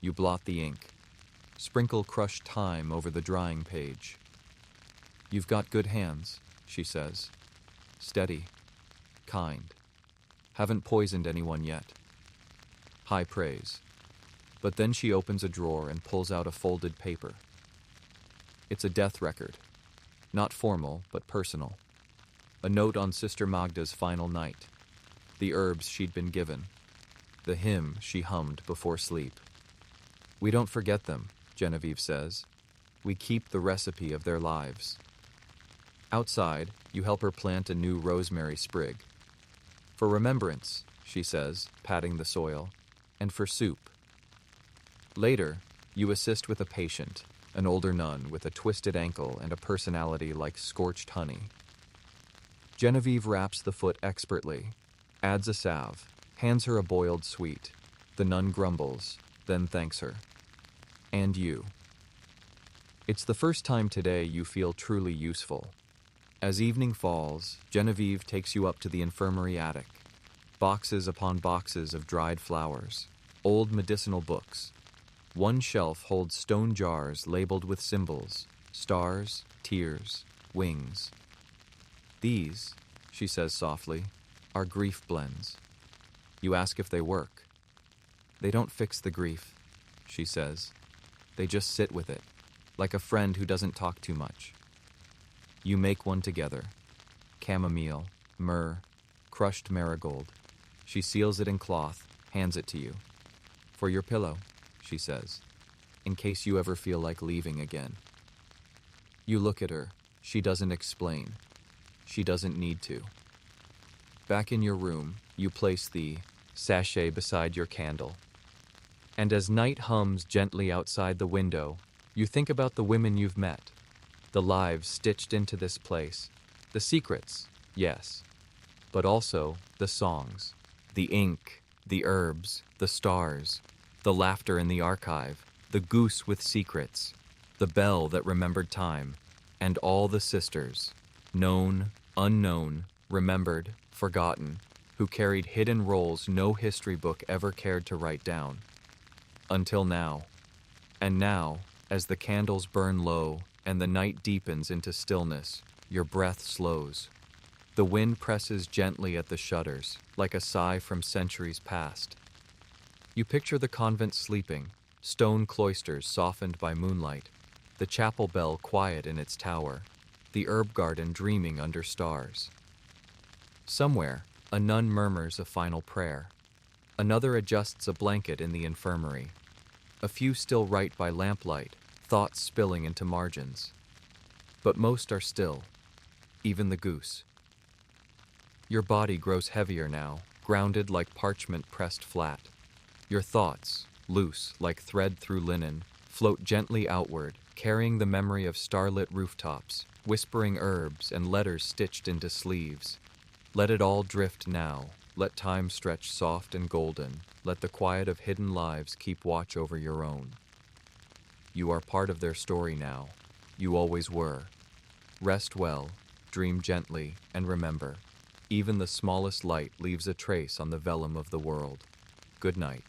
You blot the ink. Sprinkle crushed thyme over the drying page. "You've got good hands," she says. "Steady. Kind. Haven't poisoned anyone yet." High praise. But then she opens a drawer and pulls out a folded paper. It's a death record. Not formal, but personal. A note on Sister Magda's final night. The herbs she'd been given. The hymn she hummed before sleep. "We don't forget them," Genevieve says. "We keep the recipe of their lives." Outside, you help her plant a new rosemary sprig. "For remembrance," she says, patting the soil, "and for soup." Later, you assist with a patient, an older nun with a twisted ankle and a personality like scorched honey. Genevieve wraps the foot expertly, adds a salve, hands her a boiled sweet. The nun grumbles, then thanks her. And you. It's the first time today you feel truly useful. As evening falls, Genevieve takes you up to the infirmary attic. Boxes upon boxes of dried flowers, old medicinal books. One shelf holds stone jars labeled with symbols, stars, tears, wings. "These," she says softly, "are grief blends." You ask if they work. They don't fix the grief, she says. They just sit with it, like a friend who doesn't talk too much. You make one together. Chamomile, myrrh, crushed marigold. She seals it in cloth, hands it to you. For your pillow, she says, in case you ever feel like leaving again. You look at her. She doesn't explain. She doesn't need to. Back in your room, you place the sachet beside your candle. And as night hums gently outside the window, you think about the women you've met, the lives stitched into this place, the secrets, yes, but also the songs, the ink, the herbs, the stars, the laughter in the archive, the goose with secrets, the bell that remembered time, and all the sisters, known, unknown, remembered, forgotten, who carried hidden roles no history book ever cared to write down. Until now. And now, as the candles burn low and the night deepens into stillness, your breath slows. The wind presses gently at the shutters, like a sigh from centuries past. You picture the convent sleeping, stone cloisters softened by moonlight, the chapel bell quiet in its tower, the herb garden dreaming under stars. Somewhere, a nun murmurs a final prayer. Another adjusts a blanket in the infirmary. A few still write by lamplight, thoughts spilling into margins. But most are still, even the goose. Your body grows heavier now, grounded like parchment pressed flat. Your thoughts, loose like thread through linen, float gently outward, carrying the memory of starlit rooftops, whispering herbs, and letters stitched into sleeves. Let it all drift now. Let time stretch soft and golden. Let the quiet of hidden lives keep watch over your own. You are part of their story now. You always were. Rest well, dream gently, and remember, even the smallest light leaves a trace on the vellum of the world. Good night.